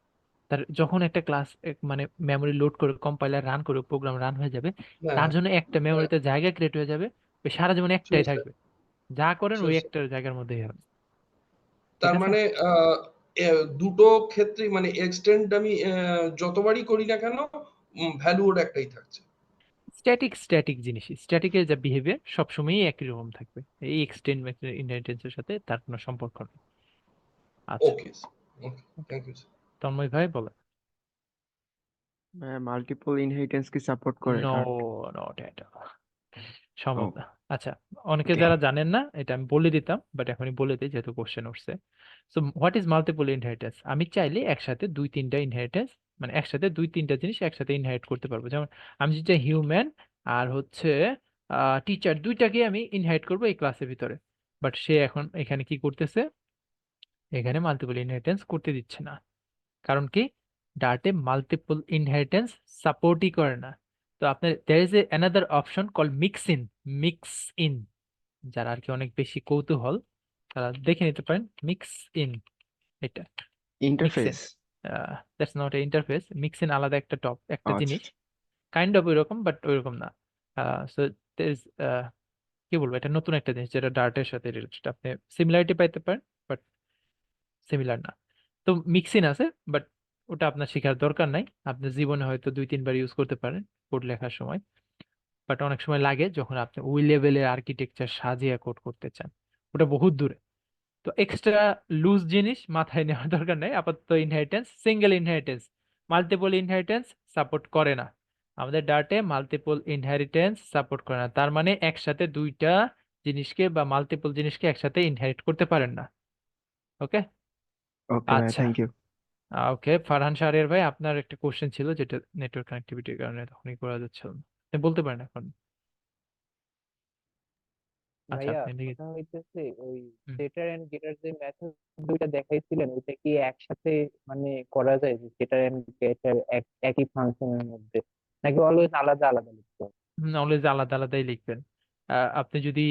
তার যখন একটা ক্লাস মানে মেমোরি লোড করে কম্পাইলার রান করে প্রোগ্রাম রান হয়ে যাবে, হ্যাঁ, তার জন্য একটা হ্যাঁ, মেমোরিতে জায়গা ক্রিয়েট হয়ে যাবে, ওই সারা জীবন একটাই শিওর স্যার, থাকবে, যা করেন ওই শিওর স্যার। একটা জায়গার মধ্যেই হবে। ঠিক তার আছে, মানে দুটো ক্ষেত্রে মানে এক্সটেন্ড আমি যতবারই করি না কেন ভ্যালু ওর একটাই থাকছে। স্ট্যাটিক জিনিসই, স্ট্যাটিকের যা বিহেভিয়ার সবসময়ই একই রকম থাকবে, এই এক্সটেন্ড ইনহেরিটেন্সের সাথে তার কোনো সম্পর্ক নেই। আচ্ছা, okay sir, okay, thank you sir. Tanmoy ভাই বলেন। মাল্টিপল ইনহেরিটেন্স কি সাপোর্ট করে নো, ডার্ট? নট এট সম্ভব ও না। আচ্ছা, অনেকে ওকে। যারা জানেন না, এটা আমি বলে দিতাম, বাট এখনই বলে দিই যেহেতু কোশ্চেন উঠছে। So what is multiple inheritance? আমি চাইলে একসাথে দুই তিনটা ইনহেরিটেন্স, মানে একসাথে দুই তিনটা জিনিস একসাথে ইনহেরিট করতে পারবো। যেমন আমি যদি হিউম্যান আর হচ্ছে টিচার দুইটাকে আমি ইনহেরিট করবো এই ক্লাসের ভিতরে, বাট সে এখন এখানে কি করতেছে, এখানে মাল্টিপল ইনহেরিটেন্স করতে দিচ্ছে না। কারণ কি, ডার্টে মাল্টিপল ইনহেরিটেন্স সাপোর্টই করে না। তো আপনার there is a another option called mix in, যারা আর কি অনেক বেশি কৌতূহল তারা দেখে নিতে পারেন মিক্স ইন। এটা mix in, interface. That's not a interface, mix in আলাদা একটা একটা আচ্ছা জিনিস। কাইন্ড অফ ওইরকম বাট ওইরকম না। সো কি বলবো, এটা নতুন একটা জিনিস যেটা ডার্টের সাথে রিলেটেড। আপনি সিমিলারিটি পাইতে পারেন বাট সিমিলার না। তো মিক্সিন আছে বাট ওটা আপনার শেখার দরকার নাই, আপনি জীবনে হয়তো 2-3 বার ইউজ করতে পারেন কোড লেখার সময়। বাট অনেক সময় লাগে যখন আপনি ওই লেভেলের আর্কিটেকচার সাজিয়ে কোড করতে চান, ওটা বহুত দূরে। তো এক্সট্রা লুজ জিনিস মাথায় নেওয়ার দরকার নেই। আপাতত inheritance, single inheritance, multiple inheritance support করে না। আমাদের ডার্টে মাল্টিপল ইনহেরিটেন্স সাপোর্ট করে না, তার মানে একসাথে দুইটা জিনিসকে বা মাল্টিপল জিনিসকে একসাথে ইনহেরিট করতে পারেন না। ওকে, ওকে ভাই, আচ্ছা। Thank you. Okay, Farhan Shahriar ভাই, আপনার একটা কোশ্চেন ছিল যেটা নেটওয়ার্ক কানেক্টিভিটির কারণে তখনই করা যাচ্ছিল না, আপনি বলতে পারেন এখন। আচ্ছা, ভাইয়া আপনি লিখে কথা হইতেছে ওই হুম। সেটার এন্ড গেটার যে মেথড দুইটা দেখাইছিলেন ওইটা কি একসাথে মানে করা যায়, যে সেটার এন্ড গেটার একই ফাংশনের মধ্যে, নাকি অলওয়েজ আলাদা আলাদা লিখতে হবে? অলওয়েজ আলাদা আলাদাই লিখবেন। আপনি যদি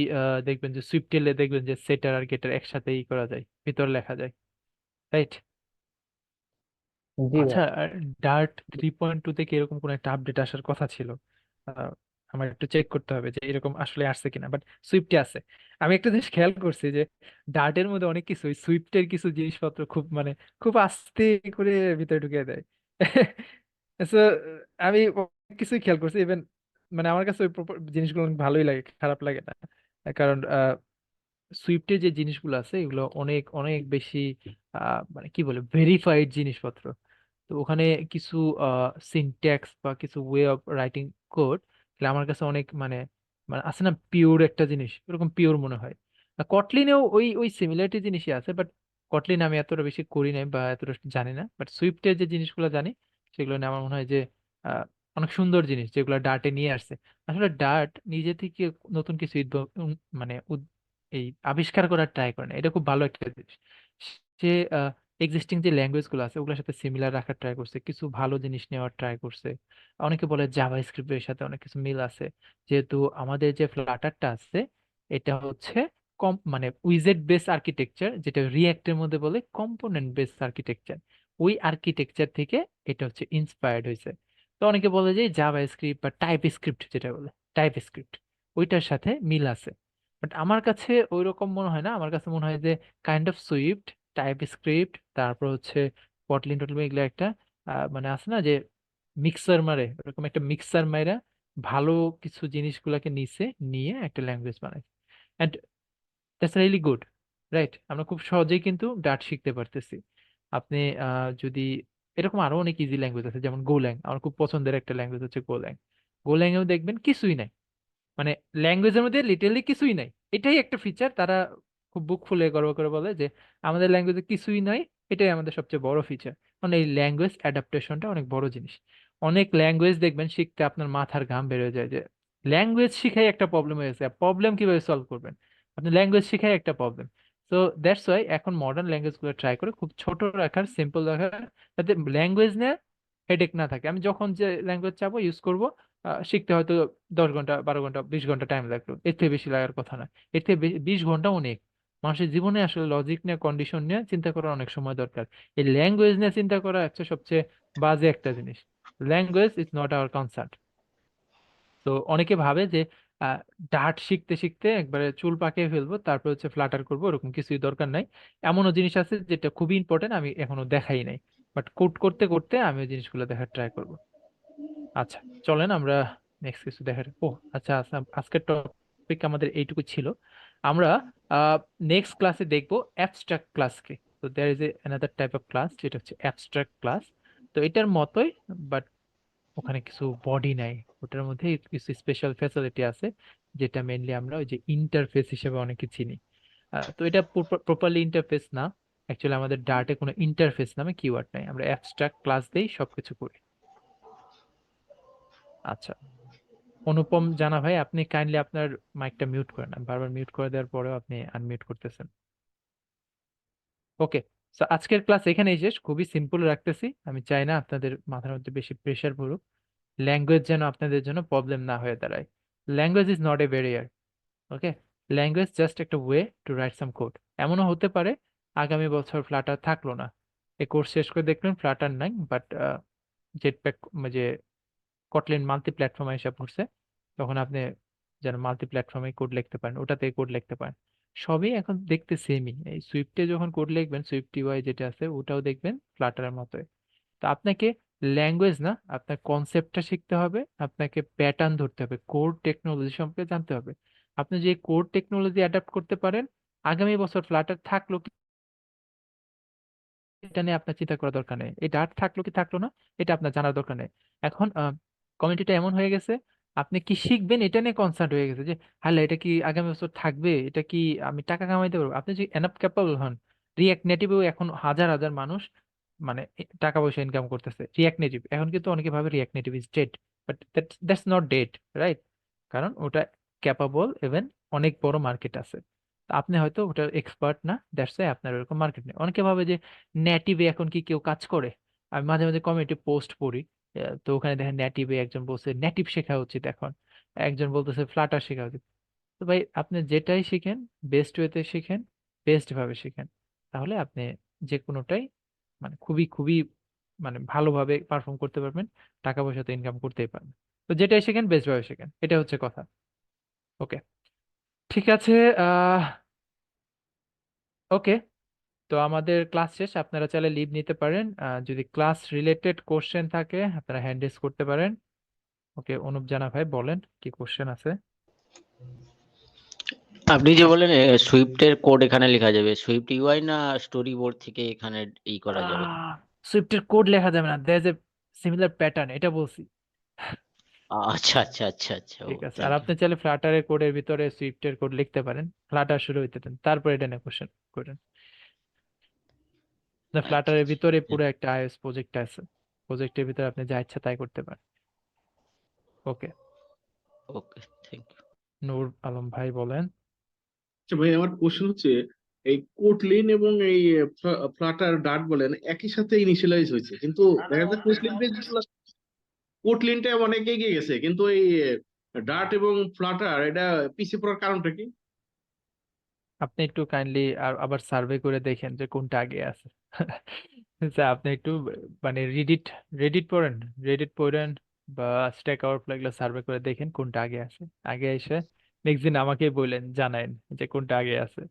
দেখবেন যে সুইফটেলে দেখবেন যে সেটার আর গেটার একসাথেই করা যায়, ভিতরে লেখা যায়, রাইট? জি আচ্ছা, ভাই। ডার্ট 3.2 থেকে এরকম কোন একটা আপডেট আসার কথা ছিল। আহ, আমার একটু চেক করতে হবে যে এরকম আসলে আসছে কিনা, বাট সুইফটে আছে। আমি একটা জিনিস খেয়াল করছি যে ডার্টের মধ্যে অনেক কিছু সুইফটের কিছু জিনিসপত্র খুব মানে খুব আস্তে করে ভিতরে ঢুকিয়ে দেয়। So, আমি অনেক কিছুই খেয়াল করছি ইভেন, মানে আমার কাছে ওই জিনিসগুলো অনেক ভালোই লাগে, খারাপ লাগে না। কারণ সুইফটে যে জিনিসগুলো আছে এগুলো অনেক অনেক বেশি মানে কি বলে ভেরিফাইড জিনিসপত্র। তো ওখানে কিছু সিনট্যাক্স বা কিছু ওয়ে অফ রাইটিং কোড আমার কাছে অনেক মানে মানে আছে না পিওর একটা জিনিস, এরকম পিওর মনে হয়। কটলিনেও ওই ওই সিমিলারিটি জিনিসই আছে, বাট কটলিন আমি এতটা বেশি করি নাই বা এতটা জানি না, বাট সুইফটের যে জিনিসগুলো জানি সেগুলো নিয়ে আমার মনে হয় যে আহ, অনেক সুন্দর জিনিস যেগুলো ডার্টে নিয়ে আসছে। আসলে ডার্ট নিজে থেকে নতুন কিছু মানে এই আবিষ্কার করার ট্রাই করে না, এটা খুব ভালো একটা জিনিস। সে এক্সিস্টিং যে ল্যাঙ্গুয়েজ গুলো আছে ওগুলোর সাথে সিমিলার রাখার ট্রাই করছে, কিছু ভালো জিনিস নেওয়ার ট্রাই করছে। অনেকে বলে জাভা স্ক্রিপ্টের সাথে অনেক কিছু মিল আছে, যেহেতু আমাদের যে ফ্লাটারটা আছে এটা হচ্ছে কম মানে উইজেট বেস আর্কিটেকচার, যেটা রিঅ্যাক্টের মধ্যে বলে কম্পোনেন্ট বেস আর্কিটেকচার। ওই আর্কিটেকচার থেকে এটা হচ্ছে ইন্সপায়ার্ড হয়েছে। তো অনেকে বলে যে জাভা স্ক্রিপ্ট বা টাইপ স্ক্রিপ্ট, যেটা বলে টাইপ স্ক্রিপ্ট, ওইটার সাথে মিল আছে। বাট আমার কাছে ওই রকম মনে হয় না, আমার কাছে মনে হয় যে kind of Swift, type script, তারপর হচ্ছে পটলিন টটলিন এগুলো একটা মানে আছে না যে মিক্সার মারে, ওরকম একটা মিক্সার মাইরা ভালো কিছু জিনিসগুলোকে নিচে নিয়ে একটা ল্যাঙ্গুয়েজ বানায়। And that's really good, right? আমরা খুব সহজেই কিন্তু ডাট শিখতে পারতেছি। আপনি যদি এরকম আরো অনেক ইজি ল্যাঙ্গুয়েজ আছে, যেমন গোল্যাং, আমার খুব পছন্দের একটা ল্যাঙ্গুয়েজ হচ্ছে গোল্যাং। গোল্যাং এও দেখবেন কিছুই নাই, মানে ল্যাঙ্গুয়েজের মধ্যে লিটারালি কিছুই নাই। এটাই একটা ফিচার, তারা খুব বুক ফুলে গর্ব করে বলে যে আমাদের ল্যাঙ্গুয়েজে কিছুই নাই, এটাই আমাদের সবচেয়ে বড় ফিচার। মানে এই ল্যাঙ্গুয়েজ অ্যাডাপ্টেশনটা অনেক বড় জিনিস। অনেক ল্যাঙ্গুয়েজ দেখবেন শিখতে আপনার মাথার ঘাম বের হয়ে যায়, যে ল্যাঙ্গুয়েজ শিখাই একটা প্রবলেম হয়েছে, প্রবলেম কিভাবে সলভ করবেন, আপনি ল্যাঙ্গুয়েজ শিখাই একটা প্রবলেম। তো দ্যাটস ওয়াই এখন মডার্ন ল্যাঙ্গুয়েজ গুলো ট্রাই করে খুব ছোট রাখার, সিম্পল রাখার, যাতে ল্যাঙ্গুয়েজ নিয়ে হেডেক না থাকে। আমি যখন যে ল্যাঙ্গুয়েজ চাবো ইউজ করব, শিখতে হয়তো 10 ঘন্টা 12 ঘন্টা 20 ঘন্টা টাইম লাগলো, এর থেকে বেশি লাগার কথা না। এর থেকে 20 ঘন্টা অনেক। মানুষের জীবনে আসলে লজিক নিয়ে কন্ডিশন নিয়ে চিন্তা করার অনেক সময় দরকার। এই ল্যাঙ্গুয়েজ নিয়ে চিন্তা করা হচ্ছে সবচেয়ে বাজে একটা জিনিস। Language is not our concern. তো অনেকে ভাবে যে ডার্ট শিখতে শিখতে একবারে চুল পাকিয়ে ফেলবো তারপর হচ্ছে ফ্লাটার করবো, ওরকম কিছুই দরকার নাই। এমনও জিনিস আছে যেটা খুবই ইম্পর্টেন্ট, আমি এখনো দেখাই নাই, বাট কোড করতে করতে আমি ওই জিনিসগুলো দেখার ট্রাই করবো। আচ্ছা, চলেন আমরা নেক্সট কিছু দেখার। ও আচ্ছা আচ্ছা, আজকের টপিক আমাদের এইটুকু ছিল। আমরা নেক্সট ক্লাসে দেখবো অ্যাবস্ট্রাক্ট ক্লাসকে। তো there is a another type of class যেটা হচ্ছে অ্যাবস্ট্রাক্ট ক্লাস। তো এটার মতোই, বাট ওখানে কিছু বডি নাই, ওটার মধ্যে কিছু স্পেশাল ফ্যাসিলিটি আছে, যেটা মেইনলি আমরা ওই যে ইন্টারফেস হিসেবে অনেকে চিনি। তো এটা প্রপারলি ইন্টারফেস না, অ্যাকচুয়ালি আমাদের ডার্টে কোনো ইন্টারফেস নামে কিওয়ার্ড নাই, আমরা অ্যাবস্ট্রাক্ট ক্লাস দিয়েই সবকিছু করি। আচ্ছা, অনুপম জানা ভাই, আপনি কাইন্ডলি আপনার মাইকটা মিউট করেন, আমি বারবার মিউট করে দেওয়ার পরেও আপনি আনমিউট করতেছেন। ওকে, তো আজকের ক্লাস এখানেই শেষ, খুবই সিম্পল রাখতেছি, আমি চাই না আপনাদের মাথার মধ্যে বেশি প্রেশার পড়ুক। ল্যাঙ্গুয়েজ যেন আপনাদের জন্য প্রবলেম না হয়ে দাঁড়ায়। Language is not a barrier. Okay, language just একটা way to write some code. এমনও হতে পারে আগামী বছর ফ্লাটার থাকলো না, এই কোর্স শেষ করে দেখলেন ফ্লাটার নাই, বাট জেটপ্যাক যে কটলিন মাল্টি প্ল্যাটফর্মে এসে পড়ছে, তখন আপনি যেন মাল্টি প্ল্যাটফর্মে কোড লিখতে পারেন, ওটাতে কোড লিখতে পারেন। সবই এখন দেখতে সেমই। এই সুইফটে যখন কোড লিখবেন, সুইফট ইউআই যেটা আছে ওটাও দেখবেন ফ্লাটারের মতোই। তো আপনাকে ল্যাঙ্গুয়েজ না, আপনার কনসেপ্টটা শিখতে হবে, আপনাকে প্যাটার্ন ধরতে হবে, কোর টেকনোলজি সম্পর্কে জানতে হবে। আপনি যে কোর টেকনোলজি অ্যাডাপ্ট করতে পারেন, আগামী বছর ফ্লাটার থাকলো কি এটা নিয়ে আপনার চিন্তা করার দরকার নেই, এটা আর থাকলো কি থাকলো না এটা আপনার জানার দরকার নেই। এখন কমিউনিটিটা এমন হয়ে গেছে, আপনি কি শিখবেন এটা নিয়ে কনসার্ন হয়ে গেছে যে হ্যালো এটা কি আগামী বছর থাকবে, এটা কি আমি টাকা কামাইতে পারবো। আপনি যদি এনাফ ক্যাপাবল হন, রিয়াক্ট নেটিভেও এখন হাজার হাজার মানুষ মানে টাকা পয়সা ইনকাম করতেছে। রিয়াক্ট নেটিভ এখন কিন্তু অনেকে ভাবে react native is dead, but that's not dead, right? কারণ ওটা ক্যাপাবল, ইভেন অনেক বড় মার্কেট আছে। তা আপনি হয়তো ওটার এক্সপার্ট না, দ্যাটস ওয়াই আপনার ওরকম মার্কেট নেই। অনেকে ভাবে যে নেটিভে এখন কি কেউ কাজ করে। আমি মাঝে মাঝে কমিউনিটি পোস্ট পড়ি, তো ওখানে দেখেন নেটিভে একজন বলছে নেটিভ শেখা উচিত এখন, একজন বলতেছে ফ্লাটার শেখা উচিত। তো ভাই আপনি যেটাই শিখেন বেস্ট ওয়েতে শিখেন, বেস্ট ভাবে শিখেন, তাহলে আপনি যে কোনোটাই মানে খুবই খুবই মানে ভালোভাবে পারফর্ম করতে পারবেন, টাকা পয়সা তো ইনকাম করতেই পারবেন। তো যেটাই শিখেন বেস্ট ভাবে শিখেন, এটা হচ্ছে কথা। ওকে, ঠিক আছে। আহ ওকে, তো আমাদের ক্লাস শেষ, আপনারা চাইলে লিভ নিতে পারেন। যদি ক্লাস রিলেটেড কোশ্চেন থাকে আপনারা হ্যান্ড রেজ করতে পারেন। ওকে, অনুপ জানা ভাই বলেন কি কোশ্চেন আছে। আপনি যে বললেন সুইফটের কোড এখানে লেখা যাবে, সুইফট ইউআই না স্টোরি বোর্ড থেকে এখানে ই করা যাবে? সুইফটের কোড লেখা যাবে না, there is a similar pattern, এটা বলছি। আচ্ছা আচ্ছা আচ্ছা আচ্ছা, ও ঠিক আছে, আর থ্যাংক ইউ। আপনি চাইলে ফ্লাটারের কোডের ভিতরে সুইফটের কোড লিখতে পারেন, ফ্লাটার শুরু হইতে দেন, তারপর এটা নিয়ে কোশ্চেন করেন। আচ্ছা ফ্লাটারের আচ্ছা, ভিতরে পুরো একটা আইওএস প্রজেক্ট আছে, প্রজেক্টের ভিতরে আপনি যা ইচ্ছা তাই করতে পারেন। ওকে, ওকে থ্যাংক ইউ। নূর আলম ভাই বলেন। আচ্ছা ভাই, আমার কোশ্চেন হচ্ছে এই কোটলিন এবং এই ফ্লাটার ডার্ট বলেন একই সাথে ইনিশিয়ালাইজ হয়েছে, কিন্তু দেখা যায় কোটলিনটা অনেক এগিয়ে গেছে, কিন্তু এই ডার্ট এবং ফ্লাটার এটা পিছিয়ে পড়ার কারণটা কি? আপনি একটু কাইন্ডলি আবার সার্ভে করে দেখেন যে কোনটা আগে আছে। আচ্ছা, আপনি একটু মানে রেডিট রেডিট পড়েন, রেডিট পড়েন বা স্ট্যাক ওভারফ্লো এগুলো সার্ভে করে দেখেন কোনটা আগে আছে। আগে এসে নেক্সট দিন আমাকেই বললেন, জানাইন যে কোনটা আগে আছে।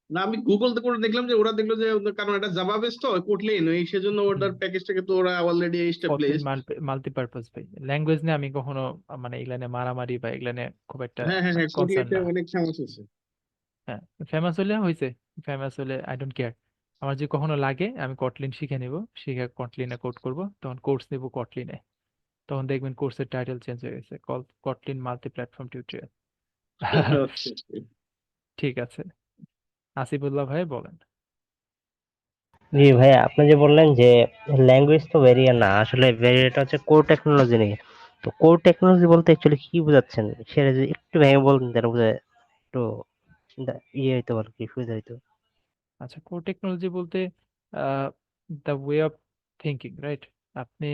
না, আমি গুগল করে দেখলাম যে ওরা দেখলো যে কারণ এটা জাভা বেস তো কোটলিন, এই সেজন্য ওটার প্যাকেজটাকে তো ওরা অলরেডি কতদিন এস্টাবলিশড। মাল্টিপারপাস ভাই, ল্যাঙ্গুয়েজ নিয়ে আমি কখনো মানে এগুলা নিয়ে মারামারি বা এগুলা নিয়ে খুব একটা হ্যাঁ হ্যাঁ হ্যাঁ, কনসার্ন কোটলিনটা না। অনেক ফেমাস হচ্ছে। হ্যাঁ, ফেমাস হলে হয়েছে, ফেমাস হলে আই ডোন্ট কেয়ার। আমার যদি কখনো লাগে আমি কটলিন শিখে নিব, শিখে কটলিনে কোড করব, তখন কোর্স নিব কটলিনে, তখন দেখবেন কোর্সের টাইটেল চেঞ্জ হয়ে গেছে, কটলিন মাল্টি প্ল্যাটফর্ম টিউটোরিয়াল। আচ্ছা, ঠিক আছে, আসিফুল্লাহ ভাই বলেন। জি ভাইয়া, আপনি যে বললেন যে ল্যাঙ্গুয়েজ তো ভেরিয়েন্ট না, আসলে ভেরিয়েন্ট হচ্ছে কোর টেকনোলজি নিয়ে। তো কোর টেকনোলজি বলতে অ্যাকচুয়ালি কি বোঝাচ্ছেন, সেটা যদি একটু ভেঙে বলতেন তাহলে বুঝে একটু ইয়ে হইতো আর কি, সুবিধা হইতো। আচ্ছা, কোর টেকনোলজি বলতে the way of thinking, right? আপনি